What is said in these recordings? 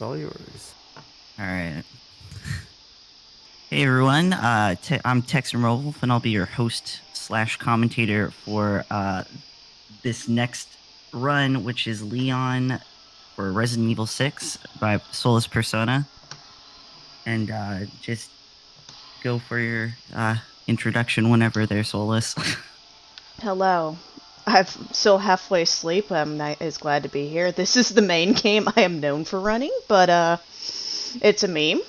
all yours. All right. Hey everyone, I'm Tex and Rolf, and I'll be your host / commentator for this next run, which is Leon for Resident Evil 6 by Solus Persona. And just go for your introduction whenever there, Solus. Hello. I'm still halfway asleep. I'm not as glad to be here. This is the main game I am known for running, but it's a meme.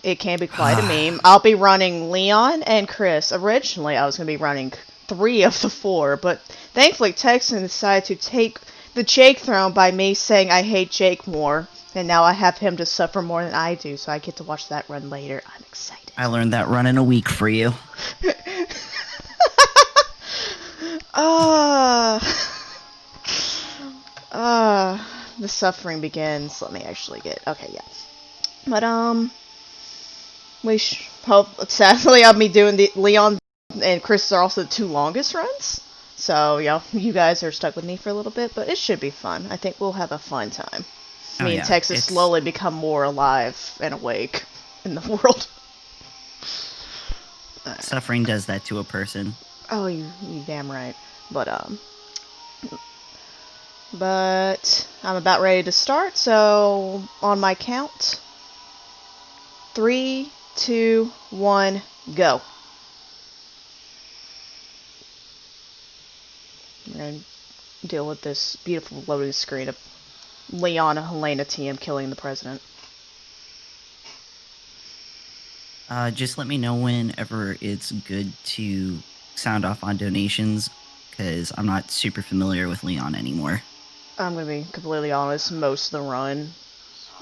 It can be quite a meme. I'll be running Leon and Chris. Originally, I was going to be running 3 of the 4, but thankfully Texan decided to take the Jake throne by me saying I hate Jake more, and now I have him to suffer more than I do, so I get to watch that run later. I'm excited. I learned that run in a week for you. The suffering begins. Let me actually get... Okay, yeah. But, sadly, I'll be doing the Leon and Chris are also the 2 longest runs. So, yeah, you guys are stuck with me for a little bit, but it should be fun. I think we'll have a fun time. Me and Texas slowly become more alive and awake in the world. Suffering does that to a person. Oh, you damn right. But I'm about ready to start, so on my count, 3, 2, 1, go. I'm gonna deal with this beautiful loading screen of Leon and Helena TM killing the president. Just let me know whenever it's good to sound off on donations, because I'm not super familiar with Leon anymore. I'm gonna be completely honest, most of the run,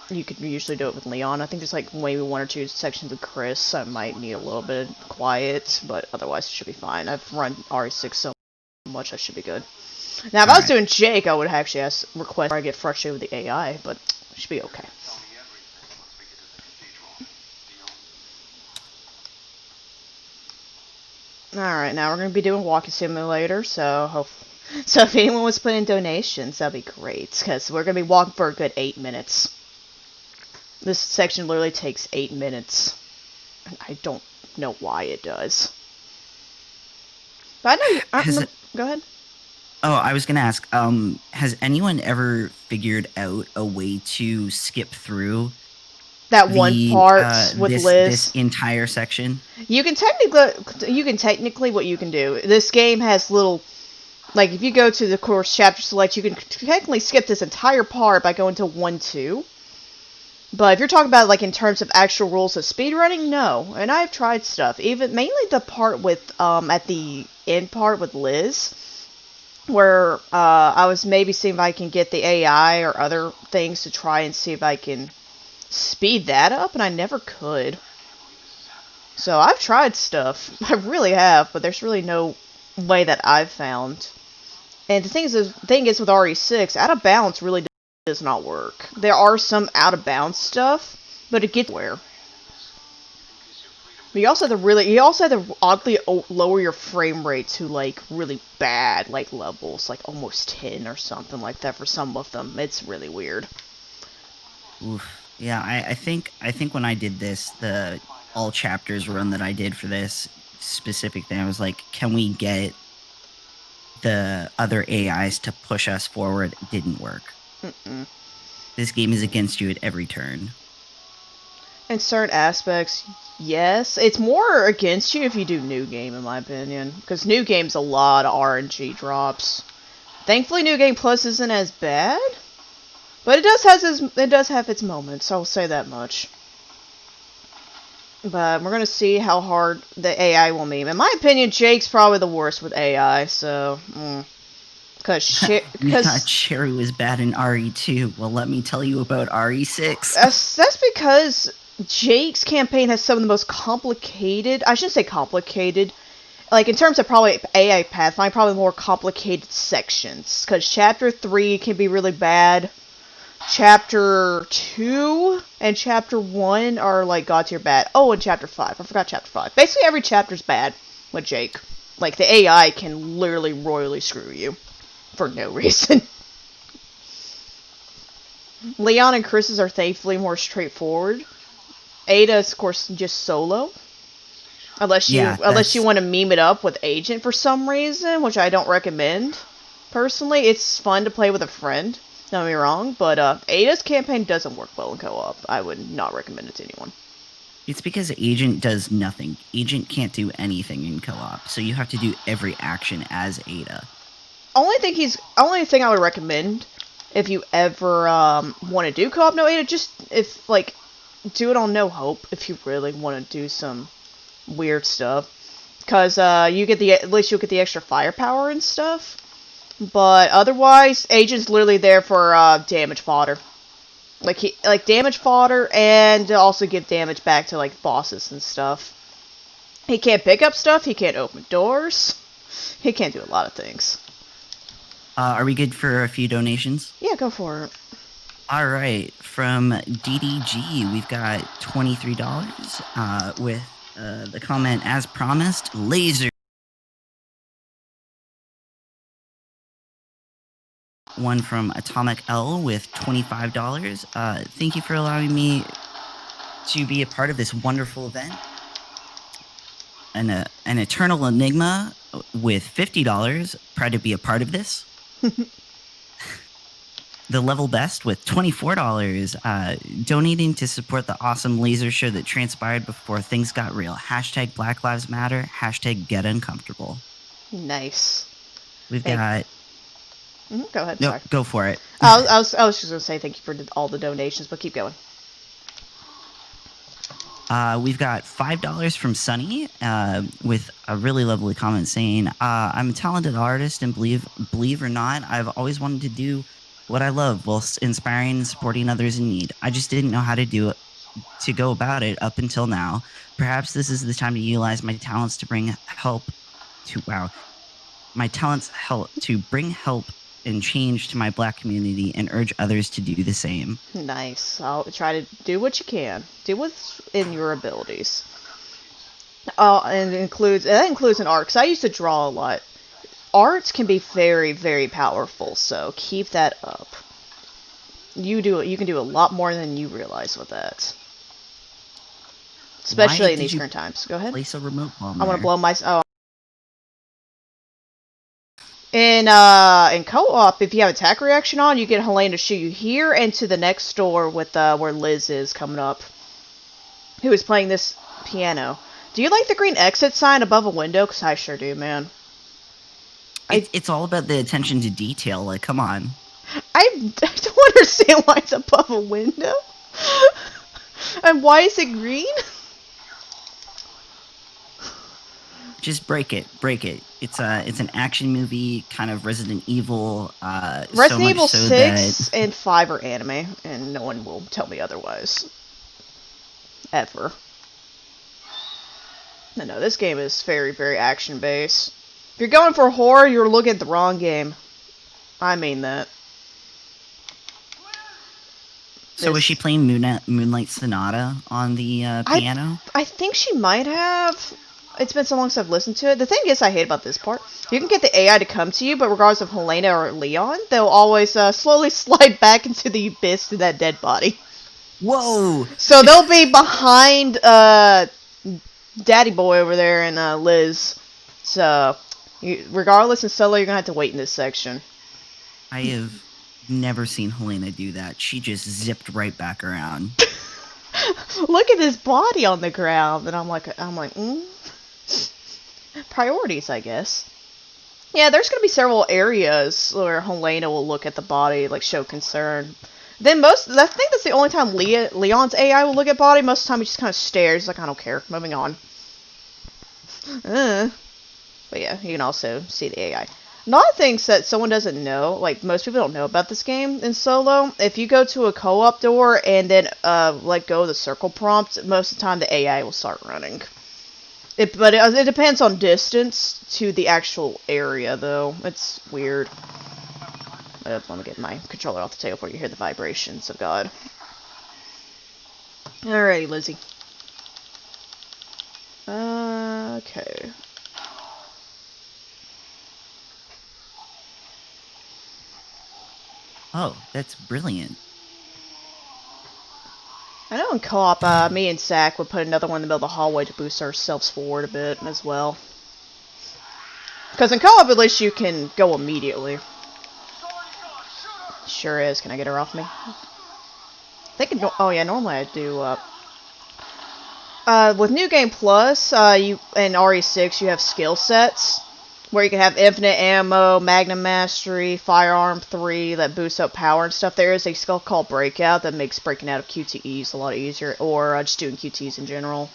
you could usually do it with Leon. I think there's like maybe 1 or 2 sections with Chris. I might need a little bit of quiet, but otherwise it should be fine. I've run RE6 so much, I should be good. Now, if I was doing Jake, I would actually request where I get frustrated with the AI, but it should be okay. Alright, now we're going to be doing Walking Simulator, so if anyone wants to put in donations, that'd be great, because we're going to be walking for a good 8 minutes. This section literally takes 8 minutes, and I don't know why it does. But I know go ahead. Oh, I was going to ask, has anyone ever figured out a way to skip through that one part with Liz? This entire section? You can technically, what you can do, this game has little, like, if you go to the course chapter select, you can technically skip this entire part by going to 1-2. But if you're talking about, like, in terms of actual rules of speedrunning, no. And I've tried stuff. Mainly the part with, at the end part with Liz, where, I was maybe seeing if I can get the AI or other things to try and see if I can speed that up, and I never could. So I've tried stuff. I really have, but there's really no way that I've found. And the thing is with RE6, out of bounds really does not work. There are some out of bounds stuff, but it gets where. But you also have to oddly lower your frame rate to like really bad like levels, like almost 10 or something like that for some of them. It's really weird. Oof. Yeah, I think when I did this, the all chapters run that I did for this specific thing, I was like, can we get the other AIs to push us forward? It didn't work. This game is against you at every turn. In certain aspects, yes. It's more against you if you do New Game, in my opinion. Because New Game's a lot of RNG drops. Thankfully, New Game Plus isn't as bad. But it does have its moments, I'll say that much. But we're gonna see how hard the AI will meme. In my opinion, Jake's probably the worst with AI, so... You thought Cherry was bad in RE2. Well, let me tell you about RE6. That's because Jake's campaign has some of the most complicated... I shouldn't say complicated. Like, in terms of probably AI Pathfinder, probably more complicated sections. Because Chapter 3 can be really bad. Chapter 2 and Chapter 1 are, like, god tier bad. Oh, and Chapter 5. I forgot Chapter 5. Basically, every chapter's bad with Jake. Like, the AI can literally royally screw you. For no reason. Leon and Chris's are thankfully more straightforward. Ada is, of course, just solo. Unless you Yeah, want to meme it up with Agent for some reason, which I don't recommend. Personally, it's fun to play with a friend. Don't get me wrong, but Ada's campaign doesn't work well in co-op. I would not recommend it to anyone. it's because Agent does nothing. Agent can't do anything in co-op, so you have to do every action as Ada. Only thing I would recommend if you ever want to do co-op no Ada, just if like do it on No Hope if you really want to do some weird stuff, because you get at least you'll get the extra firepower and stuff. But otherwise, Agent's literally there for damage fodder. Like damage fodder, and to also give damage back to like bosses and stuff. He can't pick up stuff. He can't open doors. He can't do a lot of things. Are we good for a few donations? Yeah, go for it. All right, from DDG, we've got $23 with the comment, as promised, laser. One from Atomic L with $25. Thank you for allowing me to be a part of this wonderful event. An Eternal Enigma with $50. Proud to be a part of this. The Level Best with $24, donating to support the awesome laser show that transpired before things got real. Hashtag Black Lives Matter. Hashtag Get Uncomfortable. Nice. We've got... Go ahead. No, sorry. go for it. I was just gonna say thank you for all the donations, but keep going. We've got $5 from Sunny with a really lovely comment saying, I'm a talented artist, and believe or not, I've always wanted to do what I love whilst inspiring and supporting others in need. I just didn't know how to do it, to go about it up until now. Perhaps this is the time to utilize my talents to bring help to, my talents help to bring help and change to my Black community, and urge others to do the same. Nice. I'll try to do what you can. Do what's in your abilities. And that includes an art, because I used to draw a lot. Arts can be very, very powerful, so keep that up. You can do a lot more than you realize with that. Especially in these current times. Go ahead. Place a remote bomb. I want to blow my... Oh. In co-op, if you have attack reaction on, you get Helene to shoot you here and to the next door with where Liz is coming up, who is playing this piano. Do you like the green exit sign above a window? Because I sure do, man. It's all about the attention to detail. Like, come on. I don't understand why it's above a window. And why is it green? Just break it. It's an action movie, kind of Resident Evil. Resident Evil 6 and 5 are anime, and no one will tell me otherwise. Ever. No, this game is very, very action-based. If you're going for horror, you're looking at the wrong game. I mean that. So was she playing Moonlight Sonata on the piano? I think she might have. It's been so long since I've listened to it. The thing is I hate about this part, you can get the AI to come to you, but regardless of Helena or Leon, they'll always slowly slide back into the abyss to that dead body. Whoa! So they'll be behind Daddy Boy over there and Liz. So, regardless of solo, you're going to have to wait in this section. I have never seen Helena do that. She just zipped right back around. Look at his body on the ground, and I'm like, priorities, I guess. Yeah, there's gonna be several areas where Helena will look at the body, like show concern. Then I think that's the only time Leon's AI will look at body. Most of the time he just kind of stares, like I don't care. Moving on. But yeah, you can also see the AI. A lot of things that someone doesn't know, like most people don't know about this game in solo. If you go to a co-op door and then let go of the circle prompt, most of the time the AI will start running. But it depends on distance to the actual area, though. It's weird. Let me get my controller off the table before you hear the vibrations of God. Alrighty, Lizzie. Okay. Oh, that's brilliant. I know in co-op, me and Zach would put another one in the middle of the hallway to boost ourselves forward a bit as well. Because in co-op, at least you can go immediately. Sure is. Can I get her off me? I think oh yeah, normally I do, with New Game Plus, you in RE6, you have skill sets where you can have infinite ammo, Magnum Mastery, Firearm 3 that boosts up power and stuff. There is a skill called Breakout that makes breaking out of QTEs a lot easier, or just doing QTEs in general.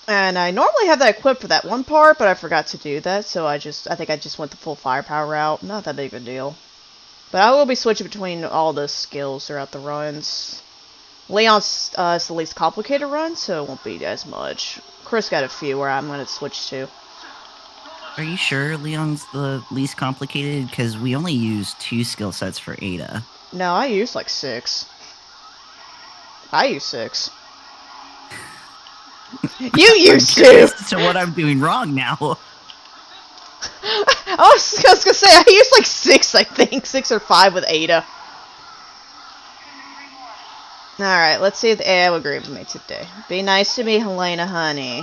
And I normally have that equipped for that one part, but I forgot to do that, so I think I just went the full firepower route. Not that big of a deal. But I will be switching between all the skills throughout the runs. Leon's is the least complicated run, so it won't be as much. Chris got a few where I'm going to switch to. Are you sure Leon's the least complicated? Because we only use 2 skill sets for Ada. No, I use like 6. I use 6. You use 2! So what I'm doing wrong now. I was gonna say, I use like 6, I think. 6 or 5 with Ada. Alright, let's see if the AI will agree with me today. Be nice to me, Helena, honey.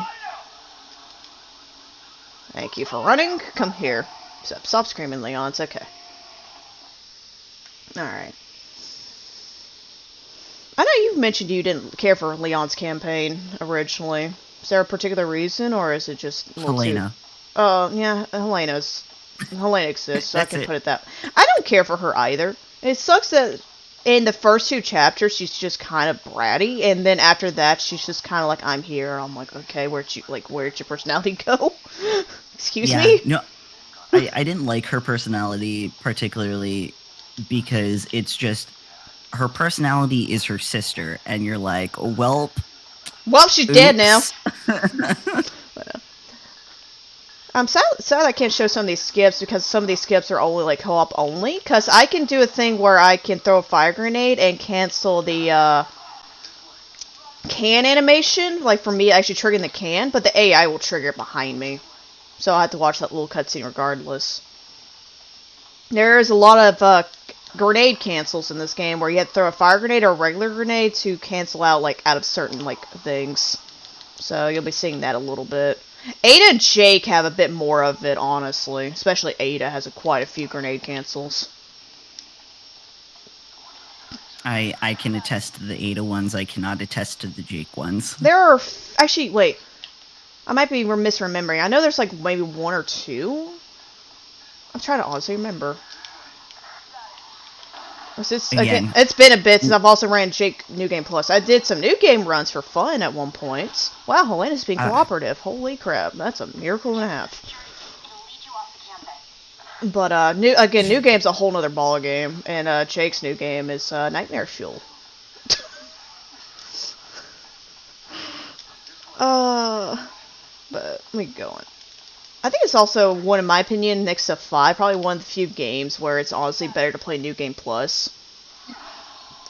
Thank you for running. Come here. Stop screaming, Leon. It's okay. Alright. I know you mentioned you didn't care for Leon's campaign originally. Is there a particular reason, or is it just... Helena. Oh, yeah, Helena exists, so I can it. put it that. I don't care for her either. It sucks that in the first 2 chapters, she's just kind of bratty, and then after that, she's just kind of like, I'm here. I'm like, okay, where'd your personality go? Excuse me? No, I didn't like her personality particularly because it's just, her personality is her sister, and you're like, well, she's dead now. I'm sad I can't show some of these skips, because some of these skips are only like co-op only. Because I can do a thing where I can throw a fire grenade and cancel the can animation, like for me actually triggering the can, but the AI will trigger it behind me. So I have to watch that little cutscene regardless. There's a lot of grenade cancels in this game where you have to throw a fire grenade or a regular grenade to cancel out like out of certain like things. So you'll be seeing that a little bit. Ada and Jake have a bit more of it, honestly. Especially Ada has quite a few grenade cancels. I can attest to the Ada ones. I cannot attest to the Jake ones. There are... Actually, wait. I might be misremembering. I know there's like maybe 1 or 2. I'm trying to honestly remember. Again, it's been a bit since I've also ran Jake New Game Plus. I did some New Game runs for fun at one point. Wow, Helena's being cooperative. Holy crap, that's a miracle and a half. But New Game's a whole nother ball game, and Jake's New Game is Nightmare Fuel. But let me go on. I think it's also one, in my opinion, next to 5, probably one of the few games where it's honestly better to play New Game Plus.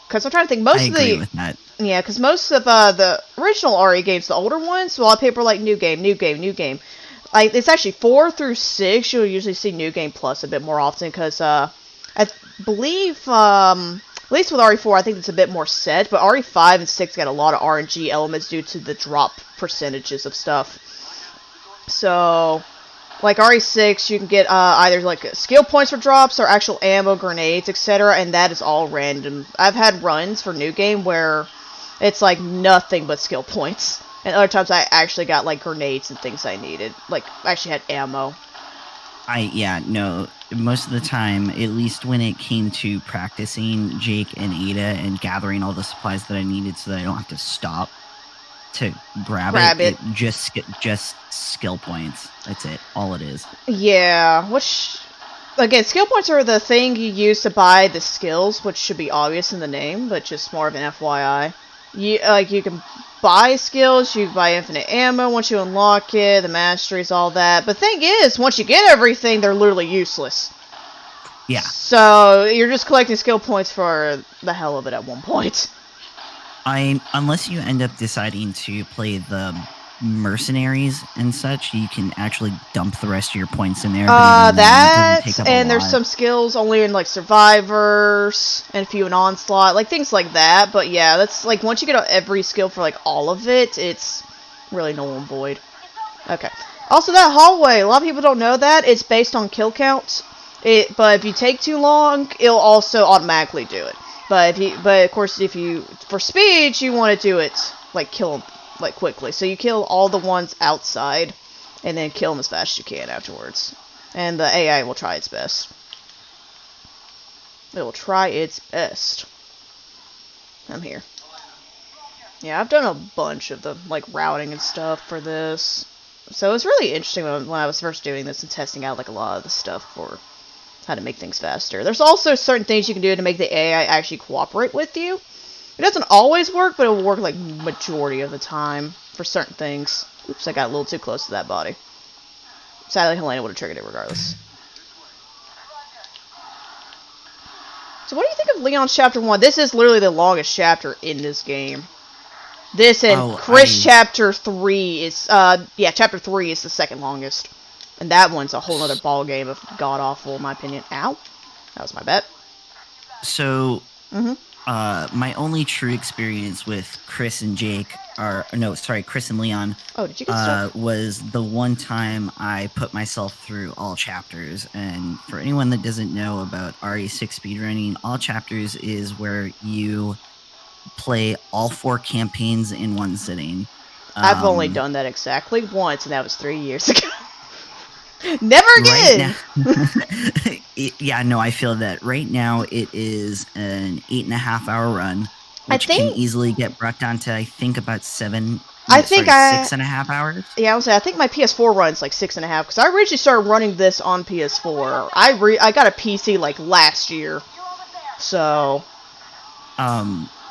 Because I'm trying to think, I agree with that. Yeah, because most of the original RE games, the older ones, a lot of people are like New Game. Like, it's actually 4 through 6, you'll usually see New Game Plus a bit more often, because I believe, at least with RE4, I think it's a bit more set, but RE5 and 6 got a lot of RNG elements due to the drop percentages of stuff. So, like RE6, you can get either like skill points for drops or actual ammo, grenades, etc., and that is all random. I've had runs for New Game where it's like nothing but skill points, and other times I actually got like grenades and things I needed. Like, I actually had ammo. No, most of the time, at least when it came to practicing Jake and Ada and gathering all the supplies that I needed so that I don't have to stop to grab it. Just skill points. That's it. All it is. Yeah, which, again, skill points are the thing you use to buy the skills, which should be obvious in the name, but just more of an FYI. You can buy skills, you buy infinite ammo once you unlock it, the masteries, all that. But the thing is, once you get everything, they're literally useless. Yeah. So you're just collecting skill points for the hell of it at one point. Unless you end up deciding to play the mercenaries and such, you can actually dump the rest of your points in there, but even then, it doesn't take up a and there's lot. some skills only in like survivors and a few in onslaught, like things like that. But yeah, that's like once you get every skill for like all of it, it's really null and void. Okay. Also, that hallway, a lot of people don't know that it's based on kill counts. But if you take too long, it'll also automatically do it. But of course, if you for speed, you want to do it like kill like quickly. So you kill all the ones outside, and then kill them as fast as you can afterwards. And the AI will try its best. It will try its best. I'm here. Yeah, I've done a bunch of the like routing and stuff for this. So it's really interesting when I was first doing this and testing out like a lot of the stuff for how to make things faster. There's also certain things you can do to make the AI actually cooperate with you. It doesn't always work, but it will work like majority of the time for certain things. Oops, I got a little too close to that body. Sadly, Helena would have triggered it regardless. So what do you think of Leon's Chapter 1? This is literally the longest chapter in this game. This and Chris Chapter 3 is, Chapter 3 is the second longest. And that one's a whole other ball game of god-awful, in my opinion. Ow. That was my bet. So, my only true experience with Chris and Chris and Leon. Oh, did you get stuff? Was the one time I put myself through all chapters. And for anyone that doesn't know about RE6 speedrunning, all chapters is where you play all 4 campaigns in one sitting. I've only done that exactly once, and that was 3 years ago. Never again! Right now, no, I feel that. Right now, it is an 8.5-hour run, which can easily get brought down to, I think, about 6.5 hours. Yeah, I think my PS4 runs like 6.5, because I originally started running this on PS4. I got a PC like last year, so...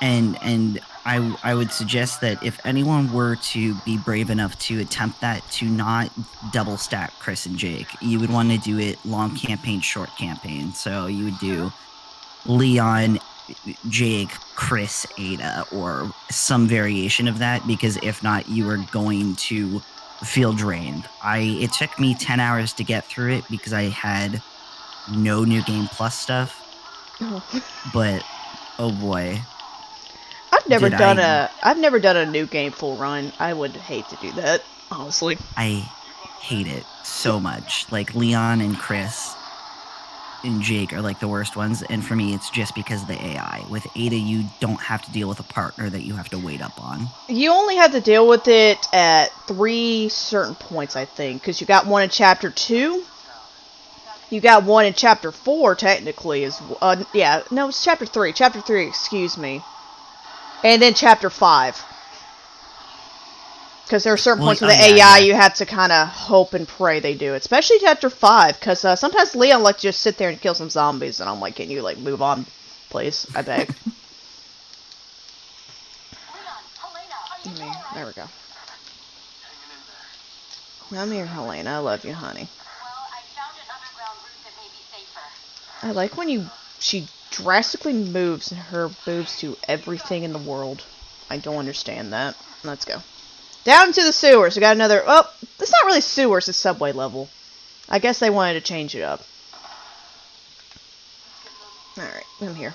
And I would suggest that if anyone were to be brave enough to attempt that, to not double stack Chris and Jake, you would want to do it long campaign, short campaign. So you would do Leon, Jake, Chris, Ada, or some variation of that, because if not, you are going to feel drained. It took me 10 hours to get through it because I had no New Game Plus stuff. But oh boy. I've never done a New Game full run. I would hate to do that, honestly. I hate it so much. Like, Leon and Chris and Jake are like the worst ones, and for me it's just because of the AI. With Ada, you don't have to deal with a partner that you have to wait up on. You only have to deal with it at 3 certain points, I think, because you got one in Chapter 2. You got one in Chapter 4, technically. It's Chapter 3. Chapter 3, excuse me. And then Chapter 5. Because there are certain points with the AI you have to kind of hope and pray they do it. Especially Chapter 5, because sometimes Leon likes to just sit there and kill some zombies, and I'm like, can you, like, move on, please? I beg. There we go. I'm here, Helena. I love you, honey. I like when she drastically moves her boobs to everything in the world. I don't understand that. Let's go. Down to the sewers. We got another... Oh, it's not really sewers. It's subway level. I guess they wanted to change it up. Alright, I'm here.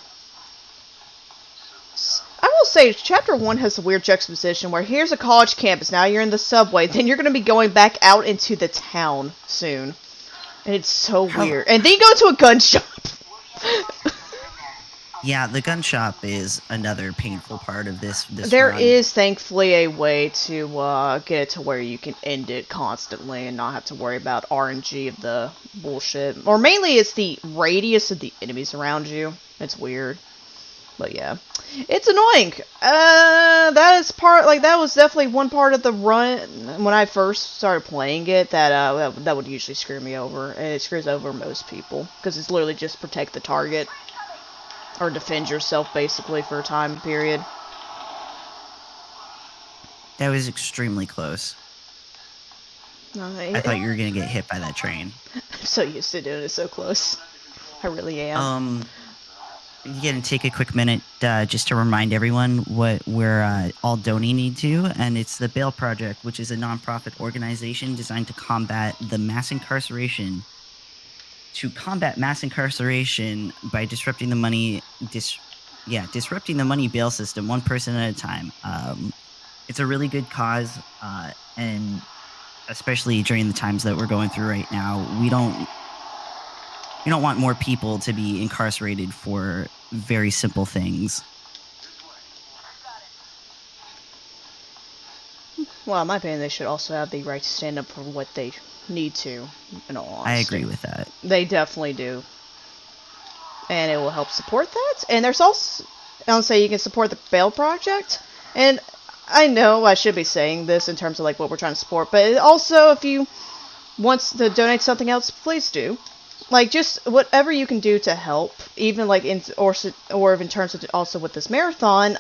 I will say, Chapter 1 has a weird juxtaposition where here's a college campus. Now you're in the subway. Then you're going to be going back out into the town soon. And it's so weird. And then you go to a gun shop. Yeah, the gun shop is another painful part of this There run. is, thankfully, a way to get it to where you can end it constantly and not have to worry about RNG of the bullshit. Or mainly it's the radius of the enemies around you. It's weird. But yeah. It's annoying. That was definitely one part of the run when I first started playing it that would usually screw me over. And it screws over most people. Because it's literally just protect the target. Or defend yourself, basically, for a time period. That was extremely close. I thought you were going to get hit by that train. I'm so used to doing it so close. I really am. Again, take a quick minute just to remind everyone what we're all donating to, and it's the Bail Project, which is a nonprofit organization designed to combat mass incarceration by disrupting the money bail system one person at a time. It's a really good cause, and especially during the times that we're going through right now, we don't want more people to be incarcerated for very simple things. Well, in my opinion, they should also have the right to stand up for what they need to, in all I honesty. agree with that. They definitely do. And it will help support that. And there's also, I'll say you can support the Bail Project. And I know I should be saying this in terms of like what we're trying to support, but also if you want to donate something else, please do. Like just whatever you can do to help, even like or in terms of also with this marathon,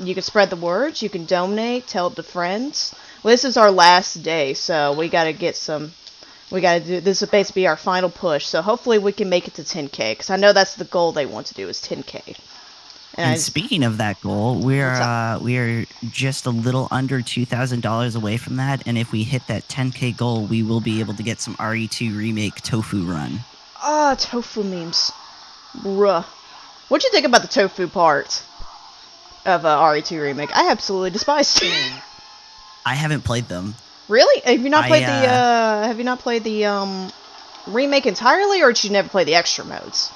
you can spread the word, you can donate, tell it to friends. Well, this is our last day, so we gotta get some. We gotta do this is basically our final push. So hopefully we can make it to 10K because I know that's the goal they want to do is 10K. And speaking of that goal, we are just a little under $2,000 away from that. And if we hit that 10K goal, we will be able to get some RE2 remake Tofu Run. Ah, tofu memes. Bruh. What'd you think about the tofu part of RE2 remake? I absolutely despised it. I haven't played them. Really? Have you not played the remake entirely, or did you never play the extra modes?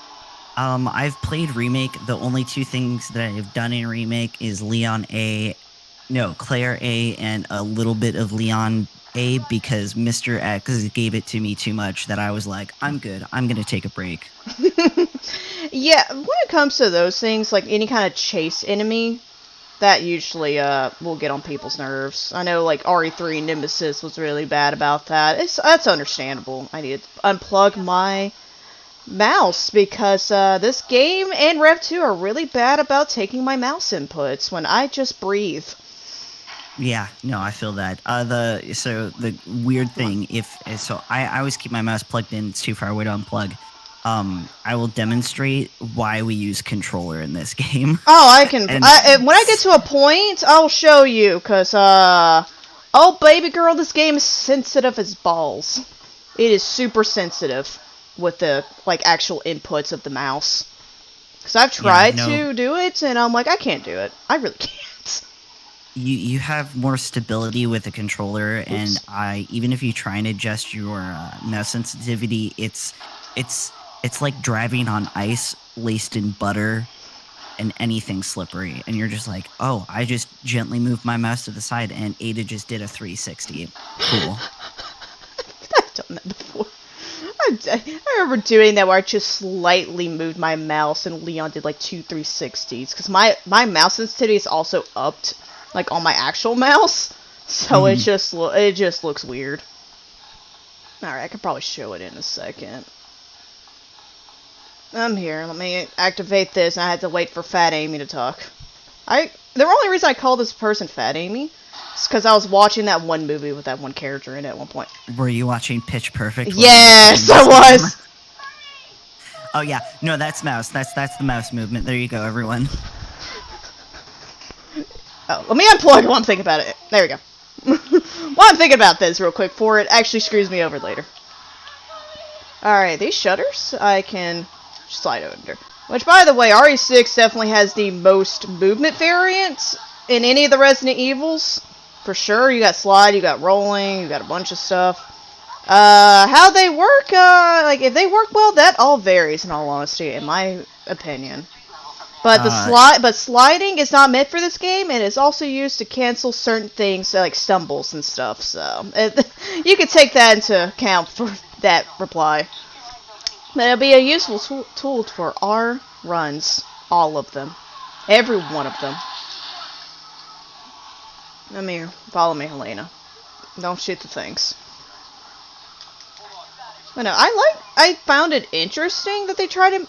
I've played remake. The only two things that I've done in remake is Claire A, and a little bit of Leon A, because Mr. X gave it to me too much that I was like, I'm good. I'm gonna take a break. Yeah, when it comes to those things, like any kind of chase enemy, that usually will get on people's nerves. I know like RE3 Nemesis was really bad about that. That's understandable. I need to unplug my mouse because this game and Rev 2 are really bad about taking my mouse inputs when I just breathe. Yeah, no, I feel that. The weird thing, I always keep my mouse plugged in. It's too far away to unplug. I will demonstrate why we use controller in this game. Oh, I can. When I get to a point, I'll show you. Cause oh baby girl, this game is sensitive as balls. It is super sensitive with the like actual inputs of the mouse. Cause I've tried to do it, and I'm like, I can't do it. I really can't. You have more stability with the controller, Oops. and even if you try and adjust your mouse sensitivity, it's like driving on ice laced in butter and anything slippery, and you're just like, oh, I just gently moved my mouse to the side and Ada just did a 360. Cool. I've done that before. I remember doing that where I just slightly moved my mouse and Leon did like 2 360s because my mouse sensitivity is also upped like on my actual mouse, so it just looks weird. Alright, I could probably show it in a second. I'm here. Let me activate this, and I had to wait for Fat Amy to talk. The only reason I call this person Fat Amy is because I was watching that one movie with that one character in it at one point. Were you watching Pitch Perfect? Yes, I was! Oh yeah, no, that's mouse. That's the mouse movement. There you go, everyone. Oh, let me unplug while I'm thinking about it. There we go. While I'm thinking about this real quick, before it actually screws me over later. Alright, these shutters I can slide under. Which, by the way, RE6 definitely has the most movement variants in any of the Resident Evils. For sure, you got slide, you got rolling, you got a bunch of stuff. How they work, like, if they work well, that all varies, in all honesty, in my opinion. But sliding is not meant for this game, and it's also used to cancel certain things, like stumbles and stuff, so you can take that into account for that reply. But it'll be a useful tool for our runs. All of them. Every one of them. Come here. Follow me, Helena. Don't shoot the things. But no, I found it interesting that they try to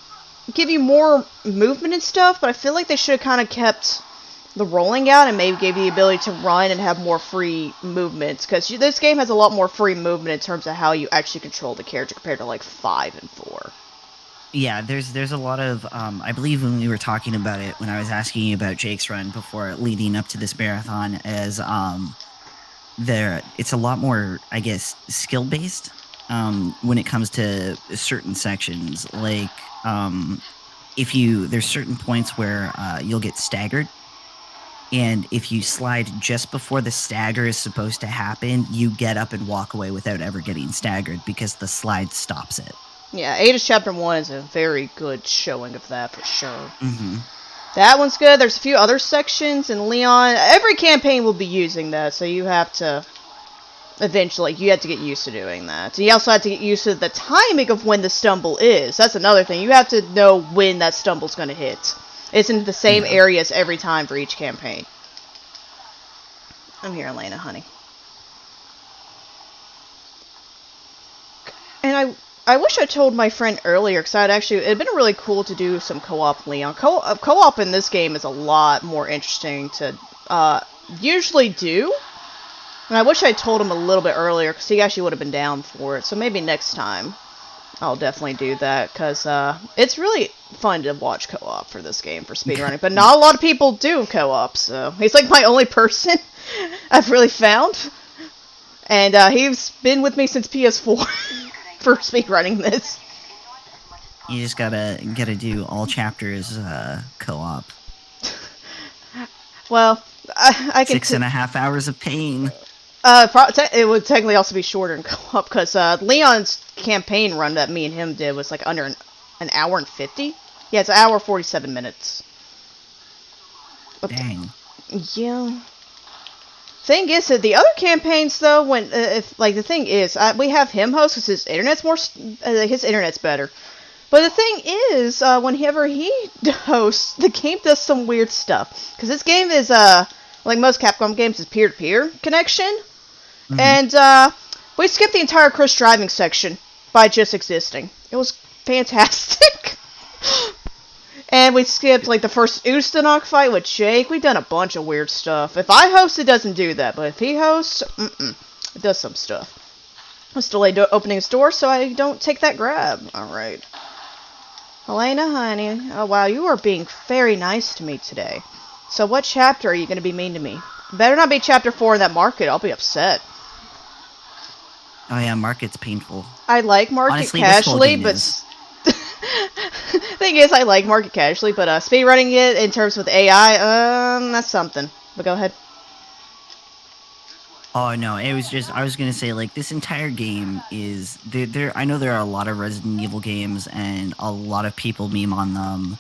give you more movement and stuff, but I feel like they should have kind of kept the rolling out and maybe gave you the ability to run and have more free movements, because this game has a lot more free movement in terms of how you actually control the character compared to like 5 and 4. Yeah, there's a lot of I believe when we were talking about it when I was asking you about Jake's run before leading up to this marathon as there it's a lot more, I guess, skill based when it comes to certain sections. Like if you there's certain points where you'll get staggered, and if you slide just before the stagger is supposed to happen, you get up and walk away without ever getting staggered because the slide stops it. Yeah, Ada's Chapter 1 is a very good showing of that for sure. Mm-hmm. That one's good. There's a few other sections in Leon. Every campaign will be using that, so you have to eventually, you have to get used to doing that. You also have to get used to the timing of when the stumble is. That's another thing. You have to know when that stumble's going to hit. It's in the same areas every time for each campaign. I'm here, Elena, honey. And I wish I told my friend earlier, because it'd been really cool to do some co-op Leon. Co-op in this game is a lot more interesting to usually do. And I wish I told him a little bit earlier, because he actually would have been down for it. So maybe next time I'll definitely do that, because it's really fun to watch co-op for this game, for speedrunning. But not a lot of people do co-op, so he's like my only person I've really found. And he's been with me since PS4 for speedrunning this. You just gotta do all chapters co-op. Well, I can 6.5 hours of pain. It would technically also be shorter in co-op, because Leon's campaign run that me and him did was like under an hour and 50. Yeah, it's an hour 47 minutes. Dang. Yeah. Thing is that the other campaigns though, when the thing is, we have him host because his internet's better. But the thing is, whenever he hosts, the game does some weird stuff, because this game is like most Capcom games, is peer-to-peer connection. Mm-hmm. And we skipped the entire Chris driving section by just existing. It was fantastic. And we skipped like the first Ustanok fight with Jake. We've done a bunch of weird stuff. If I host, it doesn't do that, but if he hosts, it does some stuff. Let's delay opening his door so I don't take that grab. Alright. Elena, honey. Oh wow, you are being very nice to me today. So what chapter are you going to be mean to me? Better not be chapter 4 in that market. I'll be upset. Oh yeah, market's painful. I like market honestly, casually, but thing is, I like market casually, but speedrunning it in terms with AI, that's something. But go ahead. Oh no, it was just I was gonna say, like, this entire game is there. I know there are a lot of Resident Evil games and a lot of people meme on them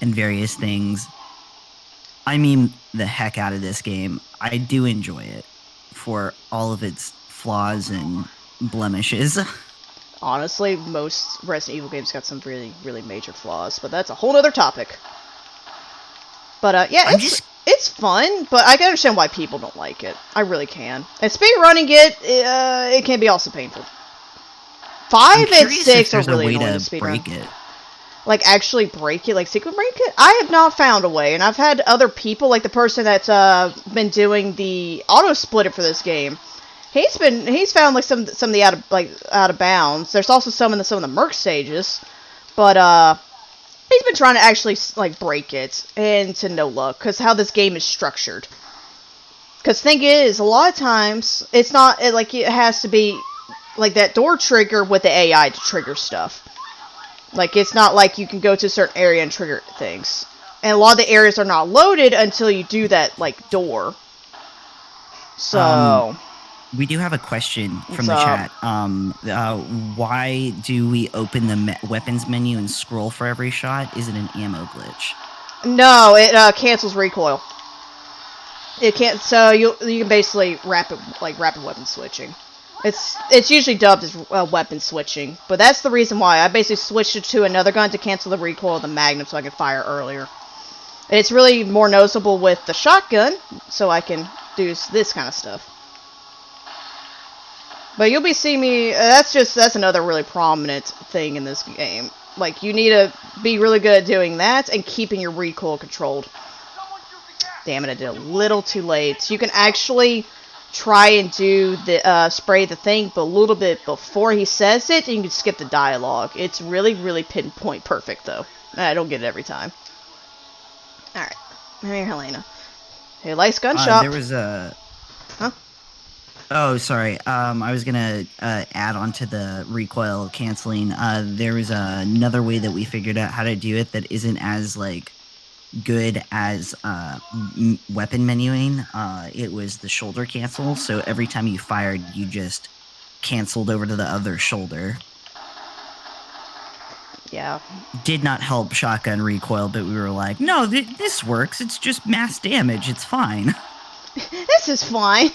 and various things. I meme the heck out of this game. I do enjoy it for all of its flaws and blemishes. Honestly, most Resident Evil games got some really, really major flaws, but that's a whole other topic. But yeah, it's fun, but I can understand why people don't like it. I really can. And speedrunning it can be also painful. 5 and 6 are really annoying to speedrun. Like, actually break it, like secret break it? I have not found a way, and I've had other people, like the person that's been doing the auto splitter for this game. He's found like some of the out of bounds. There's also some of the merc stages, but he's been trying to actually like break it, and to no luck, because how this game is structured. Because thing is, a lot of times it's not like it has to be like that door trigger with the AI to trigger stuff. Like, it's not like you can go to a certain area and trigger things, and a lot of the areas are not loaded until you do that like door. So. We do have a question from the chat. Why do we open the weapons menu and scroll for every shot? Is it an ammo glitch? No, it cancels recoil. It can't. So you can basically rapid weapon switching. It's usually dubbed as weapon switching, but that's the reason why I basically switched it to another gun to cancel the recoil of the Magnum, so I can fire earlier. And it's really more noticeable with the shotgun, so I can do this kind of stuff. But you'll be seeing me, that's another really prominent thing in this game. Like, you need to be really good at doing that and keeping your recoil controlled. Damn it, I did a little too late. You can actually try and do the spray the thing, but a little bit before he says it, and you can skip the dialogue. It's really, really pinpoint perfect, though. I don't get it every time. Alright. Here, Helena. Who likes gun shop? There was a... Huh? Oh, sorry. I was gonna add on to the recoil canceling. There was another way that we figured out how to do it that isn't as, like, good as weapon menuing. It was the shoulder cancel, so every time you fired, you just canceled over to the other shoulder. Yeah. Did not help shotgun recoil, but we were like, no, this works. It's just mass damage. It's fine. This is fine.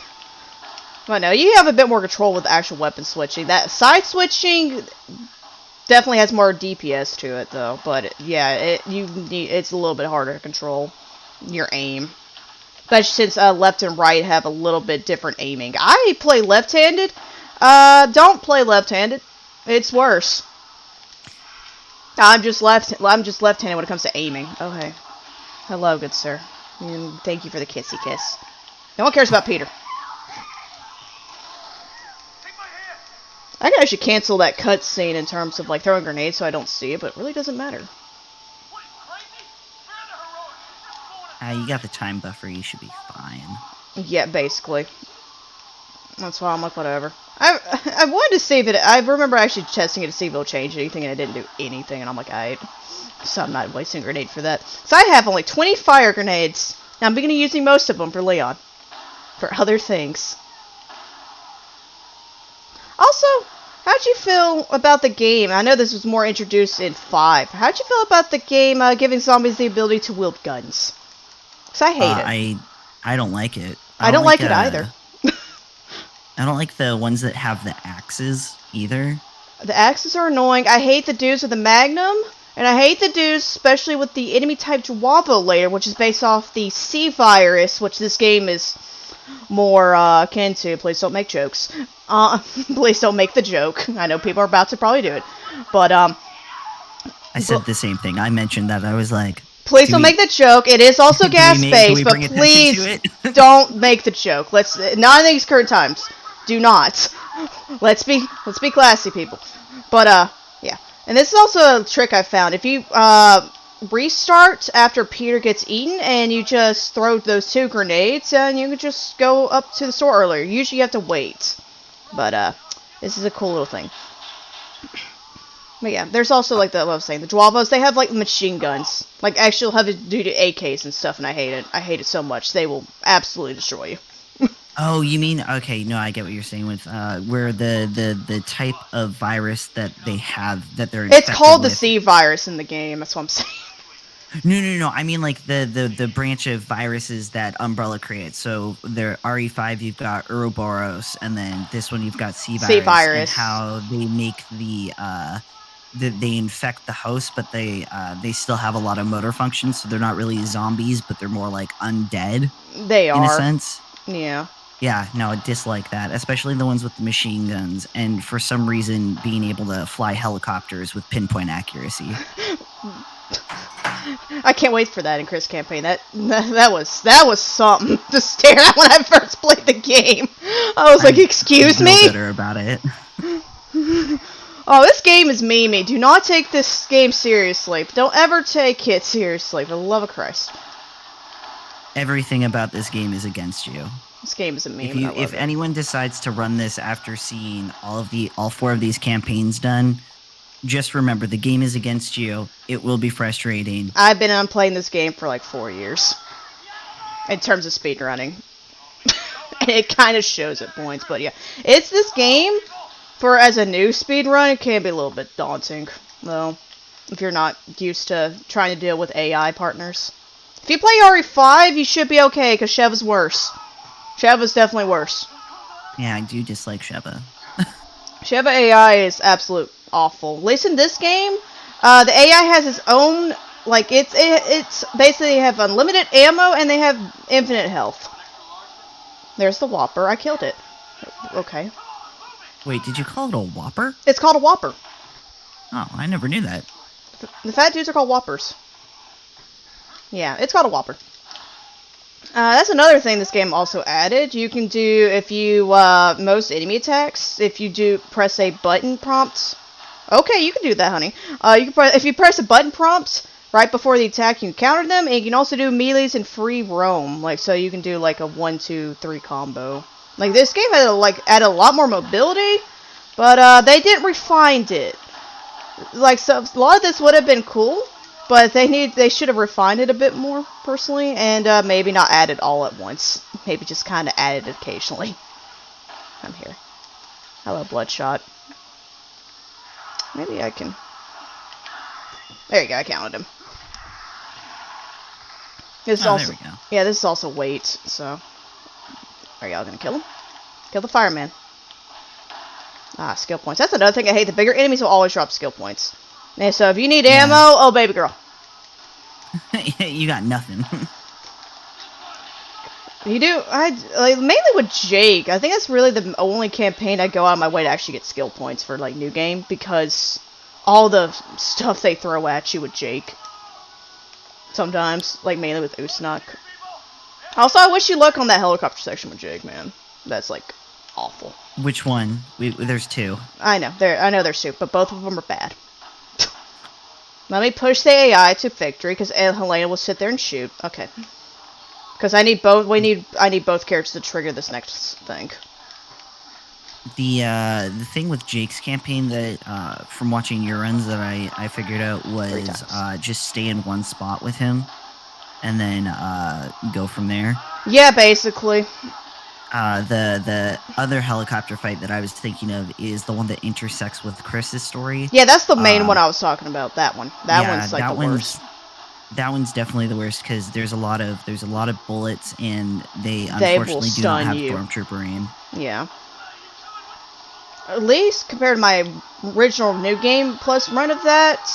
But no, you have a bit more control with actual weapon switching. That side switching definitely has more DPS to it, though. But yeah, it's a little bit harder to control your aim, especially since left and right have a little bit different aiming. I play left-handed. Don't play left-handed. It's worse. I'm just left-handed when it comes to aiming. Oh hey, hello, good sir. And thank you for the kissy kiss. No one cares about Peter. I can actually cancel that cutscene in terms of like throwing grenades so I don't see it, but it really doesn't matter. You got the time buffer, you should be fine. Yeah, basically. That's why I'm like, whatever. I wanted to save it. I remember actually testing it to see if it'll change anything, and it didn't do anything, and I'm like, alright. So I'm not wasting a grenade for that. So I have only 20 fire grenades. Now I'm beginning using most of them for Leon. For other things. Also, how'd you feel about the game? I know this was more introduced in 5. How'd you feel about the game giving zombies the ability to wield guns? Because I hate it. I don't like it. I don't like it either. I don't like the ones that have the axes either. The axes are annoying. I hate the dudes with the magnum. And I hate the dudes, especially with the enemy type Jawabo layer, which is based off the C virus, which this game is more akin to. Please don't make jokes. Please don't make the joke. I know people are about to probably do it. But, I said the same thing. I mentioned that. I was like... Please don't make the joke. It is also gas-based, but please don't make the joke. Not in these current times. Do not. Let's be classy, people. But, yeah. And this is also a trick I found. If you, restart after Peter gets eaten, and you just throw those 2 grenades, and you can just go up to the store earlier. Usually you have to wait. But, this is a cool little thing. But yeah, there's also, like, what I was saying, the Dwalbos, they have, like, machine guns. Like, actual heavy-duty AKs and stuff, and I hate it. I hate it so much. They will absolutely destroy you. Oh, you mean, okay, no, I get what you're saying with, where the type of virus that they have, that they're infected It's called with. the C virus in the game, that's what I'm saying. No, I mean, like, the branch of viruses that Umbrella creates. So, there, RE5, you've got Ouroboros, and then this one you've got C virus. C virus. And how they make they infect the host, but they still have a lot of motor functions, so they're not really zombies, but they're more like undead. They are. In a sense. Yeah. Yeah, no, I dislike that, especially the ones with the machine guns, and for some reason being able to fly helicopters with pinpoint accuracy. I can't wait for that in Chris' campaign. That was something to stare at when I first played the game. I was like, excuse me? I'm bitter about it. Oh, this game is memey. Do not take this game seriously. Don't ever take it seriously, for the love of Christ. Everything about this game is against you. This game is a meme. If anyone decides to run this after seeing all 4 of these campaigns done, just remember the game is against you. It will be frustrating. I've been playing this game for like 4 years. In terms of speedrunning. And it kind of shows at points, but yeah. It's this game, as a new speedrun, it can be a little bit daunting. Though, if you're not used to trying to deal with AI partners. If you play RE5, you should be okay, because Sheva's worse. Sheva's definitely worse. Yeah, I do dislike Sheva. Sheva AI is absolute awful. At least in this game, the AI has its own, like, it's basically they have unlimited ammo and they have infinite health. There's the Whopper. I killed it. Okay. Wait, did you call it a Whopper? It's called a Whopper. Oh, I never knew that. The fat dudes are called Whoppers. Yeah, it's called a Whopper. That's another thing this game also added. You can do, if you, most enemy attacks, if you do press a button prompt. Okay, you can do that, honey. You can if you press a button prompt right before the attack, you can counter them, and you can also do melees and free roam. Like, so you can do like a 1, 2, 3 combo. Like, this game had added a lot more mobility, but they didn't refine it. Like, so a lot of this would have been cool, but they should have refined it a bit more, personally, and maybe not add it all at once. Maybe just kind of add it occasionally. I'm here. Hello, Bloodshot. Maybe I can... There you go, I counted him. This is also... There we go. Yeah, this is also weight, so... Are y'all gonna kill him? Kill the fireman. Ah, skill points. That's another thing I hate. The bigger enemies will always drop skill points. And so if you need ammo, oh, baby girl. You got nothing. You do, mainly with Jake. I think that's really the only campaign I go out of my way to actually get skill points for, like, new game, because all the stuff they throw at you with Jake. Sometimes, like, mainly with Usnak. Also, I wish you luck on that helicopter section with Jake, man. That's, like, awful. Which one? There's two. I know there's two, but both of them are bad. Let me push the AI to victory, because Helena will sit there and shoot. Okay. Because I need both. I need both characters to trigger this next thing. The thing with Jake's campaign that from watching your runs that I figured out was just stay in one spot with him, and then go from there. Yeah, basically. The other helicopter fight that I was thinking of is the one that intersects with Chris's story. Yeah, that's the main one I was talking about. That one. That one's like the worst. That one's definitely the worst because there's a lot of bullets and they unfortunately do not have Stormtrooper aim. Yeah. At least compared to my original New Game Plus run of that,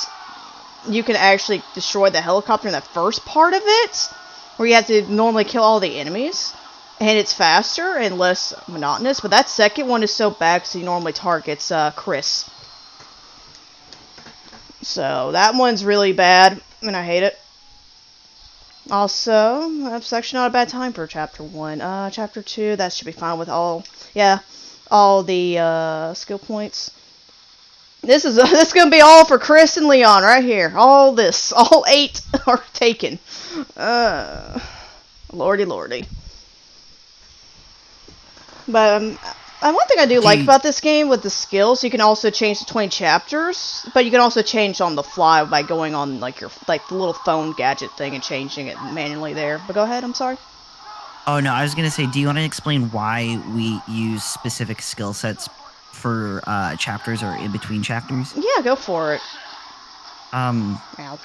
you can actually destroy the helicopter in the first part of it, where you have to normally kill all the enemies. And it's faster and less monotonous, but that second one is so bad because he normally targets Chris. So that one's really bad, and I hate it. Also, that's actually not a bad time for Chapter 1. Chapter 2, that should be fine with all the skill points. This is gonna be all for Chris and Leon right here. All 8 are taken. Lordy lordy. But one thing I do like about this game with the skills, you can also change between chapters, but you can also change on the fly by going on like the little phone gadget thing and changing it manually there. But go ahead, I'm sorry. Oh no, I was gonna say, do you want to explain why we use specific skill sets for chapters or in between chapters? Yeah, go for it. Ow.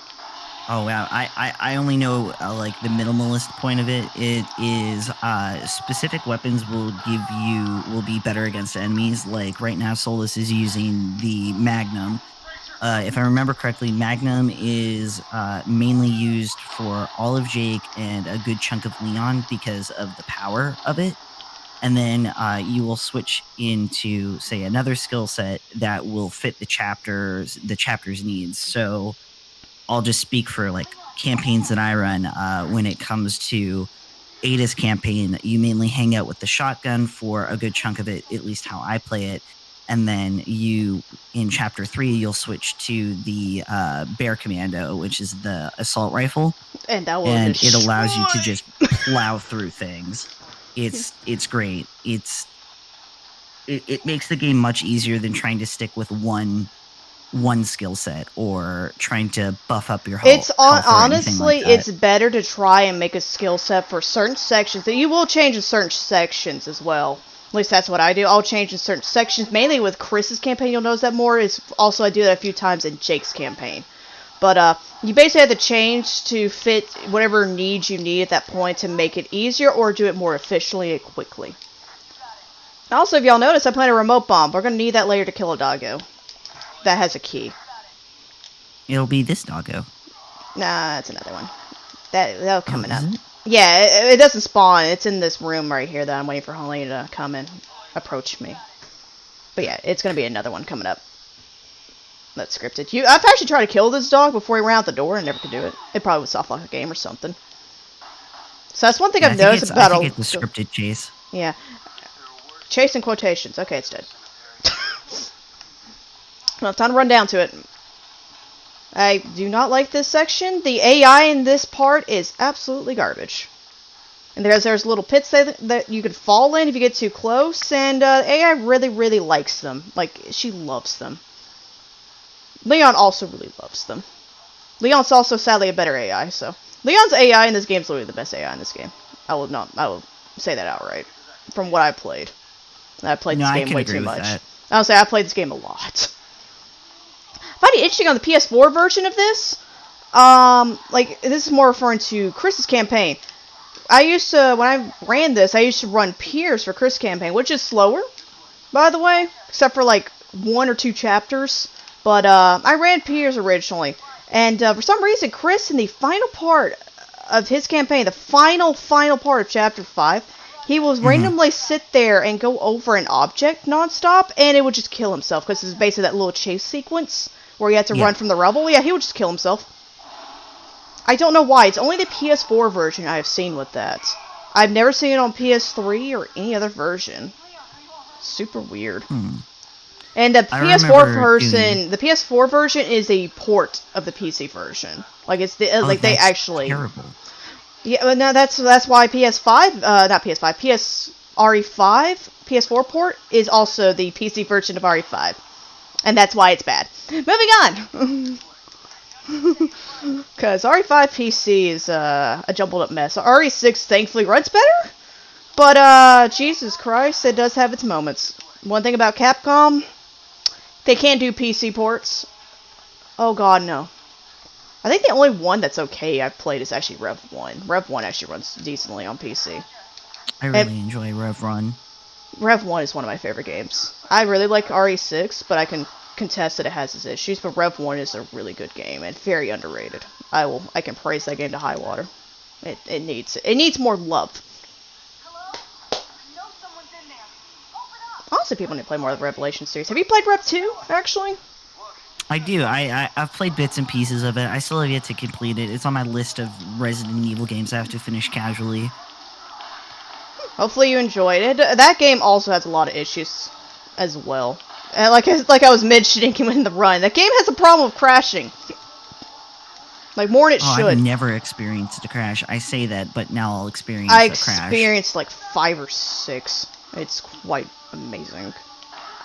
Oh wow, I only know like the minimalist point of it. It is specific weapons will be better against enemies. Like right now, Solus is using the Magnum. If I remember correctly, Magnum is mainly used for all of Jake and a good chunk of Leon because of the power of it. And then you will switch into, say, another skill set that will fit the chapter's needs. So I'll just speak for like campaigns that I run. When it comes to Ada's campaign, you mainly hang out with the shotgun for a good chunk of it, at least how I play it. And then in Chapter 3, you'll switch to the Bear Commando, which is the assault rifle. And it allows you to just plow through things. It's great. It makes the game much easier than trying to stick with one skill set or trying to buff up your health. Honestly, like it's better to try and make a skill set for certain sections that you will change in certain sections as well. At least that's what I do. I'll change in certain sections, mainly with Chris's campaign. You'll notice that more. Also, I do that a few times in Jake's campaign. But you basically have to change to fit whatever needs you need at that point to make it easier or do it more efficiently and quickly. Also, if y'all notice, I'm playing a remote bomb. We're going to need that later to kill a doggo. That has a key. It'll be this doggo. Nah, it's another one. That'll come up. Yeah, it doesn't spawn. It's in this room right here that I'm waiting for Helena to come and approach me. But yeah, it's going to be another one coming up. That's scripted. I've actually tried to kill this dog before he ran out the door and never could do it. It probably was off like a game or something. So that's one thing Yeah, I've noticed I about think it's a scripted chase. yeah, chase in quotations. Okay, it's dead. Well, time to run down to it. I do not like this section. The AI in this part is absolutely garbage. And there's little pits that you could fall in if you get too close, and AI really likes them. Like, she loves them. Leon also really loves them. Leon's also sadly a better AI, so Leon's AI in this game is literally the best AI in this game. I will say that outright. From what I played. I played No, this I game can way agree too with much. that. I'll say I played this game a lot. I find it interesting on the PS4 version of this. Like, this is more referring to Chris's campaign. I used to, when I ran this, I used to run Piers for Chris' campaign, which is slower, by the way, except for like 1 or 2 chapters. But I ran Piers originally, and for some reason, Chris, in the final part of his campaign, the final part of chapter 5, he will randomly sit there and go over an object nonstop, and it would just kill himself, because it's basically that little chase sequence where you have to run from the rubble. Yeah, he would just kill himself. I don't know why. It's only the PS4 version I've seen with that. I've never seen it on PS3 or any other version. Super weird. And the PS4 version is a port of the PC version. Like, it's the they actually terrible. Yeah, no, that's why PS5, not PS5, RE5 PS4 port is also the PC version of RE5, and that's why it's bad. Moving on. Because RE5 PC is a jumbled up mess. RE6 thankfully runs better, but Jesus Christ, it does have its moments. One thing about Capcom, they can't do PC ports. Oh god, no. I think the only one that's okay I've played is actually Rev 1. Rev 1 actually runs decently on PC. I really enjoy Rev Run. Rev 1 is one of my favorite games. I really like RE6, but I can contest that it has its issues, but Rev 1 is a really good game and very underrated. I can praise that game to high water. It needs more love. Hello? I know someone's in there. Open up. Honestly, people need to play more of the Revelation series. Have you played Rev 2, actually? I do. I've played bits and pieces of it. I still have yet to complete it. It's on my list of Resident Evil games I have to finish casually. Hopefully you enjoyed it. That game also has a lot of issues as well. And like I was mentioning in the run, that game has a problem with crashing. Like, more than it should. I've never experienced a crash. I say that, but now I'll experience I a crash. experienced like 5 or 6. It's quite amazing.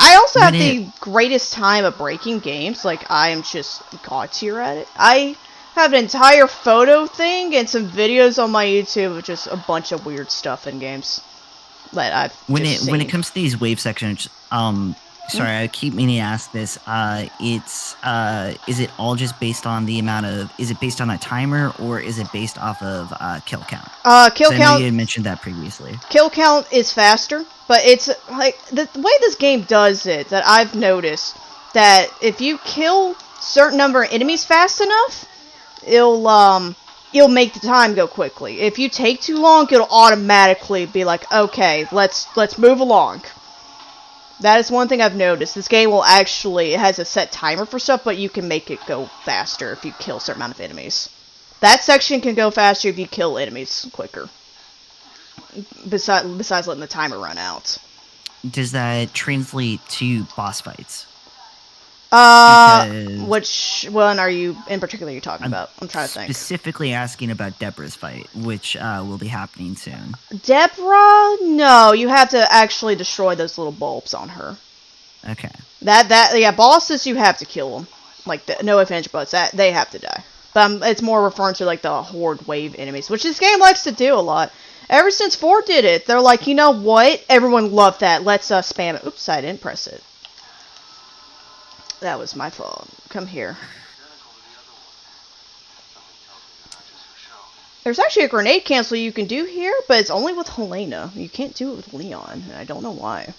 I also have the greatest time of breaking games. Like, I am just god tier at it. I have an entire photo thing and some videos on my YouTube of just a bunch of weird stuff in games that I've when seen. it comes to these wave sections, sorry, I keep meaning to ask this. Is it all just based on the amount of? Is it based on a timer, or is it based off of kill count? Kill count. I know you had mentioned that previously. Kill count is faster, but it's like the way this game does it that I've noticed that if you kill certain number of enemies fast enough, you'll make the time go quickly. If you take too long, it'll automatically be like, okay, let's move along. That is one thing I've noticed. This game will actually, it has a set timer for stuff, but you can make it go faster if you kill a certain amount of enemies. That section can go faster if you kill enemies quicker. Besides letting the timer run out. Does that translate to boss fights? Which one are you in particular you talking about? I'm trying to think. Specifically asking about Deborah's fight, which will be happening soon. Deborah? No, you have to actually destroy those little bulbs on her. Okay. Yeah, bosses you have to kill them. Like, no ifs, ands, or buts. They have to die. But it's more referring to, like, the horde wave enemies, which this game likes to do a lot. Ever since 4 did it, they're like, you know what? Everyone loved that. Let's spam it. Oops, I didn't press it. That was my fault. Come here. There's actually a grenade cancel you can do here, but it's only with Helena. You can't do it with Leon, and I don't know why.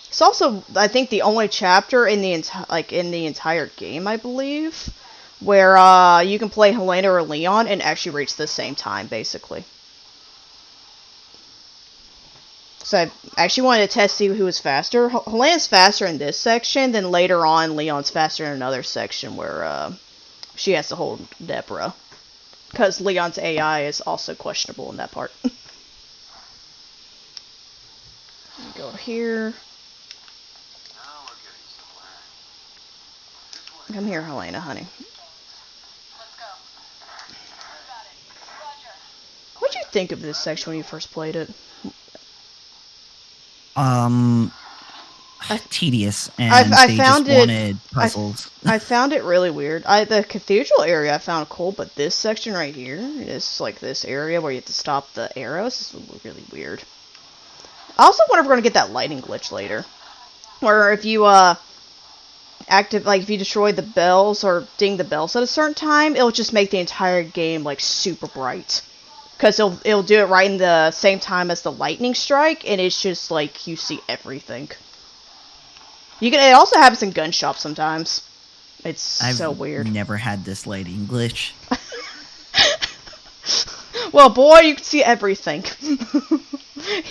It's also, I think, the only chapter in the entire game, I believe, where you can play Helena or Leon and actually reach the same time, basically. So I actually wanted to test see who was faster. Helena's faster in this section, then later on Leon's faster in another section where she has to hold Deborah. Because Leon's AI is also questionable in that part. Go over here. Come here, Helena, honey. Let's go. Got it. Roger. What'd you think of this section when you first played it? Tedious, and I they found just it- wanted puzzles. I found it really weird. The cathedral area I found cool, but this section right here is like this area where you have to stop the arrows is really weird. I also wonder if we're gonna get that lighting glitch later, where if you if you destroy the bells or ding the bells at a certain time, it'll just make the entire game like super bright. Because it'll do it right in the same time as the lightning strike, and it's just like you see everything. It also happens in gun shops sometimes. It's so weird. I've never had this lighting glitch. Well, boy, you can see everything.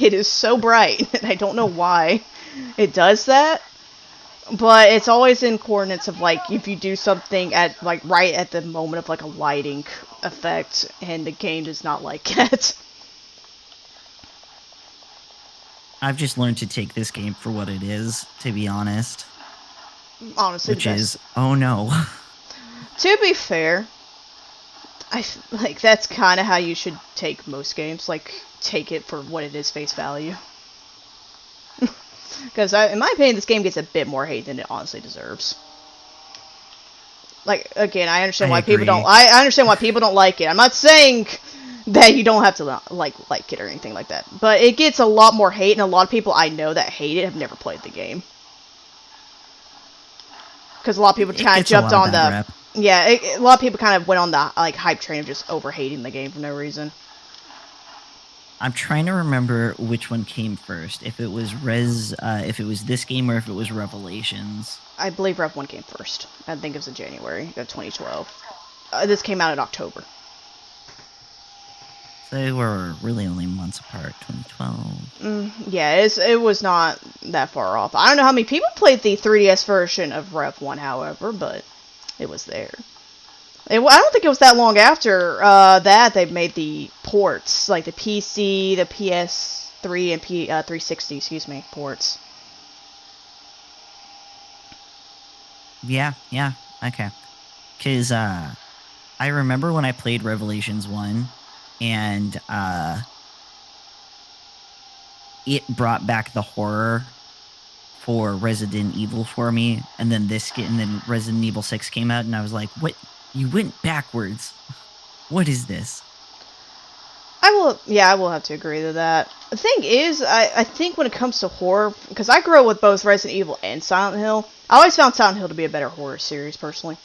It is so bright, and I don't know why it does that. But it's always in coordinates of like if you do something at like right at the moment of like a lighting effect, and the game does not like it. I've just learned to take this game for what it is, to be honest. Honestly, Which is, oh no. To be fair, like that's kind of how you should take most games. Like take it for what it is, face value. Because in my opinion, this game gets a bit more hate than it honestly deserves. Like again, I understand why people don't. I understand why people don't like it. I'm not saying that you don't have to like it or anything like that. But it gets a lot more hate, and a lot of people I know that hate it have never played the game. Because a lot of people kind of jumped on the a lot of people kind of went on the like hype train of just over hating the game for no reason. I'm trying to remember which one came first. If it was if it was this game or if it was Revelations. I believe Rev 1 came first. I think it was in January of 2012. This came out in October. So they were really only months apart, 2012. Yeah, it was not that far off. I don't know how many people played the 3DS version of Rev 1, however, but it was there. I don't think it was that long after that they made the ports, like the PC, the PS3, and 360, ports. Yeah, okay. Because I remember when I played Revelations 1, and it brought back the horror for Resident Evil for me, and then Resident Evil 6 came out, and I was like, what? You went backwards. What is this? I will have to agree to that. The thing is, I think when it comes to horror, because I grew up with both Resident Evil and Silent Hill, I always found Silent Hill to be a better horror series, personally.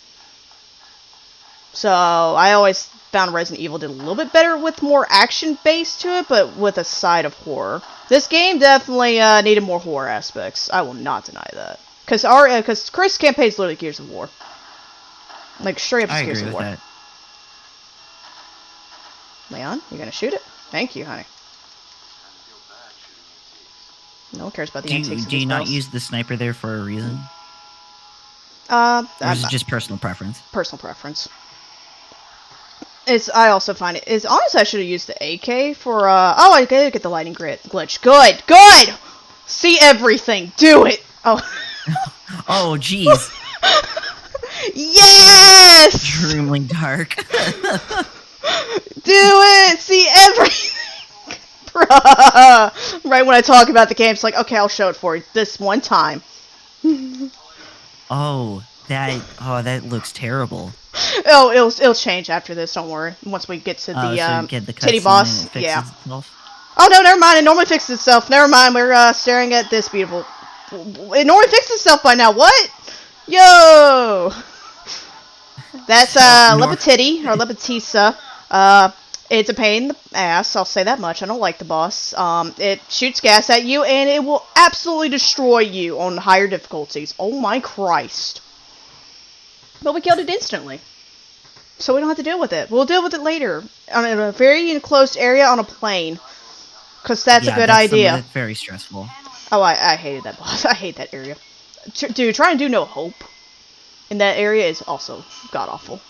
So, I always found Resident Evil did a little bit better with more action-based to it, but with a side of horror. This game definitely needed more horror aspects. I will not deny that. Because Chris' campaign is literally Gears of War. Like, straight up Gears of War. That. Leon, you gonna shoot it? Thank you, honey. No one cares about the antiques of Do you these not bells. use the sniper there for a reason? Or is it just personal preference? Personal preference. I also find it's honestly I should have used the AK for I did get the lighting glitch. Good! See everything. Do it! Oh. Oh jeez. Yes! Extremely dark. Do it! See everything! Bruh! Right when I talk about the game, it's like, okay, I'll show it for you this one time. Oh, that looks terrible. Oh, it'll change after this, don't worry. Once we get to the titty boss. Yeah. Itself? Oh, no, never mind. It normally fixes itself. Never mind. We're staring at this beautiful... It normally fixes itself by now. What? Yo! That's Lepetitty, or Lepetisa. It's a pain in the ass, I'll say that much. I don't like the boss. It shoots gas at you, and it will absolutely destroy you on higher difficulties. Oh my Christ. But we killed it instantly. So we don't have to deal with it. We'll deal with it later. In a very enclosed area on a plane. Because that's a good idea. That's very stressful. Oh, I hated that boss. I hate that area. Dude, trying to do No Hope in that area is also god-awful.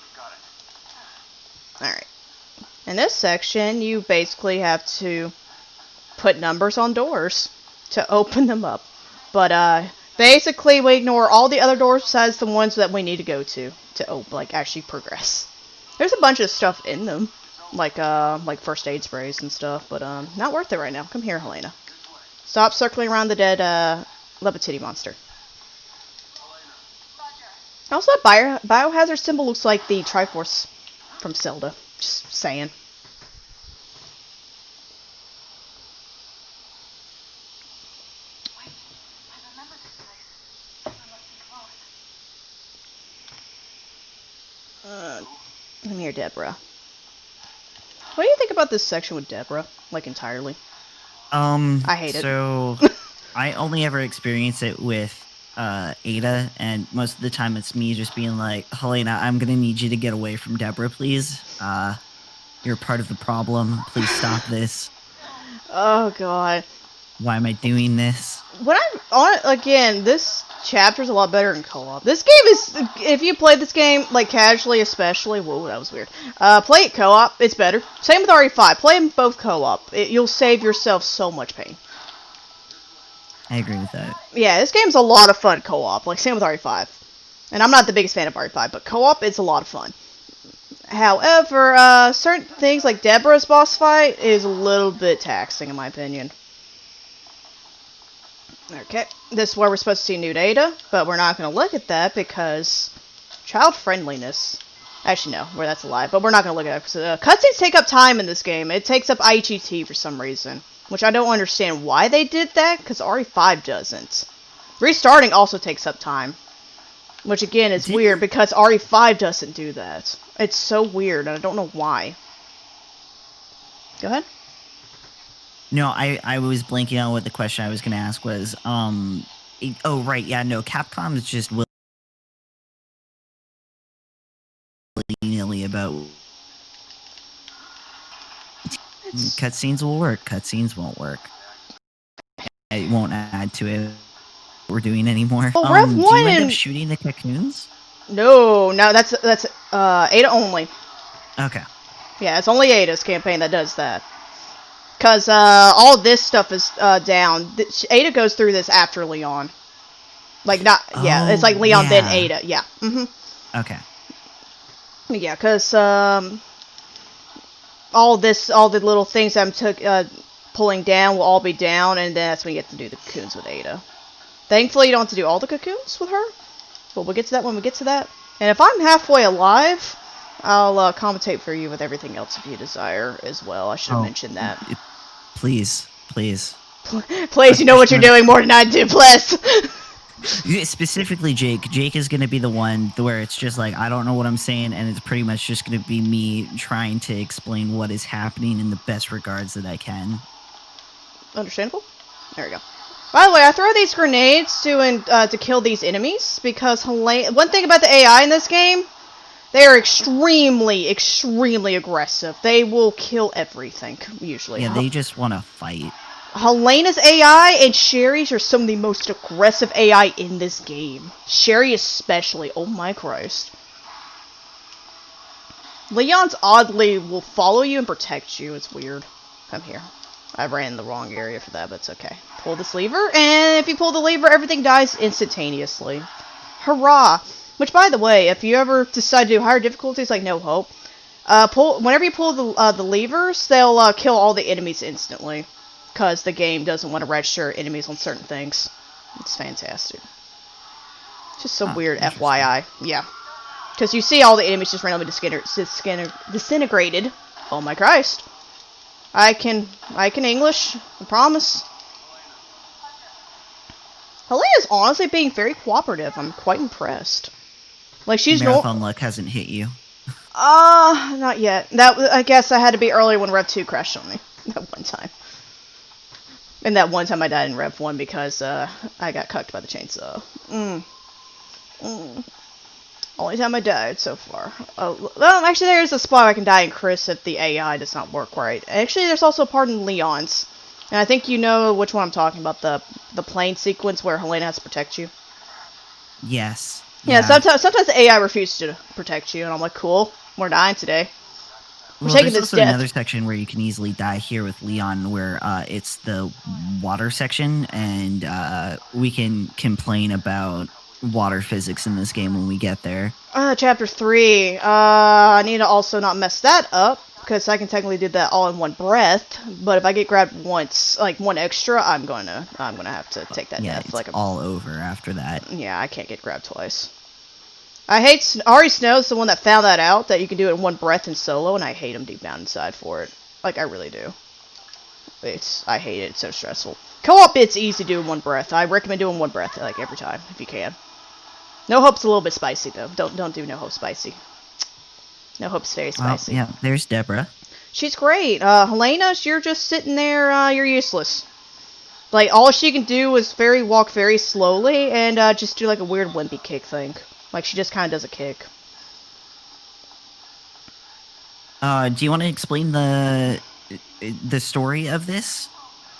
Alright. In this section, you basically have to put numbers on doors to open them up. But basically, we ignore all the other doors besides the ones that we need to go to open, like actually progress. There's a bunch of stuff in them, like first aid sprays and stuff, but not worth it right now. Come here, Helena. Stop circling around the dead Levitity monster. Also, that biohazard symbol looks like the Triforce from Zelda. Just saying. Wait, I remember this place. It must be close. Come here, Deborah. What do you think about this section with Deborah? Like, entirely? I hate it. So, I only ever experience it with Ada, and most of the time it's me just being like, Helena, I'm gonna need you to get away from Deborah, please. You're part of the problem. Please stop this. Oh, God. Why am I doing this? When I'm on it, again, this chapter's a lot better in co-op. This game is, if you play this game, like, casually especially, whoa, that was weird. Play it co-op, it's better. Same with RE5, play them both co-op. You'll save yourself so much pain. I agree with that. Yeah, this game's a lot of fun co-op, like, same with RE5. And I'm not the biggest fan of RE5, but co-op, it's a lot of fun. However, certain things like Deborah's boss fight is a little bit taxing, in my opinion. Okay, this is where we're supposed to see nude Ada, but we're not going to look at that because child friendliness. Actually, no, that's a lie, but we're not going to look at it. Cutscenes take up time in this game. It takes up IGT for some reason, which I don't understand why they did that, because RE5 doesn't. Restarting also takes up time, which again is weird because RE5 doesn't do that. It's so weird, and I don't know why. Go ahead. No, I was blanking on what the question I was going to ask was. Oh, right, yeah, no, Capcom is just willy-nilly about cutscenes will work, cutscenes won't work. It won't add to it. We're doing anymore. Well, Rev 1 do you end up shooting the cocoons? No, that's Ada only. Okay. Yeah, it's only Ada's campaign that does that. Because all this stuff is down. Ada goes through this after Leon. Like, not... Yeah, it's like Leon, then Ada. Yeah. Okay. Yeah, because all the little things I'm pulling down will all be down, and then that's when you get to do the cocoons with Ada. Thankfully, you don't have to do all the cocoons with her. But we'll get to that when we get to that. And if I'm halfway alive, I'll commentate for you with everything else if you desire as well. I should have mentioned that. Please. Please, you know what you're doing more than I do, please. Specifically, Jake. Jake is going to be the one where it's just like, I don't know what I'm saying, and it's pretty much just going to be me trying to explain what is happening in the best regards that I can. Understandable. There we go. By the way, I throw these grenades to kill these enemies because one thing about the AI in this game, they are extremely, extremely aggressive. They will kill everything, usually. Yeah, they just want to fight. Helena's AI and Sherry's are some of the most aggressive AI in this game. Sherry especially. Oh my Christ. Leon's oddly will follow you and protect you. It's weird. Come here. I ran in the wrong area for that, but it's okay. Pull this lever, and if you pull the lever, everything dies instantaneously. Hurrah! Which, by the way, if you ever decide to do higher difficulties like No Hope, whenever you pull the levers, they'll kill all the enemies instantly. Because the game doesn't want to register enemies on certain things. It's fantastic. Just some weird FYI. Yeah. Because you see all the enemies just randomly disintegrated. Oh my Christ. I can English. I promise. Helena's honestly being very cooperative. I'm quite impressed. Like, she's Marathon luck hasn't hit you. Not yet. I guess I had to be earlier when Rev 2 crashed on me. That one time. And that one time I died in Rev 1 because I got cucked by the chainsaw. Only time I died so far. Well, actually there's a spot I can die in Chris if the AI does not work right. Actually, there's also a part in Leon's. And I think you know which one I'm talking about, the plane sequence where Helena has to protect you. Yes. Yeah, sometimes the AI refuses to protect you, and I'm like, cool, we're dying today. We're Well, taking there's this also death. another section where you can easily die here with Leon, where it's the water section, and we can complain about water physics in this game when we get there. Chapter 3. I need to also not mess that up, because I can technically do that all in one breath. But if I get grabbed once, like one extra, I'm gonna have to take that Yeah, death. it's Like all over after that. yeah, I can't get grabbed twice. I hate Ari Snow's the one that found that out, that you can do it in one breath in solo, and I hate him deep down inside for it. Like, I really do. I hate it. It's so stressful. Co-op, it's easy to do in one breath. I recommend doing one breath, like, every time, if you can. No Hope's a little bit spicy, though. Don't do No Hope spicy. No Hope's very spicy. Yeah, there's Deborah. She's great. Helena, you're just sitting there, you're useless. Like, all she can do is walk very slowly, and just do, like, a weird wimpy kick thing. Like, she just kind of does a kick. Do you want to explain the story of this,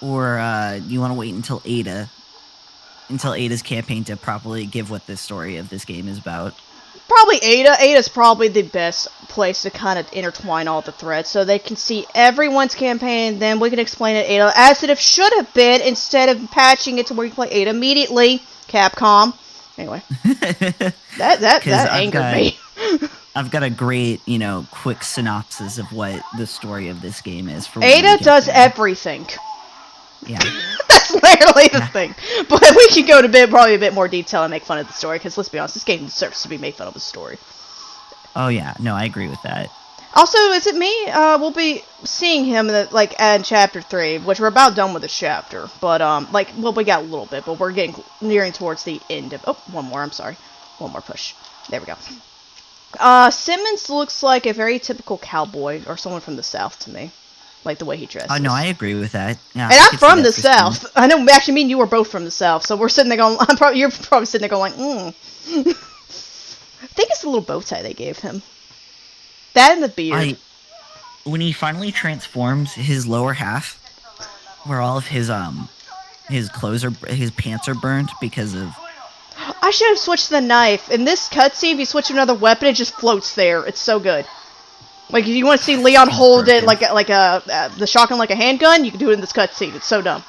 or do you want to wait until Ada's campaign to properly give what the story of this game is about? Probably Ada. Ada's probably the best place to kind of intertwine all the threads, so they can see everyone's campaign, and then we can explain it Ada as it should have been, instead of patching it to where you play Ada immediately. Capcom. Anyway, that angered me. I've got a great, quick synopsis of what the story of this game is. For Ada does everything. Yeah. That's literally the thing. But we can go to probably a bit more detail and make fun of the story, because let's be honest, this game deserves to be made fun of the story. Oh yeah, no, I agree with that. Also, is it me? We'll be seeing him in chapter 3, which we're about done with this chapter. But we got a little bit, but we're nearing towards the end of. Oh, one more. I'm sorry, one more push. There we go. Simmons looks like a very typical cowboy or someone from the South to me, like the way he dresses. Oh no, I agree with that. Yeah, and I'm from the South. I know. Actually, me and you are both from the South, so we're sitting there going. You're probably sitting there going, I think it's the little bow tie they gave him. That and the beard. When he finally transforms his lower half, where all of his clothes his pants are burned because of. I should have switched to the knife. In this cutscene, if you switch to another weapon, it just floats there. It's so good. Like, if you want to see Leon hold it like the shotgun like a handgun, you can do it in this cutscene. It's so dumb.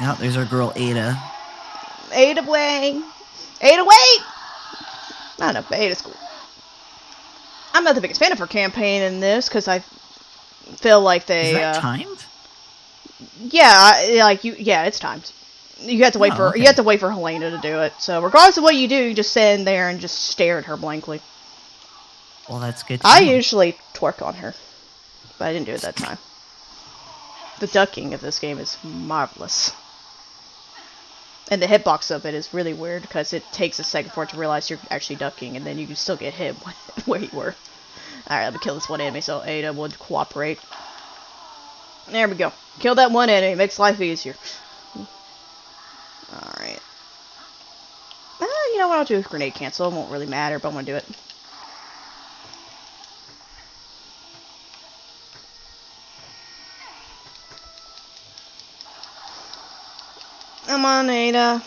Oh, there's our girl Ada. Ada Wang. Ada, wait! I don't know, but Ada's cool. I'm not the biggest fan of her campaign in this, because I feel like they... Is that timed? Yeah, it's timed. You have to wait okay. You have to wait for Helena to do it. So regardless of what you do, you just stand there and just stare at her blankly. Well, that's good. I usually twerk on her, but I didn't do it that time. The ducking of this game is marvelous. And the hitbox of it is really weird, because it takes a second for it to realize you're actually ducking, and then you can still get hit where you were. Alright, let me kill this one enemy so Ada would cooperate. There we go. Kill that one enemy, makes life easier. Alright. You know what, I'll do a grenade cancel, it won't really matter, but I'm gonna do it. Come on, Ada.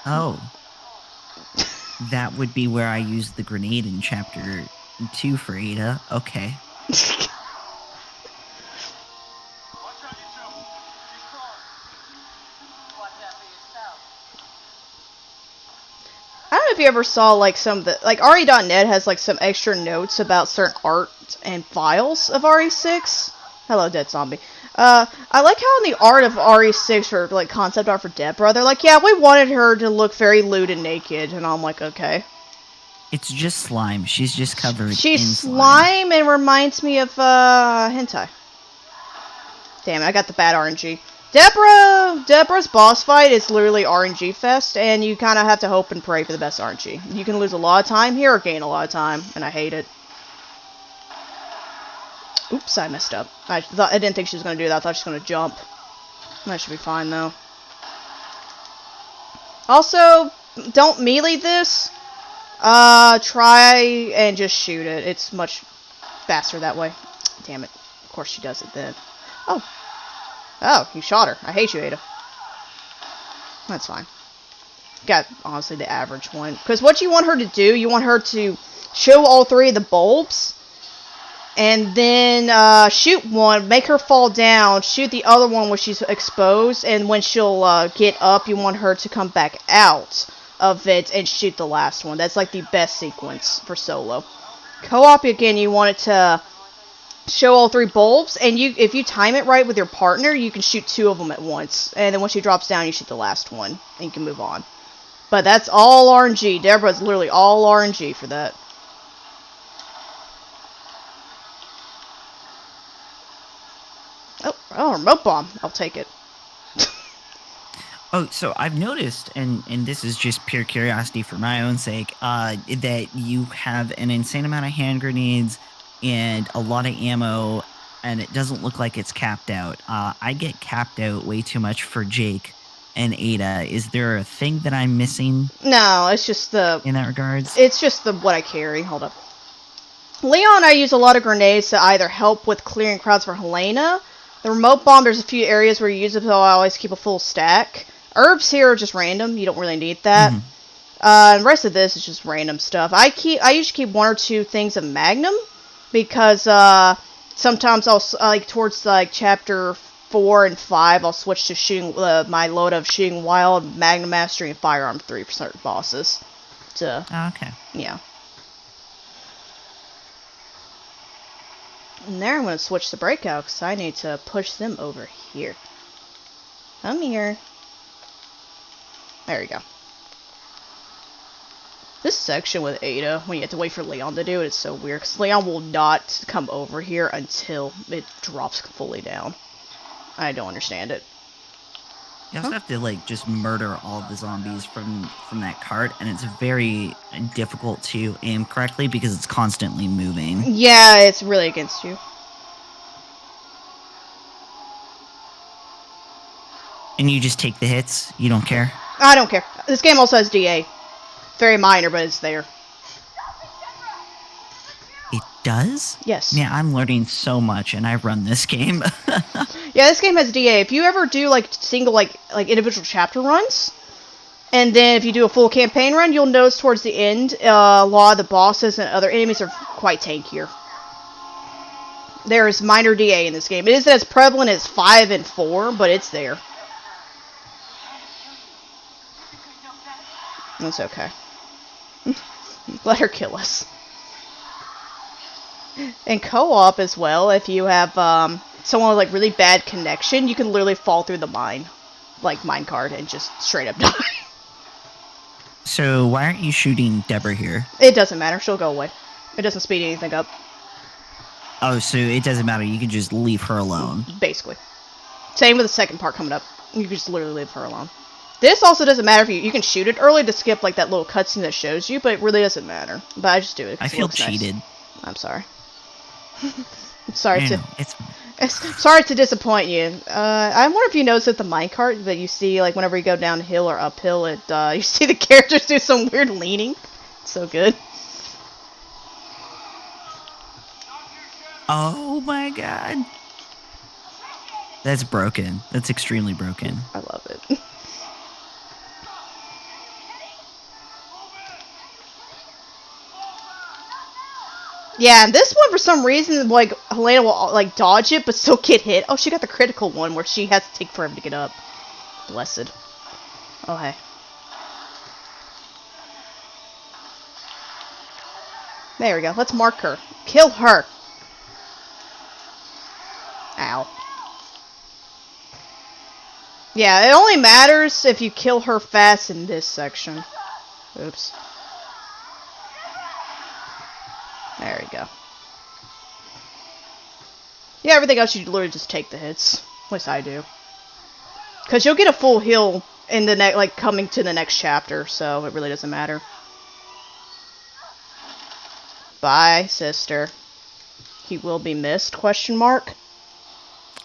Oh. That would be where I used the grenade in chapter 2 for Ada. Okay. I don't know if you ever saw, like, some of the... Like, RE.net has, like, some extra notes about certain art and files of RE6. Hello, Dead Zombie. I like how in the art of RE6, for, like, concept art for Deborah, they're like, yeah, we wanted her to look very lewd and naked. And I'm like, okay. It's just slime. She's just covered She's in slime and reminds me of, hentai. Damn it, I got the bad RNG. Deborah's boss fight is literally RNG fest, and you kind of have to hope and pray for the best RNG. You can lose a lot of time here or gain a lot of time, and I hate it. Oops, I messed up. I didn't think she was going to do that. I thought she was going to jump. That should be fine, though. Also, don't melee this. Try and just shoot it. It's much faster that way. Damn it. Of course she does it then. Oh. Oh, you shot her. I hate you, Ada. That's fine. Got, honestly, the average one. Because what you want her to do, you want her to show all 3 of the bulbs, and then shoot one, make her fall down, shoot the other one when she's exposed, and when she'll get up, you want her to come back out of it and shoot the last one. That's like the best sequence for solo. Co-op, again, you want it to show all 3 bulbs, and if you time it right with your partner, you can shoot 2 of them at once, and then when she drops down, you shoot the last one, and you can move on. But that's all RNG. Deborah's literally all RNG for that. Oh, remote bomb. I'll take it. Oh, so I've noticed, and this is just pure curiosity for my own sake, that you have an insane amount of hand grenades and a lot of ammo, and it doesn't look like it's capped out. I get capped out way too much for Jake and Ada. Is there a thing that I'm missing? No, it's just in that regards. It's just what I carry. Hold up. Leon, I use a lot of grenades to either help with clearing crowds for Helena. The remote bomb, there's a few areas where you use it, so I always keep a full stack. Herbs here are just random. You don't really need that. The rest of this is just random stuff. I usually keep 1 or 2 things of Magnum, because sometimes I'll towards chapter 4 and 5, I'll switch to shooting my load of shooting wild, Magnum mastery, and firearm 3 for certain bosses. Okay. Yeah. And there I'm going to switch to breakout because I need to push them over here. Come here. There we go. This section with Ada, when you have to wait for Leon to do it, it's so weird. Because Leon will not come over here until it drops fully down. I don't understand it. You also have to, just murder all the zombies from that cart, and it's very difficult to aim correctly because it's constantly moving. Yeah, it's really against you. And you just take the hits? You don't care? I don't care. This game also has DA. Very minor, but it's there. It does? Yes. Yeah, I'm learning so much, and I run this game. Yeah, this game has DA. If you ever do single individual chapter runs, and then if you do a full campaign run, you'll notice towards the end, a lot of the bosses and other enemies are quite tankier. There is minor DA in this game. It isn't as prevalent as 5 and 4, but it's there. That's okay. Let her kill us. And co-op as well, if you have someone with really bad connection, you can literally fall through the minecart, and just straight up die. So why aren't you shooting Deborah here? It doesn't matter. She'll go away. It doesn't speed anything up. Oh, so it doesn't matter. You can just leave her alone. Basically. Same with the second part coming up. You can just literally leave her alone. This also doesn't matter if you can shoot it early to skip that little cutscene that shows you, but it really doesn't matter. But I just do it. I feel cheated. Nice. I'm sorry. I'm sorry It's sorry to disappoint you. I wonder if you notice with the minecart that you see whenever you go downhill or uphill, you see the characters do some weird leaning. It's so good. Oh my god. That's broken. That's extremely broken. I love it. Yeah, and this one, for some reason, Helena will, dodge it, but still get hit. Oh, she got the critical one, where she has to take forever to get up. Blessed. Oh, hey. There we go. Let's mark her. Kill her. Ow. Yeah, it only matters if you kill her fast in this section. Oops. There we go. Yeah, everything else you literally just take the hits. At least I do. Because you'll get a full heal in the coming to the next chapter, so it really doesn't matter. Bye, sister. He will be missed, question mark.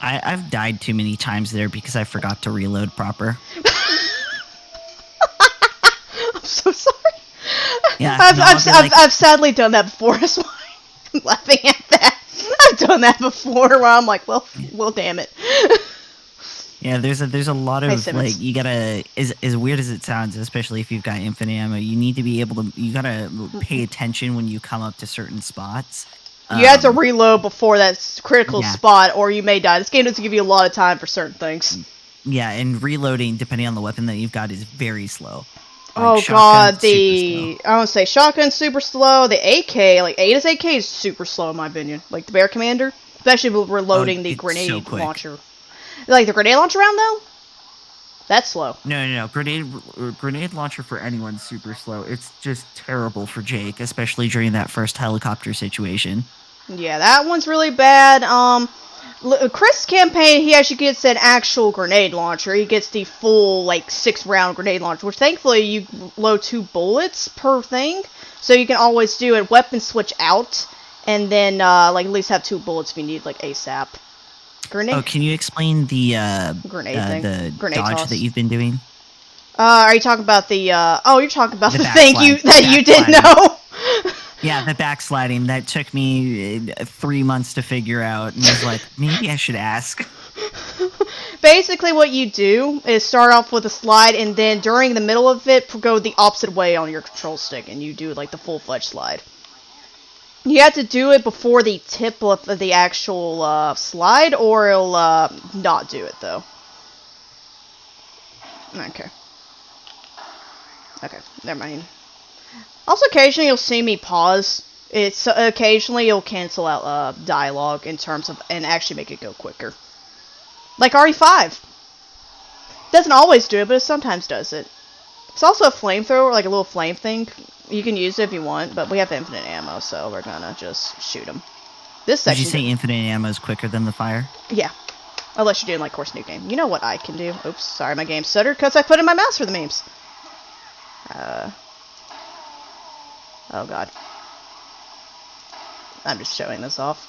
I've died too many times there because I forgot to reload proper. I'm so sorry. Yeah, I've sadly done that before. That's why I'm laughing at that. I've done that before where I'm like, well, damn it. Yeah, there's a lot Hey, of Simmons. like you gotta as weird as it sounds, especially if you've got infinite ammo, you need to be able to you gotta pay attention when you come up to certain spots. You have to reload before that critical Yeah. spot, or you may die. This game doesn't give you a lot of time for certain things. Yeah, and reloading depending on the weapon that you've got is very slow. Like, Oh shotgun's god, super slow. I want to say shotgun's super slow. The AK, like Ada's AK, is super slow in my opinion. Like the Bear Commander, especially with reloading the It's so grenade quick. launcher. Like the grenade launcher round though, that's slow. No. Grenade launcher for anyone's super slow. It's just terrible for Jake, especially during that first helicopter situation. Yeah, that one's really bad. Chris' campaign, he actually gets an actual grenade launcher. He gets the full, like, 6-round grenade launcher, which thankfully you load 2 bullets per thing. So you can always do a weapon switch out, and then, like, at least have 2 bullets if you need, like, ASAP. Grenade? Oh, can you explain the Grenade thing. the Grenade dodge toss. that you've been doing? Are you talking about the, oh, you're talking about The the thing backslide. you didn't know? Yeah, the backsliding that took me 3 months to figure out, and I was like, maybe I should ask. Basically, what you do is start off with a slide, and then during the middle of it, go the opposite way on your control stick, and you do like the full-fledged slide. You have to do it before the tip of the actual slide, or it'll not do it though. Okay. Okay, never mind. Also, occasionally you'll see me pause. It's occasionally you'll cancel out dialogue in terms of and actually make it go quicker. Like RE5. Doesn't always do it, but it sometimes does it. It's also a flamethrower, like a little flame thing. You can use it if you want, but we have infinite ammo, so we're gonna just shoot them. This Did section. you say infinite ammo is quicker than the fire? Yeah. Unless you're doing like course new game. You know what I can do. Oops, sorry, my game stuttered because I put in my mouse for the memes. Oh god. I'm just showing this off.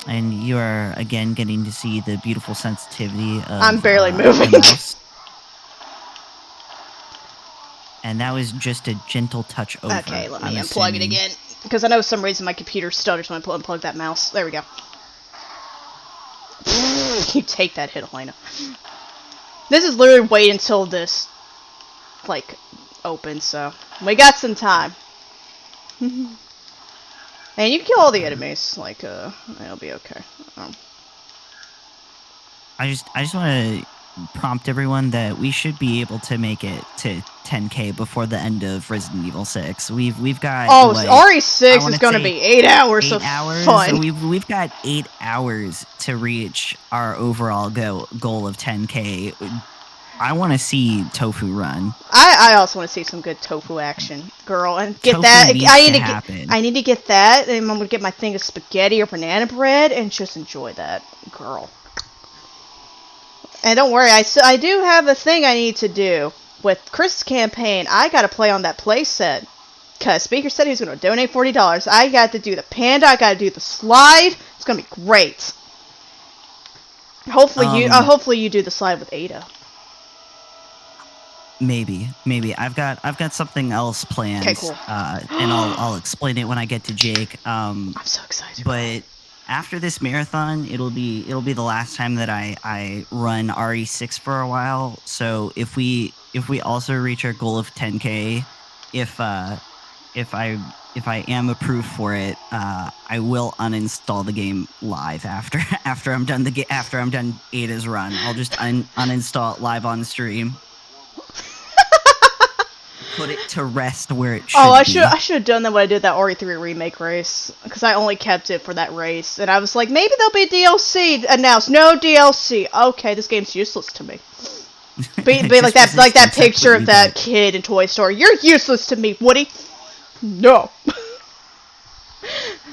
And you are again getting to see the beautiful sensitivity of I'm barely moving. the mouse. And that was just a gentle touch over. Okay, let me unplug it again. Because I know for some reason my computer stutters when I unplug that mouse. There we go. You take that hit, Elena. This is literally wait until this, like, opens, so we got some time. And you can kill all the enemies, like, it'll be okay. I just want to prompt everyone that we should be able to make it to 10K before the end of Resident Evil 6. We've got RE6 is going to be 8 hours of fun. So we've got 8 hours to reach our overall goal of 10K. I want to see Tofu run. I also want to see some good tofu action, girl, and get Tofu that. happen. I need to get that, and I'm gonna get my thing of spaghetti or banana bread, and just enjoy that, girl. And don't worry, I do have a thing I need to do with Chris' campaign. I gotta play on that play set, cause Speaker said he was gonna donate $40. I got to do the panda. I gotta do the slide. It's gonna be great. Hopefully you do the slide with Ada. Maybe. I've got something else planned. Okay, cool. And I'll explain it when I get to Jake. I'm so excited. But after this marathon, it'll be the last time that I run RE6 for a while. So if we also reach our goal of 10K, if I am approved for it, I will uninstall the game live after I'm done Ada's run. I'll just uninstall it live on stream. Put it to rest where it should be. I should have done that when I did that RE3 remake race, because I only kept it for that race, and I was like, maybe there'll be DLC announced. No DLC. Okay, this game's useless to me. Be like that picture of that kid in Toy Story. You're useless to me, Woody. No.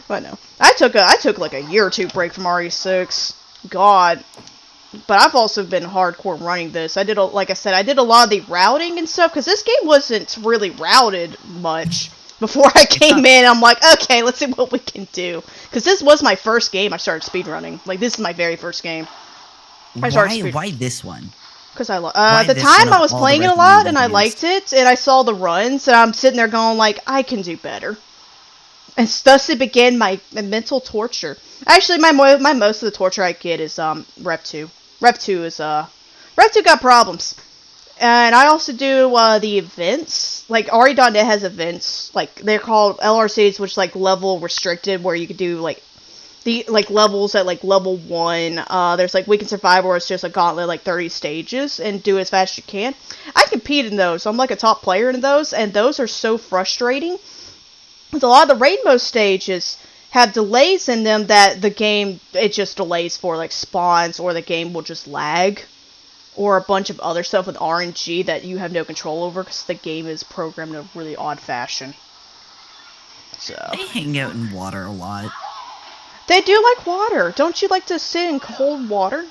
But no, I took like a year or two break from RE6. God. But I've also been hardcore running this. Like I said, I did a lot of the routing and stuff, because this game wasn't really routed much before I came in. I'm like, okay, let's see what we can do. Because this was my first game I started speedrunning. Like, this is my very first game. Why this one? Because at the time I was playing it a lot, and I liked it, and I saw the runs, and I'm sitting there going like, I can do better. And thus it began my mental torture. Actually, my most of the torture I get is Rep 2. Rep 2 is Rep 2 got problems. And I also do the events. Like RE.net has events, like they're called LRCs, which like level restricted, where you could do like the like levels at like level 1. There's like Weekend Survival, where it's just a gauntlet like 30 stages and do it as fast as you can. I compete in those, so I'm like a top player in those, and those are so frustrating. A lot of the rainbow stages have delays in them that the game, it just delays for like spawns, or the game will just lag, or a bunch of other stuff with RNG that you have no control over because the game is programmed in a really odd fashion. So They hang out in water a lot. they do like water. Don't you like to sit in cold water?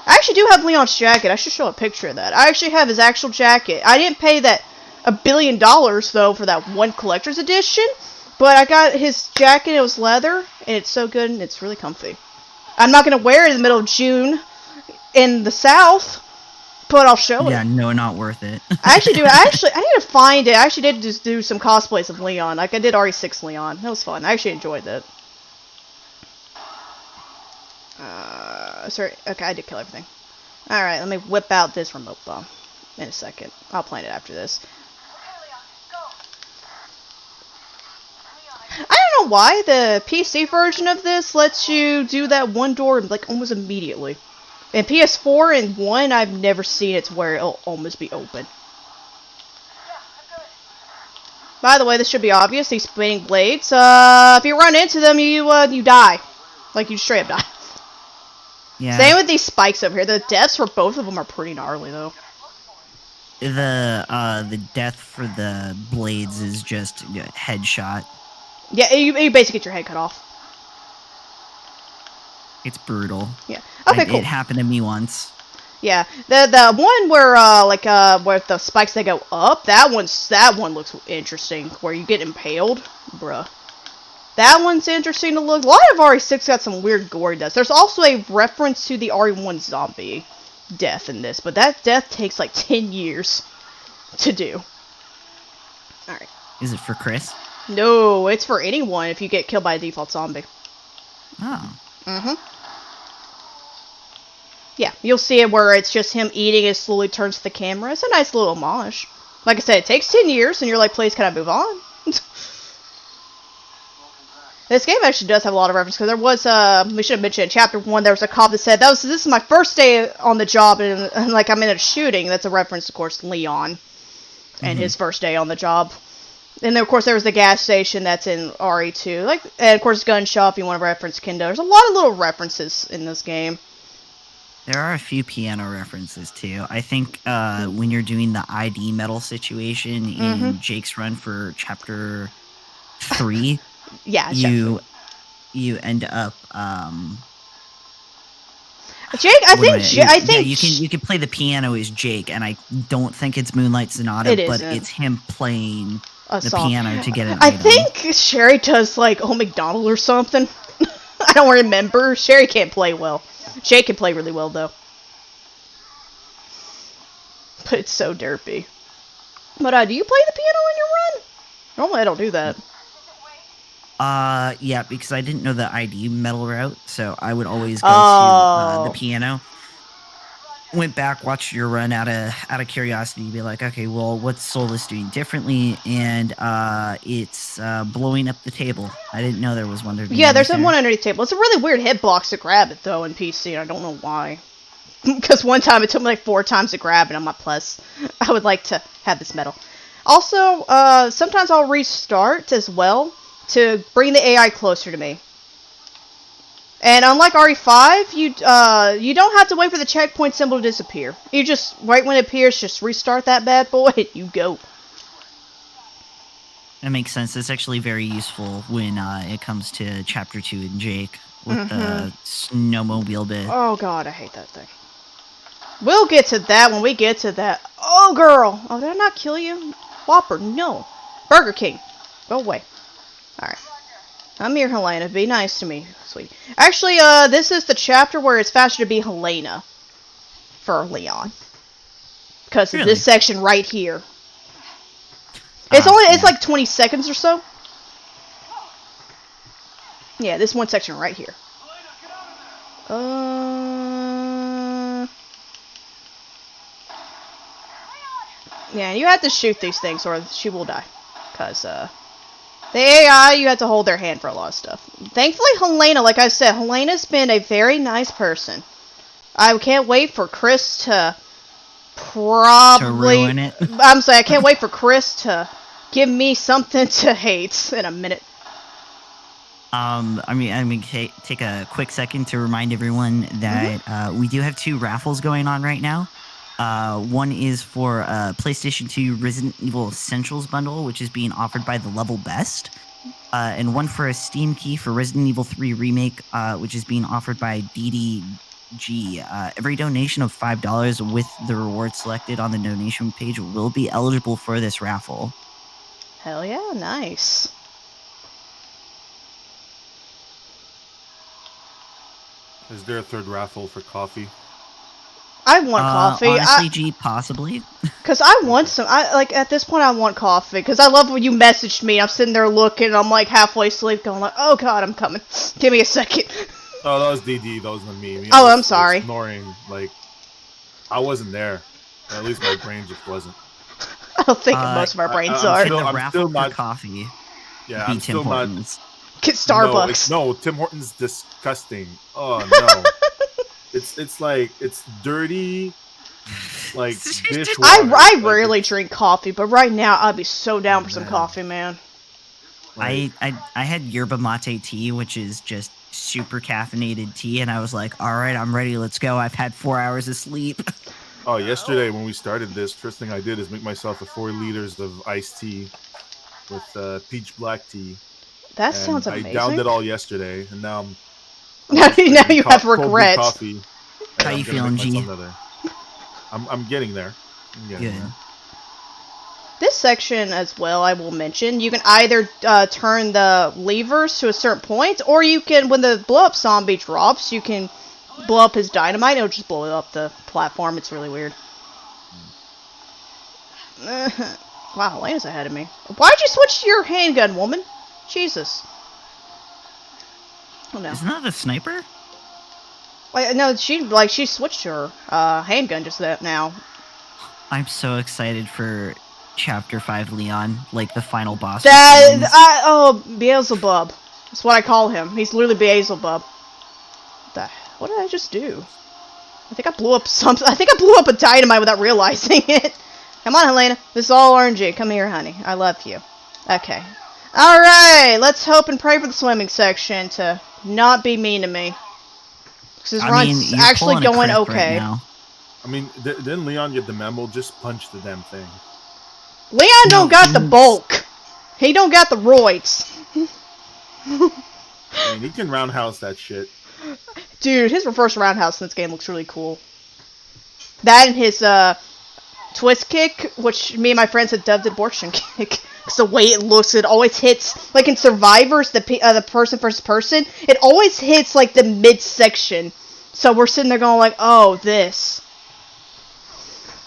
I actually do have Leon's jacket. I should show a picture of that. I actually have his actual jacket. I didn't pay that $1 billion though for that one collector's edition. But I got his jacket, it was leather, and it's so good, and it's really comfy. I'm not going to wear it in the middle of June in the South, but I'll show it. Yeah, no, not worth it. I need to find it. I actually did just do some cosplays of Leon. Like, I did RE6 Leon. That was fun. I actually enjoyed that. Sorry. Okay, I did kill everything. Alright, let me whip out this remote bomb in a second. I'll plant it after this. I don't know why the PC version of this lets you do that one door like almost immediately. In PS4 and 1, I've never seen it to where it'll almost be open. By the way, this should be obvious. These spinning blades, if you run into them, you die. Like, you straight up die. Yeah. Same with these spikes over here. The deaths for both of them are pretty gnarly, though. The death for the blades is just headshot. Yeah, you basically get your head cut off. It's brutal. Yeah. Okay, cool. It happened to me once. Yeah, the one where where the spikes they go up, that one looks interesting. Where you get impaled, bruh. That one's interesting to look. A lot of RE6 got some weird gory deaths. There's also a reference to the RE1 zombie death in this, but that death takes like 10 years to do. All right. Is it for Chris? No, it's for anyone if you get killed by a default zombie. Oh. Mm-hmm. Yeah, you'll see it where it's just him eating, it slowly turns to the camera. It's a nice little homage. Like I said, it takes 10 years, and you're like, please, can I move on? This game actually does have a lot of references, because there was, we should have mentioned in Chapter 1, there was a cop that said, this is my first day on the job, and like, I'm in a shooting. That's a reference, of course, to Leon, and his first day on the job. And then, of course, there was the gas station that's in RE2. Like, and, of course, gun shop, you want to reference Kendo. There's a lot of little references in this game. There are a few piano references, too. I think when you're doing the ID medal situation in Jake's run for Chapter 3... Yeah, you end up Jake. I think you can play the piano as Jake, and I don't think it's Moonlight Sonata, but it's him playing the piano to get an item. I think Sherry does like Old McDonald or something. I don't remember. Sherry can't play well. Jake can play really well though, but it's so derpy. But do you play the piano in your run? Normally I don't do that. Yeah, because I didn't know the ID medal route, so I would always go to the piano. Went back, watched your run out of curiosity, be like, okay, well, what's Solus doing differently? And it's blowing up the table. I didn't know there was one there. Yeah, there's one underneath the table. It's a really weird hitbox to grab it though in PC, and I don't know why. Because one time it took me like 4 times to grab it on my plus. I would like to have this medal. Also, sometimes I'll restart as well to bring the AI closer to me. And unlike RE5, you don't have to wait for the checkpoint symbol to disappear. You just, right when it appears, just restart that bad boy, and you go. That makes sense. It's actually very useful when it comes to Chapter 2 in Jake with the snowmobile bit. Oh god, I hate that thing. We'll get to that when we get to that. Oh girl! Oh, did I not kill you? Whopper, no. Burger King, go away. Alright. I'm here, Helena. Be nice to me, sweetie. Actually, this is the chapter where it's faster to be Helena for Leon. Because of this section right here. It's like 20 seconds or so. Yeah, this one section right here. Yeah, you have to shoot these things or she will die. Because, the AI, you have to hold their hand for a lot of stuff. Thankfully, Helena, like I said, Helena's been a very nice person. I can't wait for Chris to probably... To ruin it. I'm sorry, I can't wait for Chris to give me something to hate in a minute. Take a quick second to remind everyone that we do have 2 raffles going on right now. One is for PlayStation 2 Resident Evil Essentials bundle, which is being offered by the Level Best, and one for a Steam key for Resident Evil 3 Remake, which is being offered by DDG. Every donation of $5 with the reward selected on the donation page will be eligible for this raffle. Hell yeah, nice. Is there a third raffle for coffee? I want coffee. Honestly, G, possibly. Because I want some. At this point, I want coffee. Because I love when you messaged me. I'm sitting there looking, and I'm like halfway asleep, going like, oh god, I'm coming. Give me a second. Oh, that was DD. That wasn't me. Oh, I'm sorry. Ignoring, like, I wasn't there. At least my brain just wasn't. I don't think most of our brains are. I'm still not coffee. Yeah, I'm still not. Get Starbucks. No, Tim Hortons disgusting. Oh no. It's like it's dirty, like dishwater. I rarely drink coffee, but right now I'd be so down for some coffee, man. I had yerba mate tea, which is just super caffeinated tea, and I was like, all right, I'm ready, let's go. I've had 4 hours of sleep. Oh, yesterday when we started this, first thing I did is make myself a 4 liters of iced tea with peach black tea. That sounds amazing. I downed it all yesterday, and now I'm now you have regrets. How you feeling, G? I'm getting there. Good. This section as well, I will mention, you can either turn the levers to a certain point, or you can, when the blow-up zombie drops, you can blow up his dynamite. It'll just blow up the platform. It's really weird. Wow, Helena's ahead of me. Why'd you switch to your handgun, woman? Jesus. Oh no. Isn't that a sniper? No, she switched to her handgun just now. I'm so excited for Chapter 5 Leon, like the final boss. Beelzebub. That's what I call him. He's literally Beelzebub. What did I just do? I think I blew up a dynamite without realizing it. Come on, Helena. This is all RNG. Come here, honey. I love you. Okay. Alright, let's hope and pray for the swimming section to not be mean to me. Because this run's actually going okay. Right, I mean, didn't Leon get the memo? Just punch the damn thing. Leon don't got the bulk. He don't got the roids. I mean, he can roundhouse that shit. Dude, his reverse roundhouse in this game looks really cool. That and his twist kick, which me and my friends had dubbed abortion kick. Because the way it looks, it always hits, like in Survivors, the person versus person, it always hits like the midsection. So we're sitting there going like, oh, this.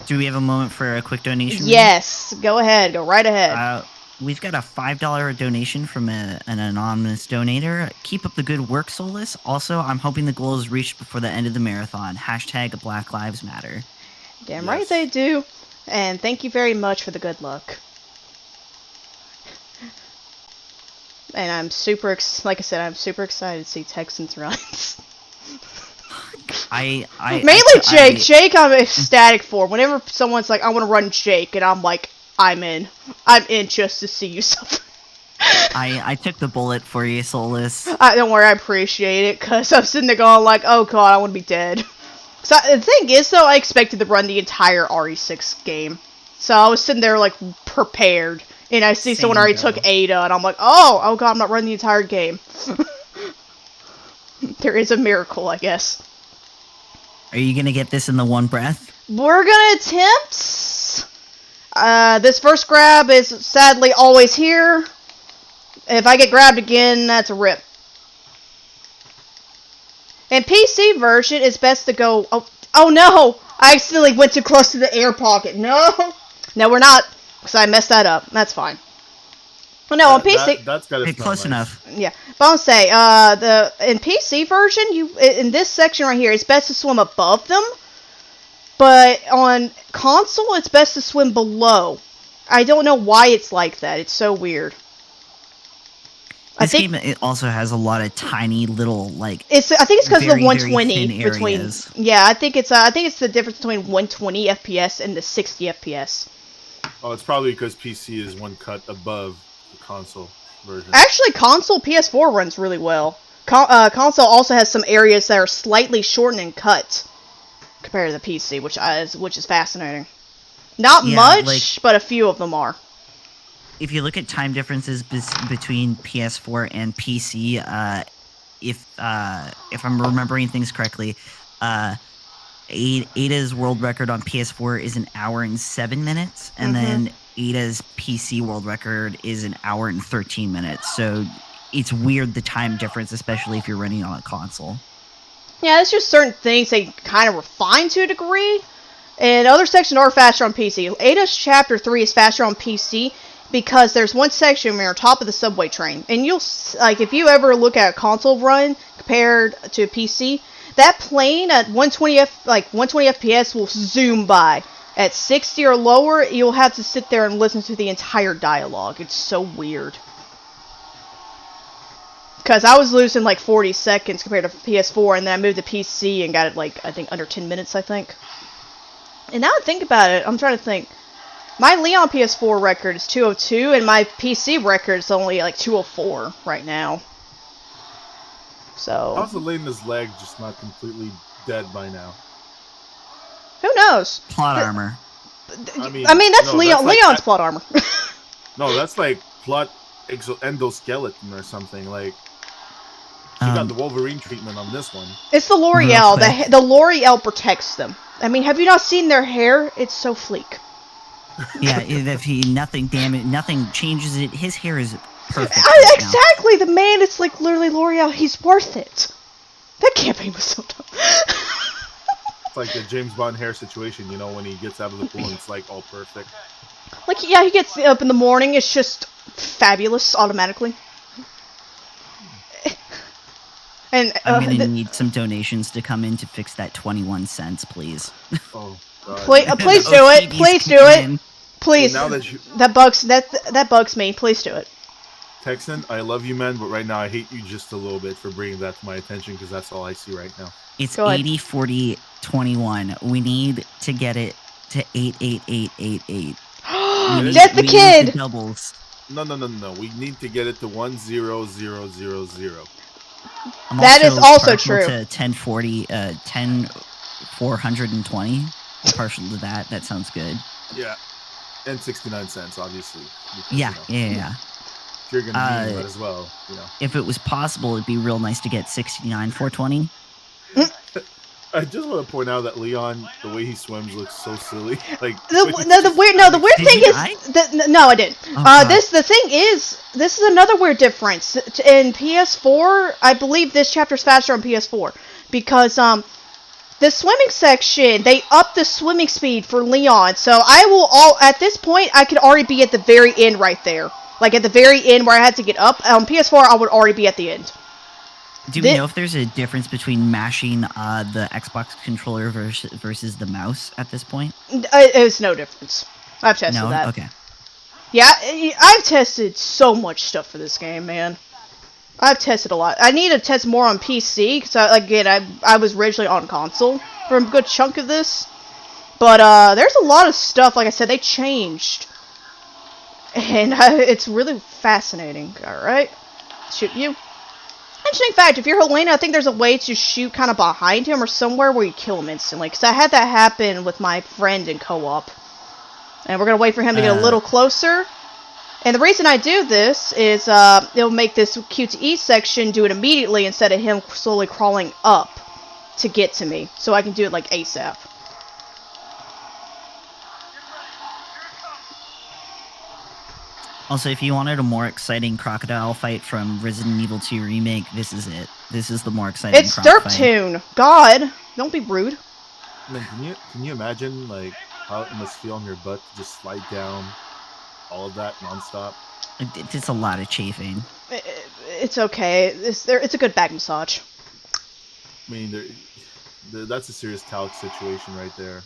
Do we have a moment for a quick donation? Yes, go ahead, go right ahead. We've got a $5 donation from an anonymous donator. Keep up the good work, Solus. Also, I'm hoping the goal is reached before the end of the marathon. # Black Lives Matter. Damn yes. Right they do. And thank you very much for the good luck. And I'm super, like I said, I'm super excited to see Texans runs. Mainly Jake. Jake, I'm ecstatic for. Whenever someone's like, I want to run Jake, and I'm like, I'm in. I'm in just to see you suffer. I took the bullet for you, Solus. Don't worry, I appreciate it, because I'm sitting there going like, oh god, I want to be dead. So the thing is, though, I expected to run the entire RE6 game. So I was sitting there, like, prepared. And I see someone already took Ada, and I'm like, oh god, I'm not running the entire game. There is a miracle, I guess. Are you gonna get this in the one breath? We're gonna attempt. This first grab is sadly always here. If I get grabbed again, that's a rip. In PC version, it's best to go... Oh no! I accidentally went too close to the air pocket. No! No, we're not. Because I messed that up. That's fine. Well, no, on PC. That's gotta Hey, smell close nice. enough. Yeah, but I'll say, in PC version, in this section right here, it's best to swim above them, but on console, it's best to swim below. I don't know why it's like that. It's so weird. This game it also has a lot of tiny little like. I think it's because of the very, 120 very thin between. areas. Yeah, I think it's the difference between 120 FPS and the 60 FPS. Oh, it's probably because PC is one cut above the console version. Actually, console PS4 runs really well. Console also has some areas that are slightly shortened and cut compared to the PC, which is fascinating. Not much, but a few of them are. If you look at time differences between PS4 and PC, if I'm remembering things correctly, Ada's world record on PS4 is 1 hour and 7 minutes, and then Ada's PC world record is 1 hour and 13 minutes. So it's weird, the time difference, especially if you're running on a console. Yeah, it's just certain things they kind of refine to a degree, and other sections are faster on PC. Ada's Chapter 3 is faster on PC because there's one section where you're on top of the subway train, and you'll, like, if you ever look at a console run compared to a PC, that plane at 120 FPS will zoom by. At 60 or lower, you'll have to sit there and listen to the entire dialogue. It's so weird. Because I was losing like 40 seconds compared to PS4, and then I moved to PC and got it like, I think, under 10 minutes, I think. And now I think about it, I'm trying to think. My Leon PS4 record is 202, and my PC record is only like 204 right now. So. How's Elena's leg just not completely dead by now? Who knows? Plot armor. I mean that's Leon. That's Leon's plot armor. No, that's like plot endoskeleton or something. Like she got the Wolverine treatment on this one. It's the L'Oreal. The L'Oreal protects them. I mean, have you not seen their hair? It's so sleek. Yeah, nothing changes it. His hair is perfect. Right exactly. The man, it's like literally L'Oreal. He's worth it. That campaign was so dumb. It's like the James Bond hair situation, you know, when he gets out of the pool and it's like all perfect. Like, yeah, he gets up in the morning. It's just fabulous automatically. And I'm gonna need some donations to come in to fix that 21 cents, please. Oh God. Please do it. Please do it. Please. Now that bugs me. Please do it. Texan, I love you, man, but right now I hate you just a little bit for bringing that to my attention because that's all I see right now. It's 80, 40, 21. We need to get it to 88888. That's the kid. The doubles. No. We need to get it to 10000. That is also true. To 1040, 10420. Partial to that. That sounds good. Yeah, and 69 cents, obviously. Because, yeah. If you're gonna need that as well, you know. If it was possible, it'd be real nice to get 69 420. I just want to point out that Leon, the way he swims, looks so silly. Like the weird thing is no, I didn't. The thing is, this is another weird difference. In PS4, I believe this chapter's faster on PS4 because the swimming section, they upped the swimming speed for Leon. So at this point I could already be at the very end right there. Like at the very end where I had to get up. On PS4 I would already be at the end. Do we know if there's a difference between mashing the Xbox controller versus the mouse at this point? There's no difference. I've tested that. Okay. Yeah, I've tested so much stuff for this game, man. I've tested a lot. I need to test more on PC, because, I was originally on console for a good chunk of this. But, there's a lot of stuff, like I said, they changed. And it's really fascinating. Alright. Shoot you. Interesting fact, if you're Helena, I think there's a way to shoot kind of behind him or somewhere where you kill him instantly. Because I had that happen with my friend in co-op. And we're going to wait for him to get a little closer. And the reason I do this is it'll make this Q2E section do it immediately instead of him slowly crawling up to get to me. So I can do it like ASAP. Also, if you wanted a more exciting crocodile fight from Resident Evil 2 Remake, this is it. This is the more exciting It's Derptoon. God, don't be rude. Man, can you imagine like how it must feel on your butt to just slide down all of that nonstop? It's a lot of chafing. It's okay. It's a good back massage. I mean, that's a serious talc situation right there.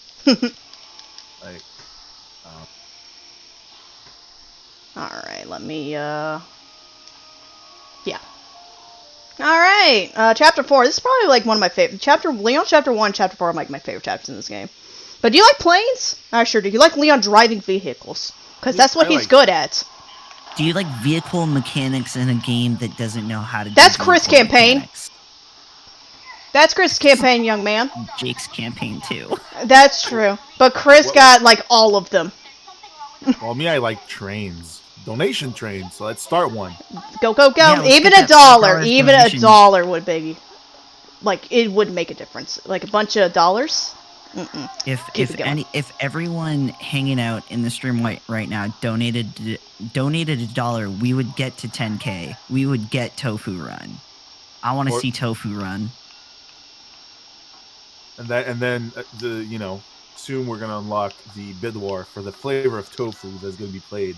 Like, Alright, let me, Yeah. Alright, chapter 4. This is probably, like, one of my favorite... Leon chapter 1, chapter 4 are, like, my favorite chapters in this game. But do you like planes? I sure do. You like Leon driving vehicles. Because that's what he's good at. Do you like vehicle mechanics in a game that doesn't know how to do That's Chris' campaign. Mechanics? That's Chris' campaign, young man. Jake's campaign, too. That's true. But Chris got, like, all of them. Well, me, I like trains. Donation trains. So let's start one. Go, go, go. Yeah, even a dollar. Even a dollar would be... Like, it would make a difference. Like, a bunch of dollars? Mm-mm. If everyone hanging out in the stream right now donated $1, we would get to 10K. We would get Tofu Run. I want to see Tofu Run. And then soon we're gonna unlock the bid war for the flavor of tofu that's gonna be played.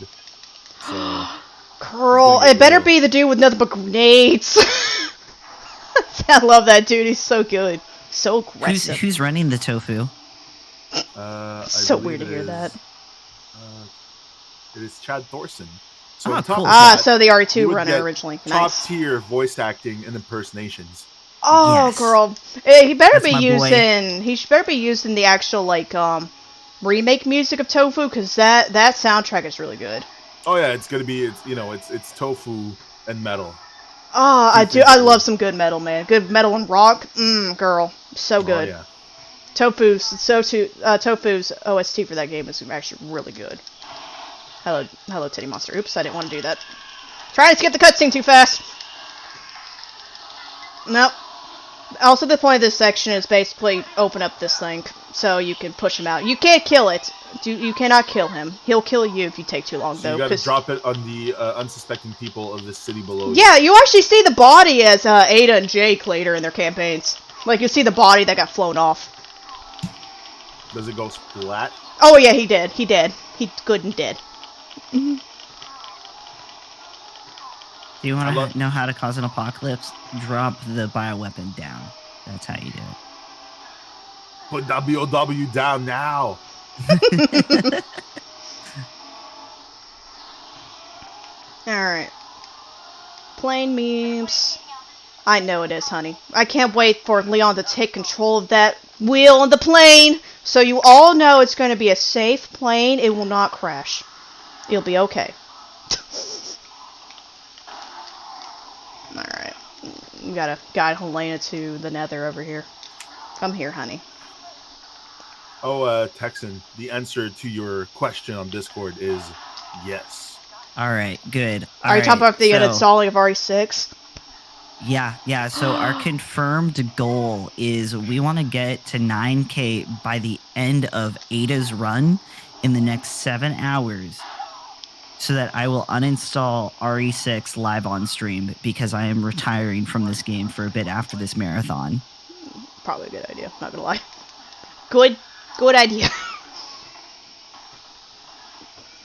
So, Girl, it better be the dude with nothing but grenades. I love that dude. He's so good, so aggressive. Who's running the tofu? So weird to hear that. It is Chad Thorson. So cool. So the RE2 runner originally. Top Nice. tier voice acting and impersonations. Oh, yes. girl, he better That's be my using. He better be using the actual remake music of Tofu, because that soundtrack is really good. Oh yeah, it's gonna be it's tofu and metal. Oh, I love some good metal, man. Good metal and rock. Girl, so good. Oh, yeah. Tofu's OST for that game is actually really good. Hello, Titty Monster. Oops, I didn't want to do that. Trying to skip the cutscene too fast. Nope. Also, the point of this section is basically open up this thing so you can push him out. You can't kill it. You cannot kill him. He'll kill you if you take too long, So though. you gotta drop it on the unsuspecting people of the city below you. Yeah, you actually see the body as Ada and Jake later in their campaigns. Like, you see the body that got flown off. Does it go splat? Oh, yeah, he did. He did. He good and dead. Do you want to know how to cause an apocalypse? Drop the bioweapon down. That's how you do it. Put WOW down now. Alright. Plane memes. I know it is, honey. I can't wait for Leon to take control of that wheel on the plane, so you all know it's going to be a safe plane. It will not crash. It'll be okay. Alright. We gotta guide Helena to the nether over here. Come here, honey. Oh, Texan, the answer to your question on Discord is yes. Alright, good. Are you talking about the installing of RE6? Yeah, so our confirmed goal is we want to get to 9K by the end of Ada's run in the next 7 hours, so that I will uninstall RE6 live on stream, because I am retiring from this game for a bit after this marathon. Probably a good idea, not gonna lie. Good idea.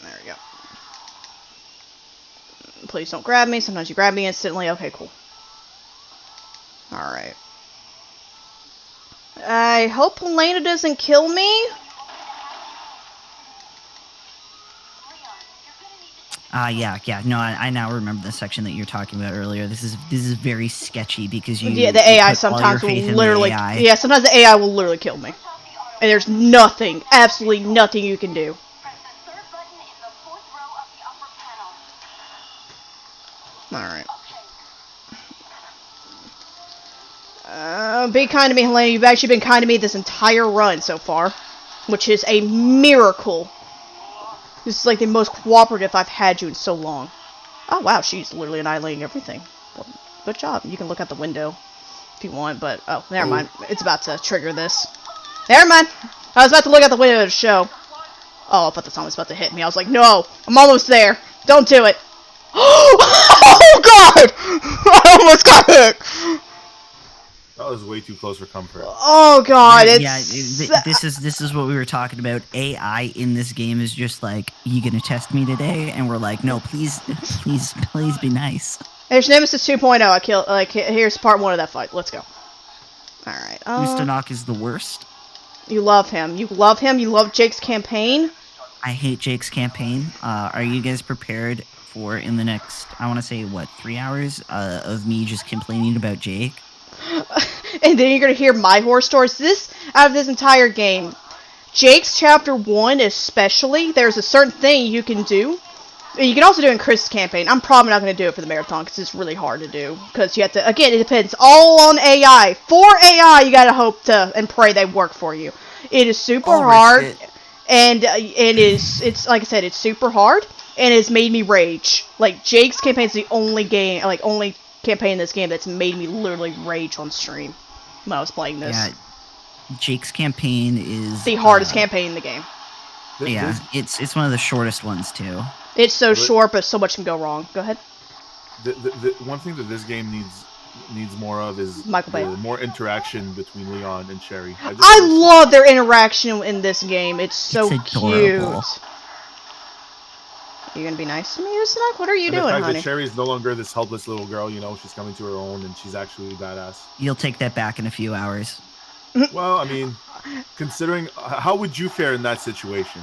There we go. Please don't grab me. Sometimes you grab me instantly. Okay, cool. Alright. I hope Helena doesn't kill me. Yeah. No, I now remember the section that you're talking about earlier. This is very sketchy because the AI sometimes will literally sometimes the AI will literally kill me. And there's nothing, absolutely nothing you can do. Alright. Be kind to me, Helena. You've actually been kind to me this entire run so far, which is a miracle. This is like the most cooperative I've had you in so long. Oh wow, she's literally annihilating everything. Well, good job. You can look out the window if you want, but oh, never mind. It's about to trigger this. Never mind. I was about to look out the window to show. Oh, I thought the song was about to hit me. I was like, no, I'm almost there. Don't do it. Oh god! I almost got hit. That was way too close for comfort. Oh god, This is what we were talking about. AI in this game is just like, you gonna test me today? And we're like, no, please be nice. There's Nemesis 2.0. I killed. Like, here's part 1 of that fight. Let's go. All right. Ustanok is the worst. You love him. You love him. You love Jake's campaign. I hate Jake's campaign. Are you guys prepared for in the next, I want to say, what, 3 hours of me just complaining about Jake? And then you're gonna hear my horror stories. Out of this entire game, Jake's chapter 1 especially, there's a certain thing you can do. You can also do it in Chris's campaign. I'm probably not going to do it for the marathon because it's really hard to do. Because you have to, again, it depends all on AI. For AI, you got to hope to and pray they work for you. It is super hard, and it's like I said, it's super hard, and it's made me rage. Like, Jake's campaign is the only campaign in this game that's made me literally rage on stream when I was playing this. Yeah, Jake's campaign is the hardest campaign in the game. Yeah, it's one of the shortest ones too. It's so short, but so much can go wrong. Go ahead. The one thing that this game needs more of is more interaction between Leon and Sherry. I love their interaction in this game. It's so cute. You gonna be nice to me, Usanok? What are you doing, the fact honey? that Sherry is no longer this helpless little girl, you know, she's coming to her own and she's actually badass. You'll take that back in a few hours. Well, I mean, considering how would you fare in that situation?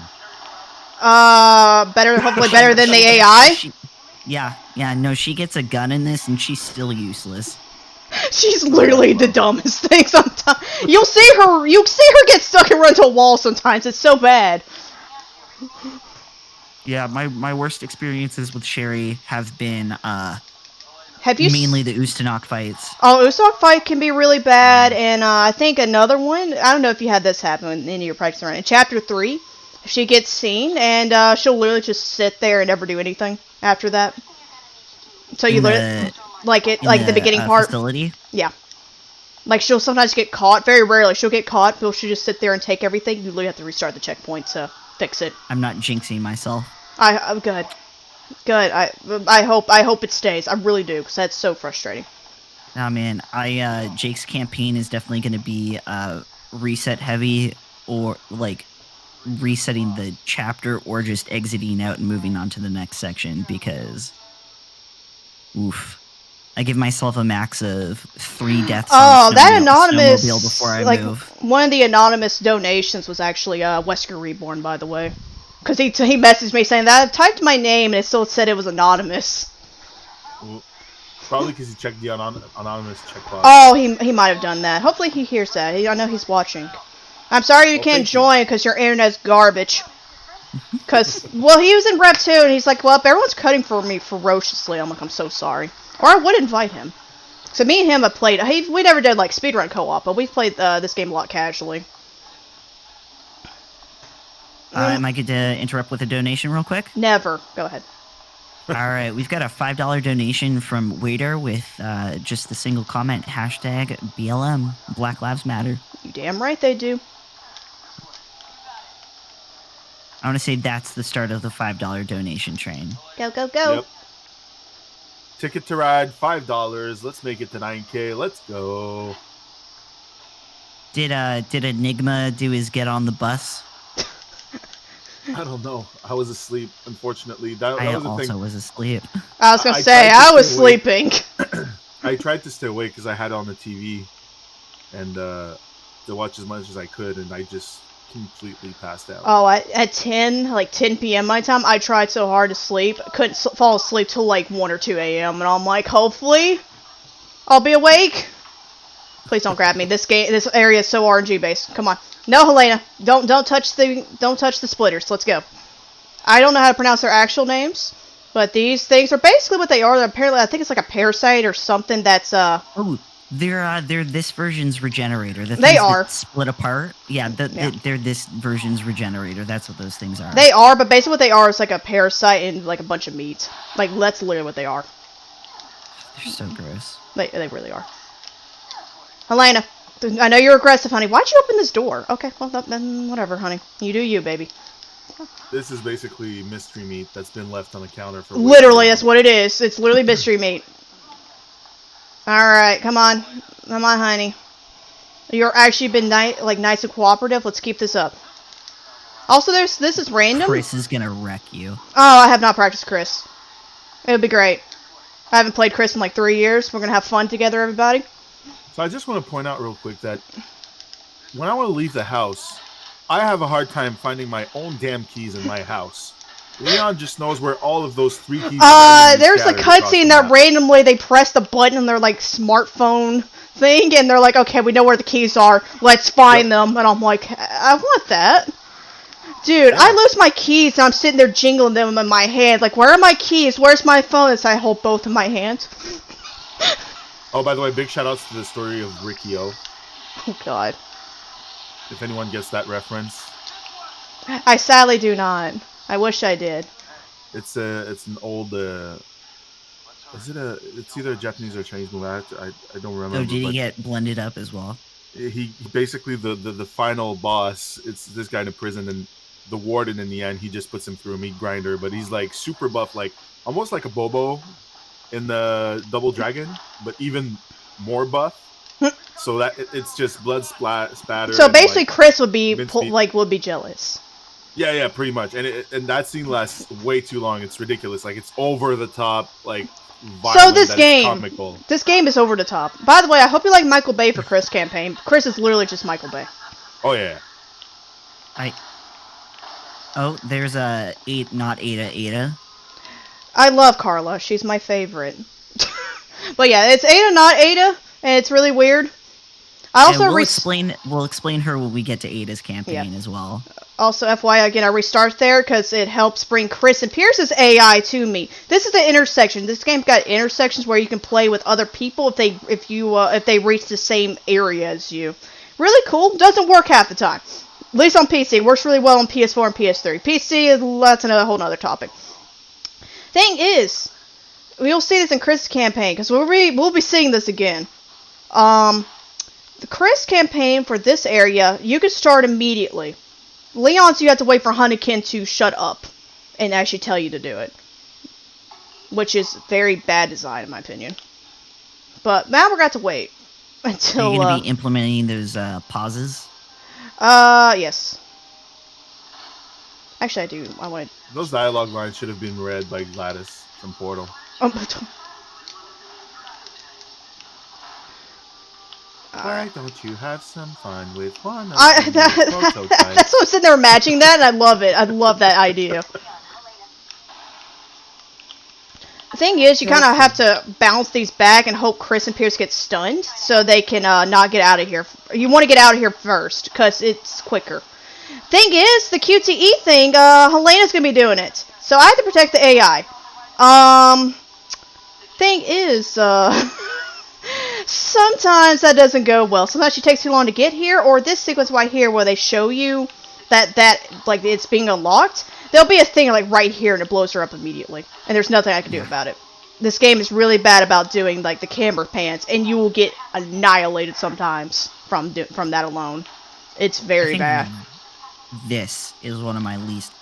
Hopefully better than the AI. No, she gets a gun in this and she's still useless. She's literally the dumbest thing sometimes. You'll see her get stuck and run to a wall sometimes. It's so bad. Yeah, my worst experiences with Sherry have been Have you mainly the Ustanok fights. Oh, Ustanok fight can be really bad, and I think another one, I don't know if you had this happen in any of your practice run. In Chapter 3, she gets seen, and she'll literally just sit there and never do anything after that. So you literally, the beginning part. Facility? Yeah. Like, she'll sometimes get caught, very rarely, she'll get caught, but she'll just sit there and take everything. You literally have to restart the checkpoint to fix it. I'm not jinxing myself. I'm good. Good. I hope it stays. I really do, because that's so frustrating. Oh man, Jake's campaign is definitely going to be reset heavy, or like resetting the chapter, or just exiting out and moving on to the next section, because oof. I give myself a max of 3 deaths. Oh, that anonymous before I move. One of the anonymous donations was actually Wesker Reborn, by the way. Because he messaged me saying that I typed my name and it still said it was anonymous. Well, probably because he checked the anonymous checkbox. Oh, he might have done that. Hopefully he hears that. I know he's watching. I'm sorry you can't join because your internet's garbage. Because, well, he was in Rep 2 and he's like, well, everyone's cutting for me ferociously. I'm like, I'm so sorry. Or I would invite him. So me and him have played. We never did like speedrun co-op, but we've played this game a lot casually. Am I good to interrupt with a donation real quick? Never. Go ahead. Alright, we've got a $5 donation from Waiter with just the single comment, hashtag BLM, Black Lives Matter. You damn right they do. I want to say that's the start of the $5 donation train. Go, go, go. Yep. Ticket to ride, $5. Let's make it to 9K. Let's go. Did Enigma do his get on the bus? I don't know. I was asleep, unfortunately. That I was the also thing. was asleep. I was gonna say, I was sleeping. I tried to stay awake because I had it on the TV and to watch as much as I could, and I just completely passed out. Oh, at 10 p.m. my time, I tried so hard to sleep. I couldn't fall asleep till like 1 or 2 a.m. And I'm like, hopefully, I'll be awake. Please don't grab me. This area is so RNG based. Come on. No, Helena. Don't touch the splitters. Let's go. I don't know how to pronounce their actual names, but these things are basically what they are. Apparently, I think it's like a parasite or something that's Oh, they're this version's regenerator. The they are that split apart. Yeah, they're this version's regenerator. That's what those things are. They are, but basically what they are is like a parasite and like a bunch of meat. Like, that's literally what they are. They're so gross. They really are. Helena, I know you're aggressive, honey. Why'd you open this door? Okay, well, then whatever, honey. You do you, baby. This is basically mystery meat that's been left on the counter for literally, that's what it is. It's literally mystery meat. Alright, come on. Come on, honey. You're actually been nice and cooperative. Let's keep this up. Also, this is random. Chris is gonna wreck you. Oh, I have not practiced Chris. It would be great. I haven't played Chris in like 3 years. We're gonna have fun together, everybody. So I just want to point out real quick that when I want to leave the house, I have a hard time finding my own damn keys in my house. Leon just knows where all of those 3 keys are. There's a cutscene that randomly they press the button on their like smartphone thing, and they're like, okay, we know where the keys are. Let's find them. And I'm like, I want that. Dude, I lose my keys and I'm sitting there jingling them in my hand. Like, where are my keys? Where's my phone? As I hold both in my hands. Oh, by the way, big shout outs to the story of Ricky O. Oh, God. If anyone gets that reference. I sadly do not. I wish I did. It's an old it's either a Japanese or Chinese movie. I don't remember. Oh, did he get blended up as well? He basically the final boss. It's this guy in a prison, and the warden in the end, he just puts him through a meat grinder. But he's like super buff, like almost like a Bobo in the Double Dragon, but even more buff. So that it's just blood spatter. So basically, like, Chris would be would be jealous. Yeah, pretty much. And that scene lasts way too long. It's ridiculous. Like, it's over the top. Like, so this game is over the top. By the way, I hope you like Michael Bay for Chris campaign. Chris is literally just Michael Bay. Oh yeah. Oh, there's a not Ada. I love Carla. She's my favorite. But yeah, it's Ada, not Ada, and it's really weird. I also we'll explain her when we get to Ada's campaign as well. Also, FYI, again, I restart there because it helps bring Chris and Pierce's AI to me. This is the intersection. This game's got intersections where you can play with other people if they reach the same area as you. Really cool. Doesn't work half the time. At least on PC. It works really well on PS4 and PS3. PC, that's another whole nother topic. Thing is, we'll see this in Chris' campaign because we'll be seeing this again. The Chris campaign for this area, you can start immediately. Leon's, you have to wait for Hunnikin to shut up and actually tell you to do it. Which is very bad design, in my opinion. But now we're going to have to wait until... Are you going to be implementing those pauses? Yes. Actually, I do. I want to... Those dialogue lines should have been read by Gladys from Portal. Why don't you have some fun with one of the prototypes? That's what I'm sitting there imagining that, and I love it. I love that idea. The thing is, you kind of have to bounce these back and hope Chris and Pierce get stunned, so they can not get out of here. You want to get out of here first, because it's quicker. Thing is, the QTE thing, Helena's going to be doing it. So I have to protect the AI. Thing is, sometimes that doesn't go well. Sometimes she takes too long to get here, or this sequence right here where they show you that like it's being unlocked. There'll be a thing like right here and it blows her up immediately, and there's nothing I can do about it. This game is really bad about doing like the camera pans, and you will get annihilated sometimes from that alone. It's very bad. This is one of my least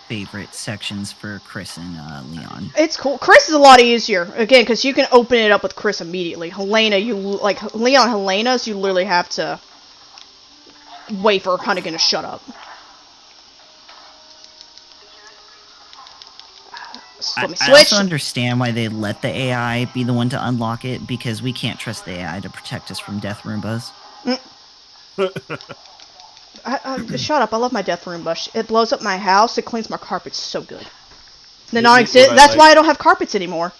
favorite sections for Chris and Leon. It's cool. Chris is a lot easier again because you can open it up with Chris immediately. Helena, Leon, Helena's, you literally have to wait for Hunnigan to shut up. I also understand why they let the AI be the one to unlock it, because we can't trust the AI to protect us from death Roombas. Shut up, I love my death Roomba. It blows up my house, it cleans my carpets so good. That's why I don't have carpets anymore.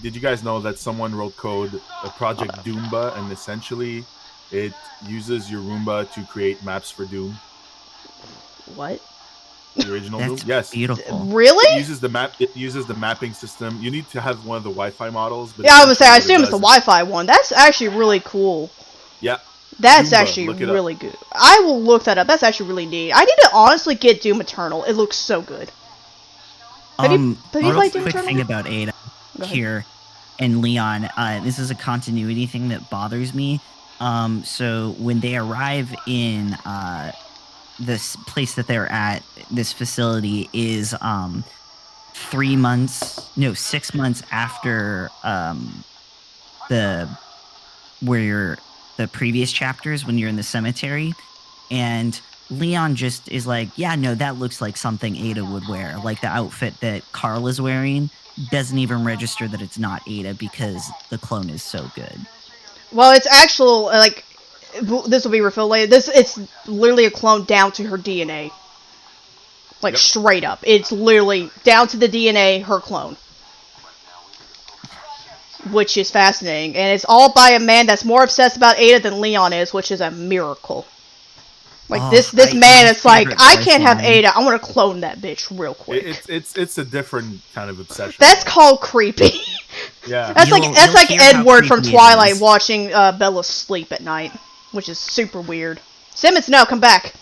Did you guys know that someone wrote code, Project Doomba, and essentially it uses your Roomba to create maps for Doom? What? The original That's Doom? Yes. Beautiful. Really? It uses the mapping system. You need to have one of the Wi-Fi models. But yeah, I was say I assume it's the Wi-Fi one. That's actually really cool. Yeah. That's actually really good. I will look that up. That's actually really neat. I need to honestly get Doom Eternal. It looks so good. Have you played Doom Eternal? Quick thing about Ada here and Leon. This is a continuity thing that bothers me. So when they arrive in this place that they're at, this facility is 6 months after where the previous chapters when you're in the cemetery, and Leon just is like, yeah, no, that looks like something Ada would wear. Like the outfit that Carl is wearing doesn't even register that it's not Ada because the clone is so good. Well, it's actual, like, this will be revealed later. It's literally a clone down to her DNA. Like, Yep. straight up. It's literally down to the DNA, her clone. Which is fascinating. And it's all by a man that's more obsessed about Ada than Leon is, which is a miracle. Like, Oh, this my man is like, favorite I can't have line. Ada. I want to clone that bitch real quick. It's a different kind of obsession. That's called creepy. Yeah. That's You'll like hear how Edward from creepy it Twilight is. watching Bella sleep at night, which is super weird. Simmons, no, come back.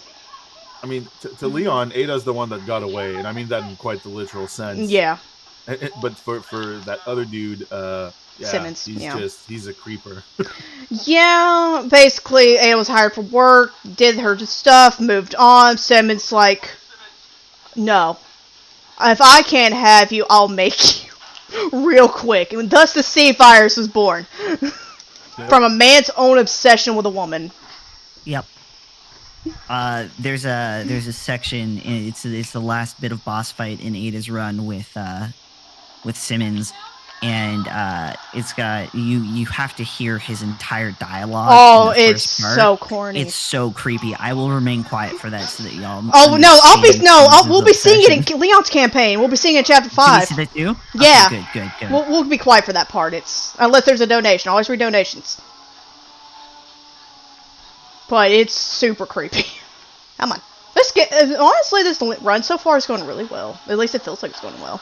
I mean, to Leon, Ada's the one that got away, and I mean that in quite the literal sense. Yeah, But for that other dude, yeah, Simmons, he's yeah. he's a creeper. yeah. Basically, Ada was hired for work, did her stuff, moved on. Simmons like, no, if I can't have you, I'll make you real quick. And thus, the sea virus was born from a man's own obsession with a woman. Yep. There's a section. It's the last bit of boss fight in Ada's run with Simmons, and it's got you have to hear his entire dialogue. Oh, in the it's first part. so corny. It's so creepy. I will remain quiet for that so that y'all. Oh no! understand We'll be Simmons' seeing it obsession. in Leon's campaign. We'll be seeing it in chapter Did 5. you see that too? Yeah. Okay, good. We'll be quiet for that part. It's unless there's a donation. Always read donations. But it's super creepy. Come on. Honestly, this run so far is going really well. At least it feels like it's going well.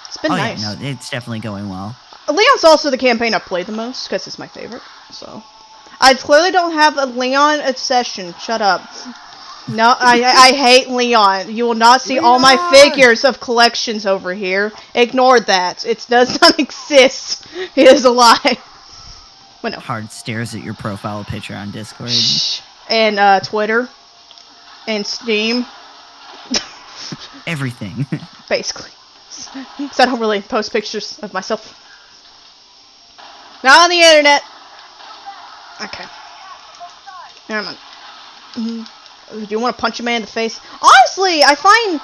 It's been Oh nice. yeah, no, it's definitely going well. Leon's also the campaign I've played the most because it's my favorite. So I clearly don't have a Leon obsession. Shut up. No, I hate Leon. You will not see all my figures of collections over here. Ignore that. It does not exist. It is a lie. Well, no. Hard stares at your profile picture on Discord. And Twitter. And Steam. Everything. Basically. Because I don't really post pictures of myself. Not on the internet. Okay. Never mind. Do you want to punch a man in the face? Honestly, I find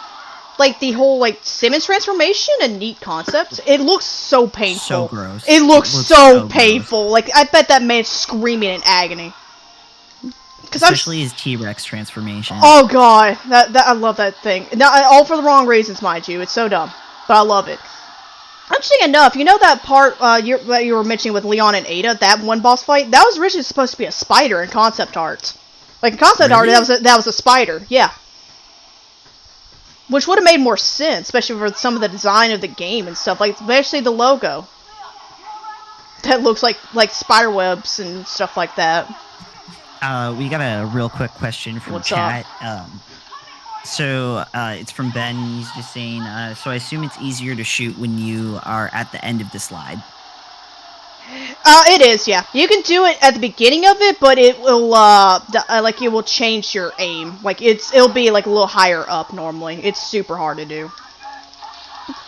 like the whole like Simmons transformation a neat concept. It looks so painful. So gross. It looks so gross. painful. Like I bet that man's screaming in agony. Especially his T-Rex transformation. Oh god, that I love that thing. Now, all for the wrong reasons, mind you. It's so dumb, but I love it. Interesting enough, you know that part that you were mentioning with Leon and Ada, that one boss fight, that was originally supposed to be a spider in concept art. Like in concept art, that was a spider, yeah. Which would have made more sense, especially for some of the design of the game and stuff, like especially the logo. That looks like spider webs and stuff like that. We got a real quick question from What's chat. So it's from Ben. He's just saying, so I assume it's easier to shoot when you are at the end of the slide. It is, yeah. You can do it at the beginning of it, but it will, like, it will change your aim. Like, it'll be, like, a little higher up, normally. It's super hard to do.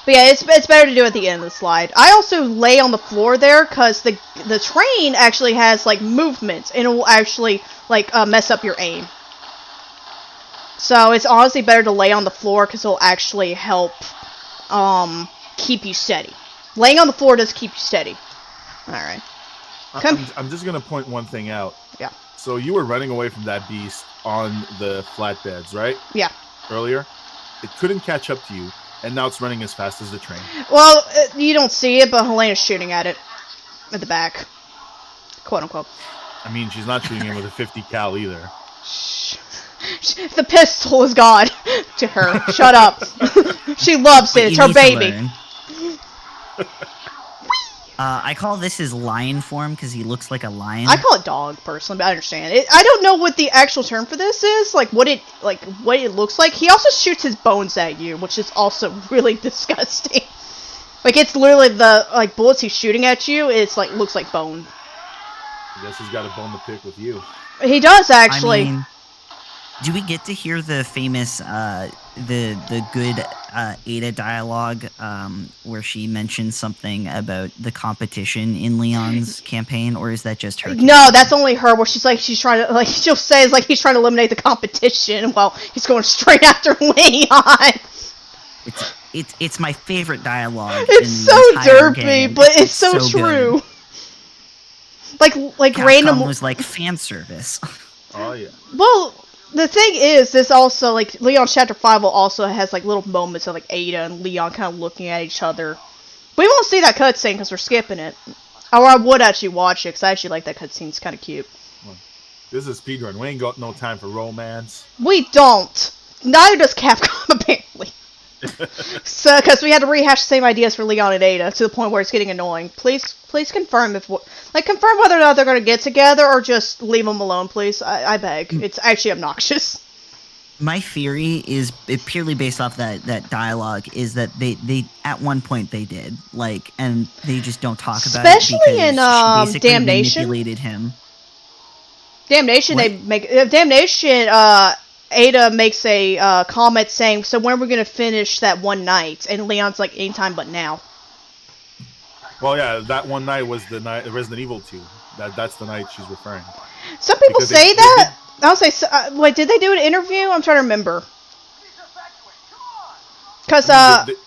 But yeah, it's better to do at the end of the slide. I also lay on the floor there, because the train actually has, like, movement, and it will actually, like, mess up your aim. So, it's honestly better to lay on the floor, because it'll actually help, keep you steady. Laying on the floor does keep you steady. Alright. I'm just gonna point one thing out. Yeah. So you were running away from that beast on the flatbeds, right? Yeah. Earlier, it couldn't catch up to you, and now it's running as fast as the train. Well, you don't see it, but Helena's shooting at it. At the back. Quote unquote. I mean, she's not shooting him with a 50 cal either. Shh. The pistol is God to her. Shut up. She loves it. It's her baby. I call this his lion form because he looks like a lion. I call it dog personally, but I understand it. I don't know what the actual term for this is, like what it looks like. He also shoots his bones at you, which is also really disgusting. Like it's literally the bullets he's shooting at you. It's like looks like bone. I guess he's got a bone to pick with you. He does actually. I mean, do we get to hear the famous the good Ada dialogue where she mentions something about the competition in Leon's campaign, or is that just her? No, that's only her. Where she's trying to she'll say it's like he's trying to eliminate the competition while he's going straight after Leon. It's my favorite dialogue. It's in so the entire derpy, game. but it's so good. true. Like Capcom random was like fan service. Oh yeah. Well, the thing is, this also, like, Leon's Chapter 5 also has, like, little moments of, like, Ada and Leon kind of looking at each other. We won't see that cutscene because we're skipping it. Or I would actually watch it because I actually like that cutscene. It's kind of cute. This is speedrun. We ain't got no time for romance. We don't. Neither does Capcom, apparently. So, because we had to rehash the same ideas for Leon and Ada to the point where it's getting annoying. Please confirm confirm whether or not they're going to get together or just leave them alone, please. I beg. It's actually obnoxious. My theory is purely based off that dialogue is that they at one point they did, like, and they just don't talk about it Especially because in she basically Damnation. manipulated him. Damnation, What? they make Damnation. Ada makes a comment saying, "So when are we gonna finish that one night?" And Leon's like, "Anytime but now." Well, yeah, that one night was the night Resident Evil 2. That's the night she's referring. Some people Because say they that. I'll say, wait, did they do an interview? I'm trying to remember. Because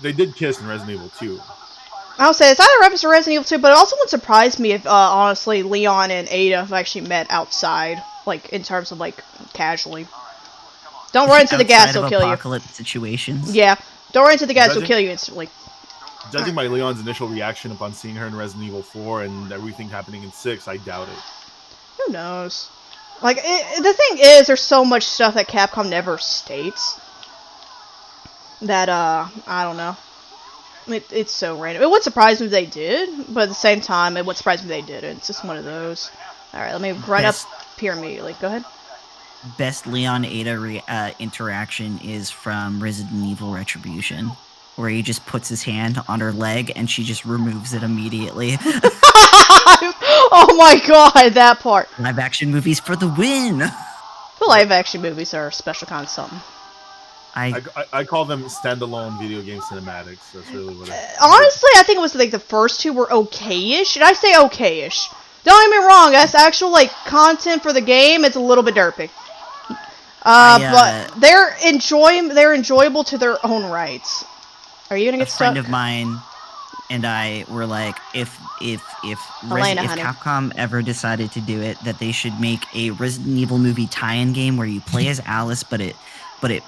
They did kiss in Resident Evil 2. I'll say it's either reference to Resident Evil 2, but it also wouldn't surprise me if honestly Leon and Ada have actually met outside, like in terms of like casually. Don't run into the gas; Outside he'll of kill you. apocalypse situations. Yeah, don't run into the gas; he'll Judging- kill you instantly. Judging by Leon's initial reaction upon seeing her in Resident Evil 4 and everything happening in 6, I doubt it. Who knows? Like, the thing is, there's so much stuff that Capcom never states that, I don't know. It's so random. It would surprise me if they did, but at the same time, it would surprise me if they didn't. It's just one of those. Alright, let me run up here immediately. Go ahead. Best Leon Ada interaction is from Resident Evil Retribution, where he just puts his hand on her leg and she just removes it immediately. Oh my god, that part. Live action movies for the win! The live action movies are a special kind of something. I call them standalone video game cinematics. That's really what it is. Honestly, I think it was like the first two were okay-ish, and I say okay-ish. Don't get me wrong, that's actual like content for the game. It's a little bit derpy. But they're enjoyable to their own rights. Are you gonna get stuck? A friend of mine and I were like, if Elena, honey. Capcom ever decided to do it, that they should make a Resident Evil movie tie-in game where you play as Alice, but it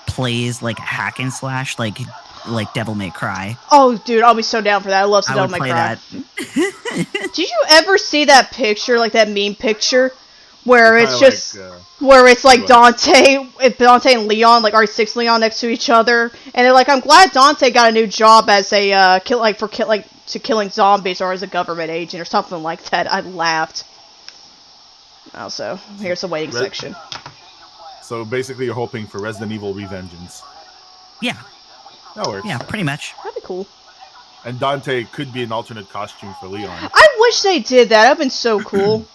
plays like hack and slash, like Devil May Cry. Oh, dude, I'll be so down for that. I love some Devil May Cry. That. Did you ever see that picture, like that meme picture, where it's just like, Dante and Leon, like RE6 Leon next to each other, and they're like, "I'm glad Dante got a new job as a killing zombies or as a government agent or something like that." I laughed. Also, here's the waiting section. So basically, you're hoping for Resident Evil Revengeance. Yeah. That works. Yeah, pretty much. That'd be cool. And Dante could be an alternate costume for Leon. I wish they did that. That'd been so cool.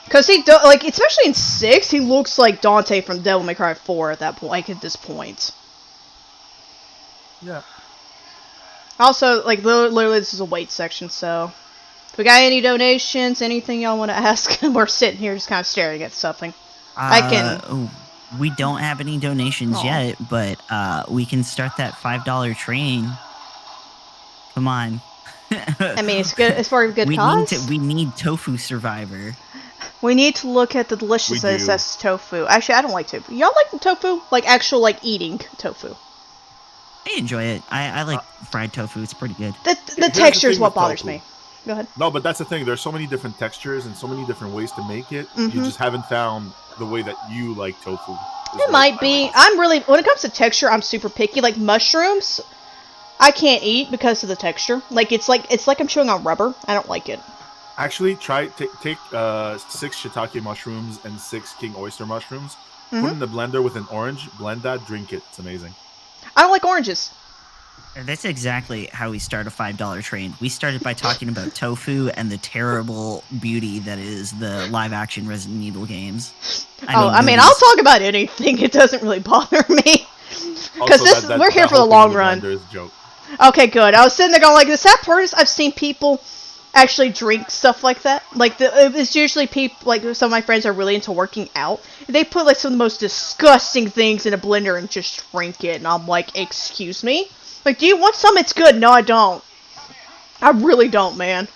Cause especially in 6, he looks like Dante from Devil May Cry 4 at that point. Like at this point. Yeah. Also, like literally, this is a wait section. So, if we got any donations, anything y'all want to ask, we're sitting here just kind of staring at something. We don't have any donations yet, but we can start that $5 train. Come on. I mean, it's good. It's for a good cause. We need Tofu Survivor. We need to look at the deliciousness that's tofu. Actually, I don't like tofu. Y'all like the tofu? Like actual, like eating tofu? I enjoy it. I like fried tofu. It's pretty good. The texture is what bothers me. Go ahead. No, but that's the thing. There's so many different textures and so many different ways to make it. You just haven't found the way that you like tofu. It might be. I'm really, when it comes to texture, I'm super picky. Like mushrooms, I can't eat because of the texture. Like it's like I'm chewing on rubber. I don't like it. Actually, take 6 shiitake mushrooms and 6 king oyster mushrooms. Put it in the blender with an orange. Blend that. Drink it. It's amazing. I don't like oranges. That's exactly how we start a $5 train. We started by talking about tofu and the terrible beauty that is the live-action Resident Evil games. I mean, I'll talk about anything. It doesn't really bother me. Because we're here for the long run. Joke. Okay, good. I was sitting there going, like, the sad part is I've seen people actually drink stuff like that. Like, it's usually people, like, some of my friends are really into working out. They put, like, some of the most disgusting things in a blender and just drink it. And I'm like, excuse me? Like, do you want some? It's good. No, I don't. I really don't, man.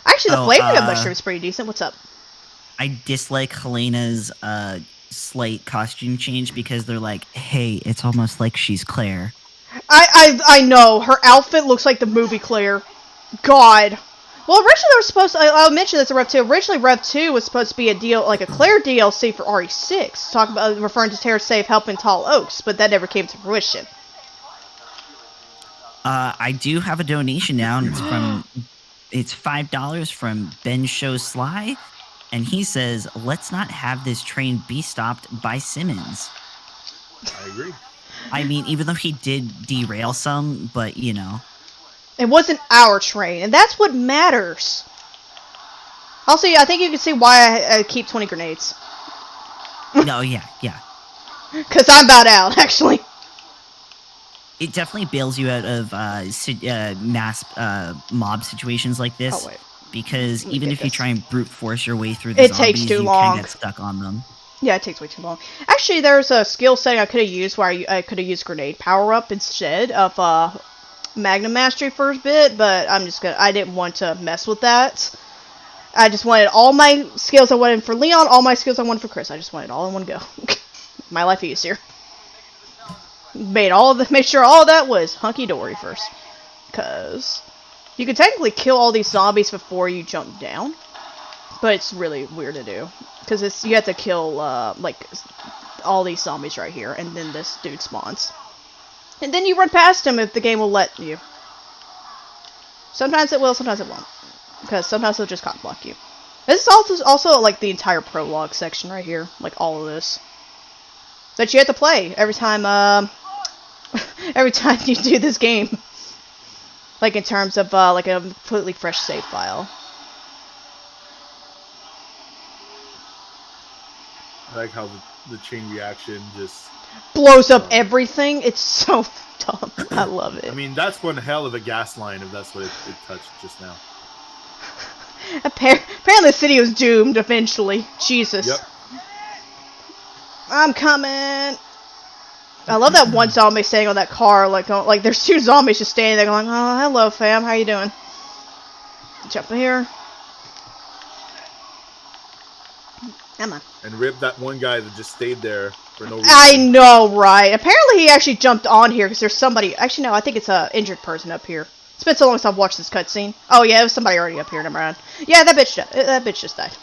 Actually, the flavoring of mushroom is pretty decent. What's up? I dislike Helena's slight costume change because they're like, hey, it's almost like she's Claire. I know. Her outfit looks like the movie Claire. God. Well, originally they were supposed to, I'll mention this in Rev 2. Originally, Rev 2 was supposed to be a Claire DLC for RE6, talking about referring to Terra Safe helping Tall Oaks, but that never came to fruition. I do have a donation now, and it's $5 from Ben Show Sly, and he says, let's not have this train be stopped by Simmons. I agree. I mean, even though he did derail some, but, you know. It wasn't our train, and that's what matters. Also, I think you can see why I keep 20 grenades. No, yeah. Because I'm about out, actually. It definitely bails you out of mass mob situations like this. Oh, wait. Because even if you try and brute force your way through the zombies, zombies, takes too you long. can get stuck on them. Yeah, it takes way too long. Actually, there's a skill setting I could have used where I could have used grenade power up instead of Magnum Mastery first bit, but I didn't want to mess with that. I just wanted all my skills I wanted for Leon, all my skills I wanted for Chris. I just wanted it all in one go. My life easier. Made sure all of that was hunky-dory first. Because you can technically kill all these zombies before you jump down, but it's really weird to do. Because you have to kill, like, all these zombies right here, and then this dude spawns. And then you run past him if the game will let you. Sometimes it will, sometimes it won't. Because sometimes it'll just cock block you. This is also like, the entire prologue section right here. Like, all of this. That you have to play every time, every time you do this game. Like, in terms of, like, a completely fresh save file. I like how the chain reaction just blows up everything. It's so dumb. I love it. I mean, that's one hell of a gas line if that's what it touched just now. Apparently the city was doomed eventually. Jesus. Yep. I'm coming. I love that one zombie staying on that car, like there's two zombies just standing there going, oh, hello fam, how you doing? Jump in here. Come on. And rip that one guy that just stayed there for no reason. I know, right? Apparently he actually jumped on here because there's somebody. Actually, no, I think it's a injured person up here. It's been so long since I've watched this cutscene. Oh yeah, it was somebody already up here. Never mind. Yeah, that bitch just died.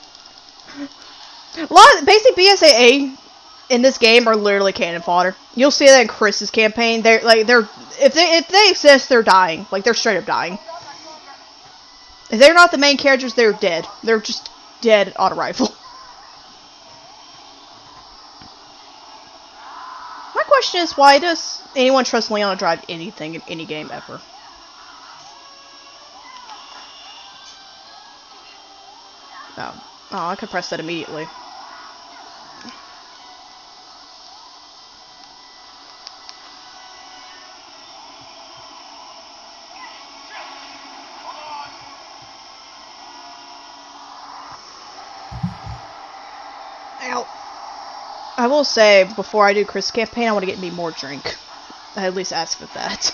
Basic BSAA in this game are literally cannon fodder. You'll see that in Chris's campaign. If they exist, they're dying. Like, they're straight up dying. If they're not the main characters, they're dead. They're just dead on arrival. My question is, why does anyone trust Leon to drive anything in any game ever? Oh, I could press that immediately. Ow. I will say, before I do Chris' campaign, I want to get me more drink. I at least ask for that.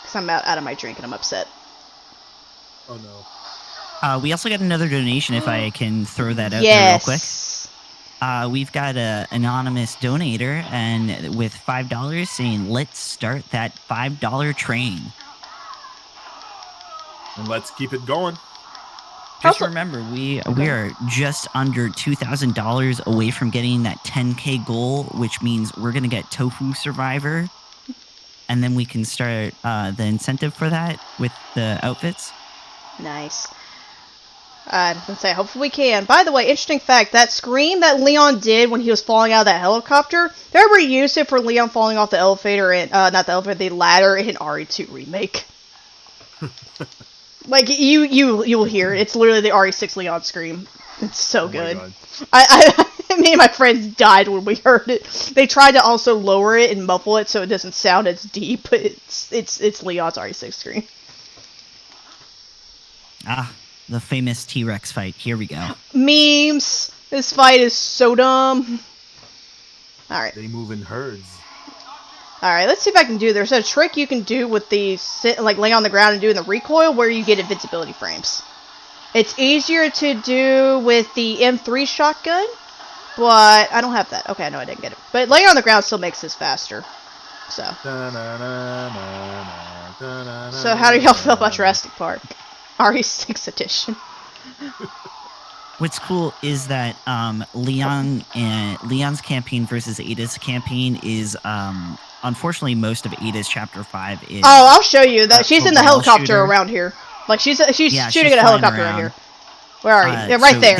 Because I'm out of my drink and I'm upset. Oh no. We also got another donation, if I can throw that out there real quick. We've got an anonymous donator, and with $5 saying, let's start that $5 train. And let's keep it going. Just remember, we are just under $2,000 away from getting that 10K goal, which means we're going to get Tofu Survivor, and then we can start the incentive for that with the outfits. Nice. I was going to say, hopefully we can. By the way, interesting fact, that scream that Leon did when he was falling out of that helicopter, they reused it for Leon falling off the elevator, and not the elevator, the ladder in RE2 Remake. Like, you will hear it. It's literally the RE6 Leon scream. It's so good. My God. I Me and my friends died when we heard it. They tried to also lower it and muffle it so it doesn't sound as deep. But it's Leon's RE6 screen. Ah, the famous T-Rex fight. Here we go. Memes. This fight is so dumb. All right. They move in herds. All right. Let's see if I can do. There's a trick you can do with the like laying on the ground and doing the recoil where you get invincibility frames. It's easier to do with the M3 shotgun, but I don't have that. Okay, no, I didn't get it. But laying on the ground still makes this faster. So how do y'all feel about Jurassic Park? RE6 edition. What's cool is that Leon's campaign versus Ada's campaign is unfortunately most of Ada's chapter 5 is. Oh, I'll show you that she's in the helicopter shooter. around here. Like she's shooting at a flying helicopter right around. here. Where are you? Yeah, right so there.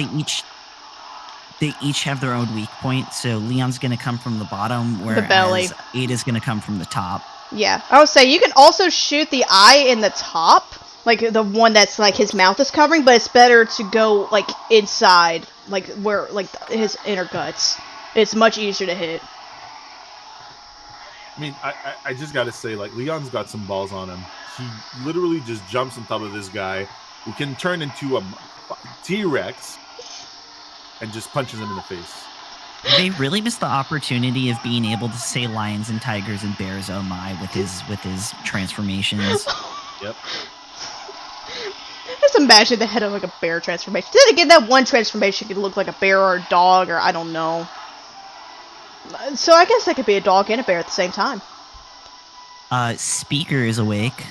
They each have their own weak point. So Leon's gonna come from the bottom, whereas belly. Ada's gonna come from the top. Yeah, I would say you can also shoot the eye in the top, like the one that's like his mouth is covering, but it's better to go like inside, like where like his inner guts. It's much easier to hit. I mean, I just gotta say, like, Leon's got some balls on him. He literally just jumps on top of this guy who can turn into a T-Rex and just punches him in the face. They really missed the opportunity of being able to say lions and tigers and bears oh my with his transformations. Yep. Just imagine the head of like a bear transformation. Then again, that one transformation could look like a bear or a dog or I don't know. So I guess that could be a dog and a bear at the same time. Speaker is awake.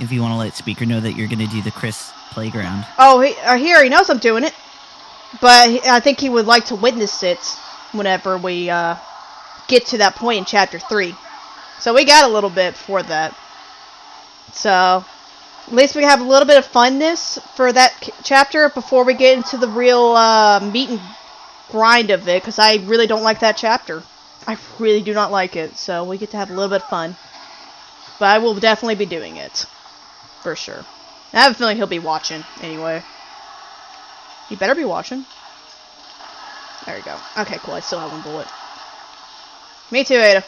If you want to let Speaker know that you're going to do the Chris playground. Oh, he already knows I'm doing it. But I think he would like to witness it whenever we get to that point in Chapter 3. So we got a little bit for that. So at least we have a little bit of funness for that chapter before we get into the real meat and grind of it. Because I really don't like that chapter. I really do not like it. So we get to have a little bit of fun. But I will definitely be doing it. For sure. I have a feeling he'll be watching anyway. You better be watching. There you go. Okay, cool. I still have one bullet. Me too, Ada.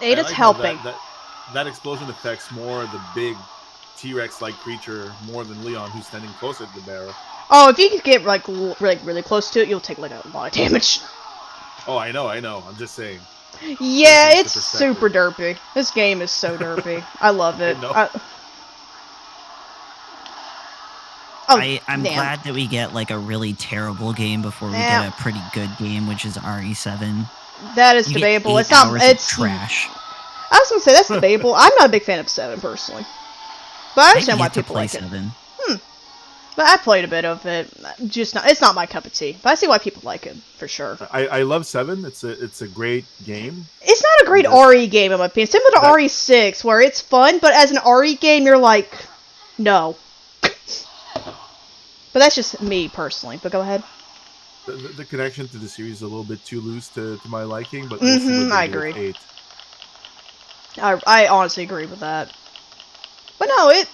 Ada's like helping. That explosion affects more the big T-Rex-like creature more than Leon, who's standing closer to the barrel. Oh, if you could get like really close to it, you'll take like a lot of damage. Oh, I know. I'm just saying. Yeah, it's super derpy. This game is so derpy. I love it. I'm glad that we get like a really terrible game before we get a pretty good game, which is RE7. That is debatable. It's not. It's trash. I was gonna say that's debatable. I'm not a big fan of 7 personally, but I understand why people like 7. it. But I played a bit of it. Just not. It's not my cup of tea. But I see why people like it for sure. I love 7. It's a great game. It's not a great RE game in my opinion. Similar to RE6, where it's fun, but as an RE game, you're like, no. But that's just me personally. But go ahead. The connection to the series is a little bit too loose to my liking, but I agree. I honestly agree with that. But no, it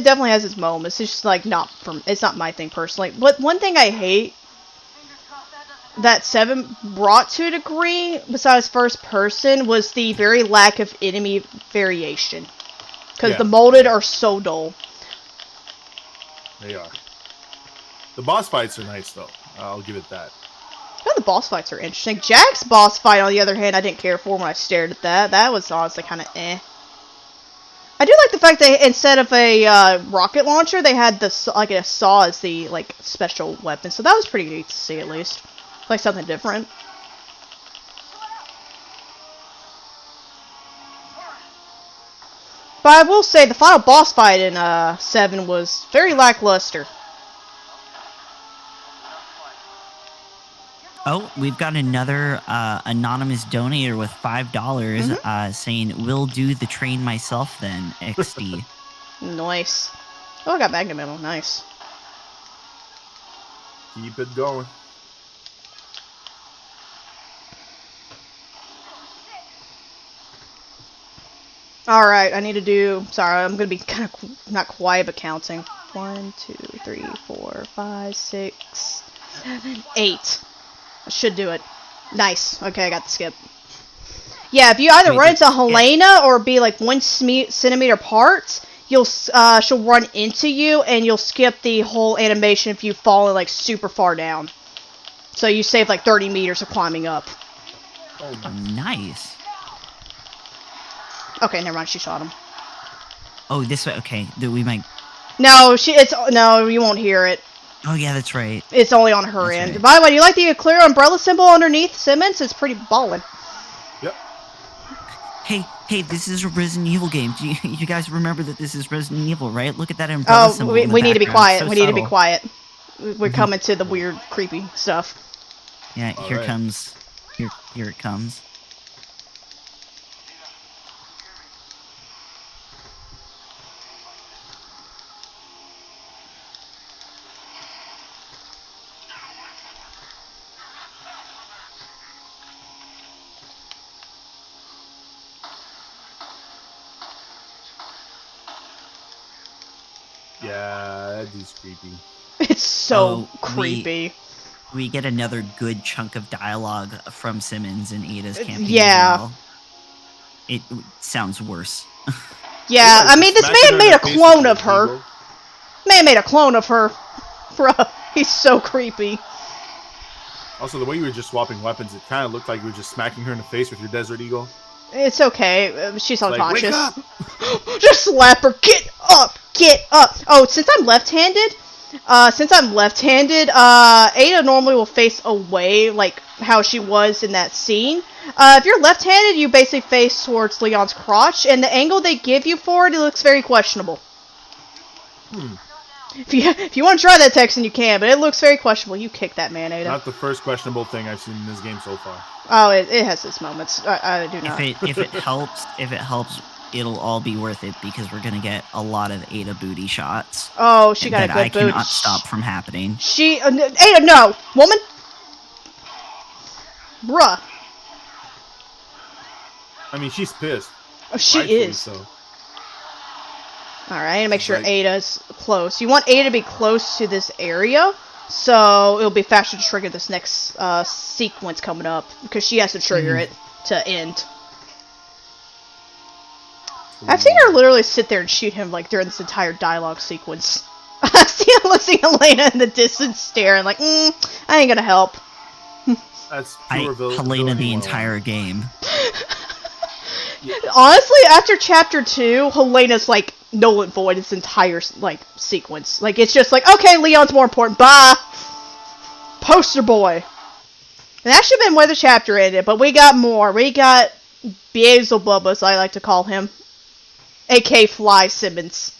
definitely has its moments. It's just like it's not my thing personally. But one thing I hate that 7 brought to a degree, besides first person, was the very lack of enemy variation. Because the molded are so dull. They are. The boss fights are nice, though. I'll give it that. Yeah, the boss fights are interesting. Jack's boss fight, on the other hand, I didn't care for when I stared at that. That was honestly kind of eh. I do like the fact that instead of a rocket launcher, they had a saw as the special weapon. So that was pretty neat to see, at least. Like something different. But I will say the final boss fight in 7 was very lackluster. Oh, we've got another anonymous donator with $5 saying, "We'll do the train myself then, XD." Nice. Oh, I got magnum ammo. Nice. Keep it going. Alright, I need to do... Sorry, I'm going to be kind of not quiet, but counting. 1, 2, 3, 4, 5, 6, 7, 8. I should do it. Nice. Okay, I got the skip. Yeah, if you either run into Helena or be like 1 centimeter apart, she'll run into you and you'll skip the whole animation if you've fallen like super far down. So you save like 30 meters of climbing up. Oh, nice. Okay, never mind. She shot him. Oh, this way. Okay, we might. No, no. You won't hear it. Oh yeah, that's right. It's only on her That's end. right. By the way, do you like the clear umbrella symbol underneath Simmons? It's pretty ballin'. Yep. Hey, this is a Resident Evil game. Do you guys remember that this is Resident Evil, right? Look at that umbrella symbol. We need to be quiet. So we need to be subtle. quiet. We're coming to the weird, creepy stuff. Yeah, All here right. comes. Here it comes. Yeah, that dude's creepy. It's so Oh, creepy. We get another good chunk of dialogue from Simmons in Ada's campaign yeah. as well. It sounds worse. Yeah, I mean, this man made a clone of her. Eagle. Man made a clone of her. Bruh, he's so creepy. Also, the way you were just swapping weapons, it kind of looked like you were just smacking her in the face with your Desert Eagle. It's okay. She's Like, unconscious. wake up! Just slap her. Get up. Get up. Oh, since I'm left-handed, Ada normally will face away, like how she was in that scene. If you're left-handed, you basically face towards Leon's crotch, and the angle they give you for it looks very questionable. If you want to try that, Texan, you can, but it looks very questionable. You kick that man, Ada. Not the first questionable thing I've seen in this game so far. Oh, it has its moments. I do not. If it helps, it'll all be worth it because we're gonna get a lot of Ada booty shots. Oh, she got a that good I boot. cannot stop from happening. Ada, no! Woman! Bruh. I mean, she's pissed. Oh, she Rightfully is. So. Alright, make sure Right. Ada's close. You want Ada to be close to this area, so it'll be faster to trigger this next sequence coming up, because she has to trigger it to end. I've seen her literally sit there and shoot him like during this entire dialogue sequence. I've seen Helena in the distance staring like, I ain't gonna help. That's pure Helena the villainy entire game. Honestly, after chapter 2, Helena's like null and void this entire like sequence. Like it's just like, okay, Leon's more important. Bye. Poster boy. And that should have been where the chapter ended, but we got more. We got Beelzebub, as I like to call him, aka Fly Simmons.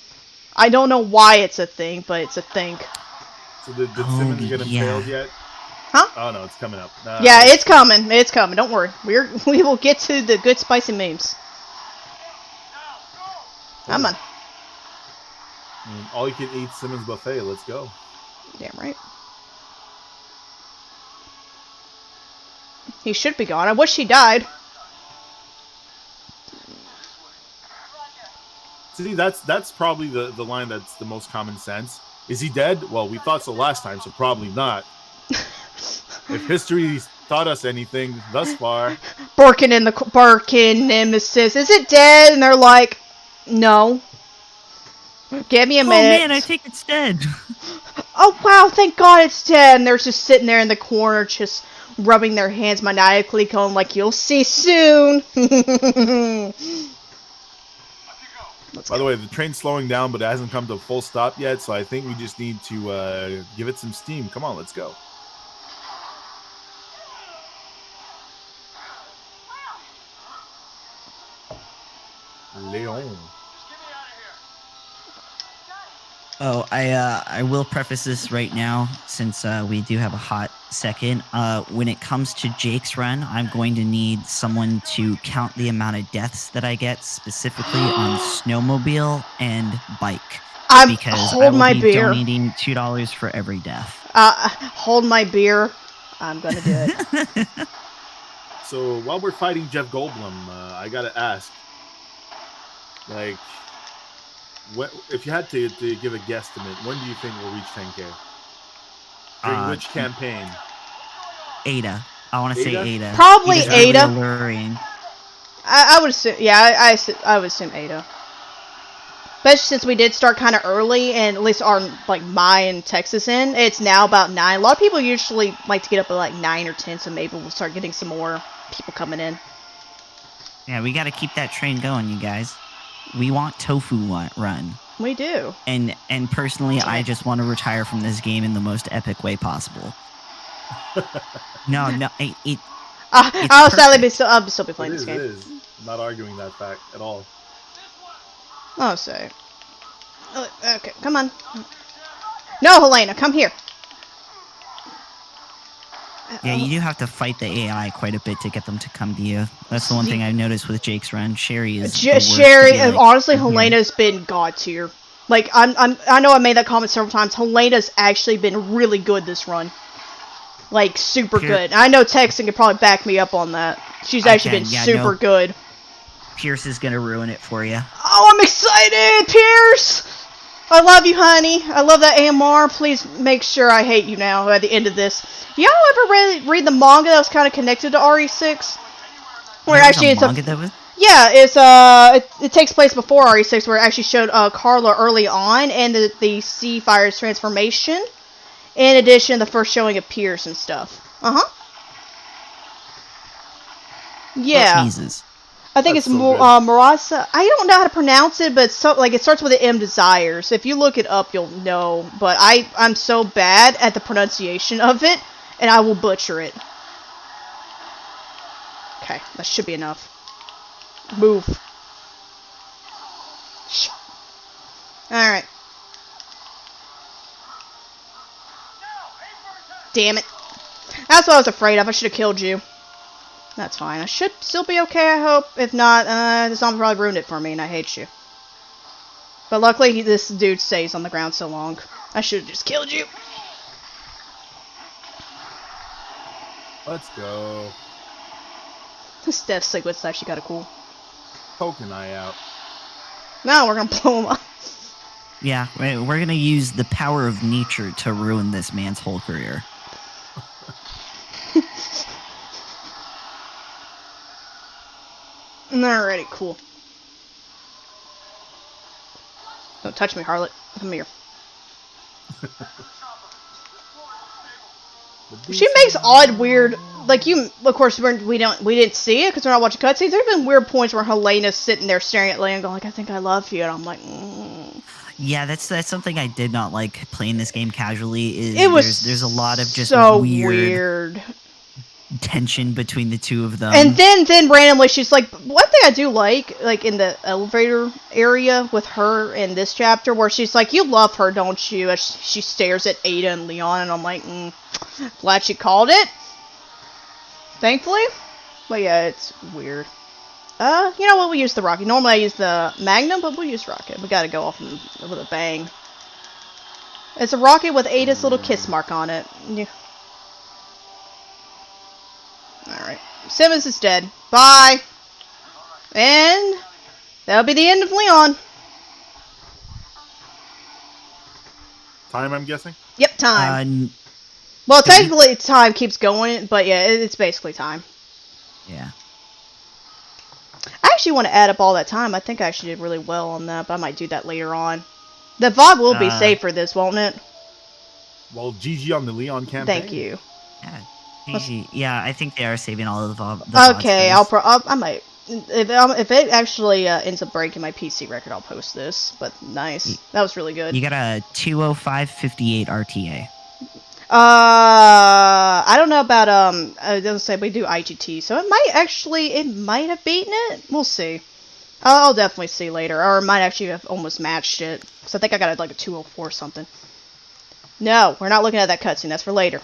I don't know why it's a thing, but it's a thing. So did Simmons get impaled yet? Huh? Oh no, it's coming up. Yeah, it's coming. It's coming. Don't worry. We will get to the good spicy memes. Come on. I mean, all you can eat Simmons buffet. Let's go. Damn right. He should be gone. I wish he died. See, that's probably the line that's the most common sense. Is he dead? Well, we thought so last time, so probably not. If history's taught us anything thus far, Birkin Nemesis, is it dead? And they're like, no. Give me a minute. Oh man, I think it's dead. Oh wow, thank God it's dead. And they're just sitting there in the corner, just rubbing their hands maniacally, going like, you'll see soon. by the way, the train's slowing down, but it hasn't come to a full stop yet, so I think we just need to give it some steam. Come on, let's go. Leon. Oh, I will preface this right now, since we do have a hot second. When it comes to Jake's run, I'm going to need someone to count the amount of deaths that I get, specifically on snowmobile and bike. Because I will be donating $2 for every death. Hold my beer. I'm gonna do it. So while we're fighting Jeff Goldblum, I gotta ask, like, if you had to give a guesstimate, when do you think we'll reach 10K? During which campaign? Ada. I want to say Ada? Ada. Probably Ada's really Ada. alluring. I would assume, yeah, I would assume Ada. Especially since we did start kind of early, and at least our, like, my and Texas in, it's now about 9. A lot of people usually like to get up at, like, 9 or 10, so maybe we'll start getting some more people coming in. Yeah, we got to keep that train going, you guys. We want Tofu Run. We do. And personally, I just want to retire from this game in the most epic way possible. No, I'll sadly I'll still be playing this game. It is. I'm not arguing that fact at all. Oh, say. Okay, come on. No, Helena, come here. Yeah, you do have to fight the AI quite a bit to get them to come to you. That's the one thing I've noticed with Jake's run. Sherry is Sherry, honestly, Helena's been god tier. Like, I know I made that comment several times. Helena's actually been really good this run. Like, super good. I know Texan could probably back me up on that. She's actually been super good. Pierce is gonna ruin it for you. Oh, I'm excited, Pierce! I love you, honey. I love that AMR. Please make sure I hate you now at the end of this. Y'all ever read the manga that was kind of connected to RE6? Where actually it's yeah, it's it takes place before RE6, where it actually showed Carla early on and the Sea Fire's transformation. In addition, the first showing of Pierce and stuff. Yeah. Jesus. I think it's Marasa. I don't know how to pronounce it, but it starts with an M. Desires. If you look it up, you'll know. But I'm so bad at the pronunciation of it, and I will butcher it. Okay, that should be enough. Move. Alright. Damn it. That's what I was afraid of. I should have killed you. That's fine. I should still be okay, I hope. If not, the zombie probably ruined it for me, and I hate you. But luckily, this dude stays on the ground so long. I should have just killed you. Let's go. This death sequence is actually kind of cool. Poke an eye out. No, we're gonna blow him up. Yeah, we're gonna use the power of nature to ruin this man's whole career. Alrighty, cool. Don't touch me, harlot. Come here. She makes odd, weird, like you. Of course, we didn't see it because we're not watching cutscenes. There's been weird points where Helena's sitting there staring at Leia and going like, "I think I love you," and I'm like, Yeah, that's something I did not like playing this game casually. There's a lot of just so weird tension between the two of them. And then randomly she's like, one thing I do like in the elevator area with her in this chapter, where she's like, you love her, don't you? As she stares at Ada and Leon, and I'm like, glad she called it. Thankfully. But yeah, it's weird. You know what, we'll use the rocket. Normally I use the Magnum, but we'll use rocket. We gotta go off with a bang. It's a rocket with Ada's little kiss mark on it. Yeah. Alright. Simmons is dead. Bye! And that'll be the end of Leon. Time, I'm guessing? Yep, time. Well, technically time keeps going, but yeah, it's basically time. Yeah. I actually want to add up all that time. I think I actually did really well on that, but I might do that later on. The VOD will be saved for this, won't it? Well, GG on the Leon campaign. Thank you. Yeah. Yeah, I think they are saving all of the okay, I might. If it actually ends up breaking my PC record, I'll post this. But nice, that was really good. You got a 205.58 RTA. I don't know about it doesn't say we do IGT, so it might have beaten it. We'll see. I'll definitely see later, or it might actually have almost matched it. So I think I got like a 204 or something. No, we're not looking at that cutscene. That's for later.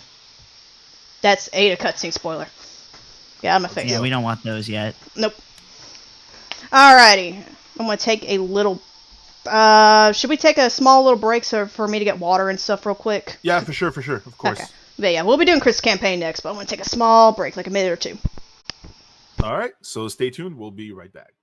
That's a cutscene spoiler. Yeah, I'm a face. Yeah, we don't want those yet. Nope. Alrighty. I'm gonna take a little... should we take a small little break for me to get water and stuff real quick? Yeah, for sure, of course. Okay. But yeah, we'll be doing Chris' campaign next, but I'm gonna take a small break, like a minute or two. Alright, so stay tuned. We'll be right back.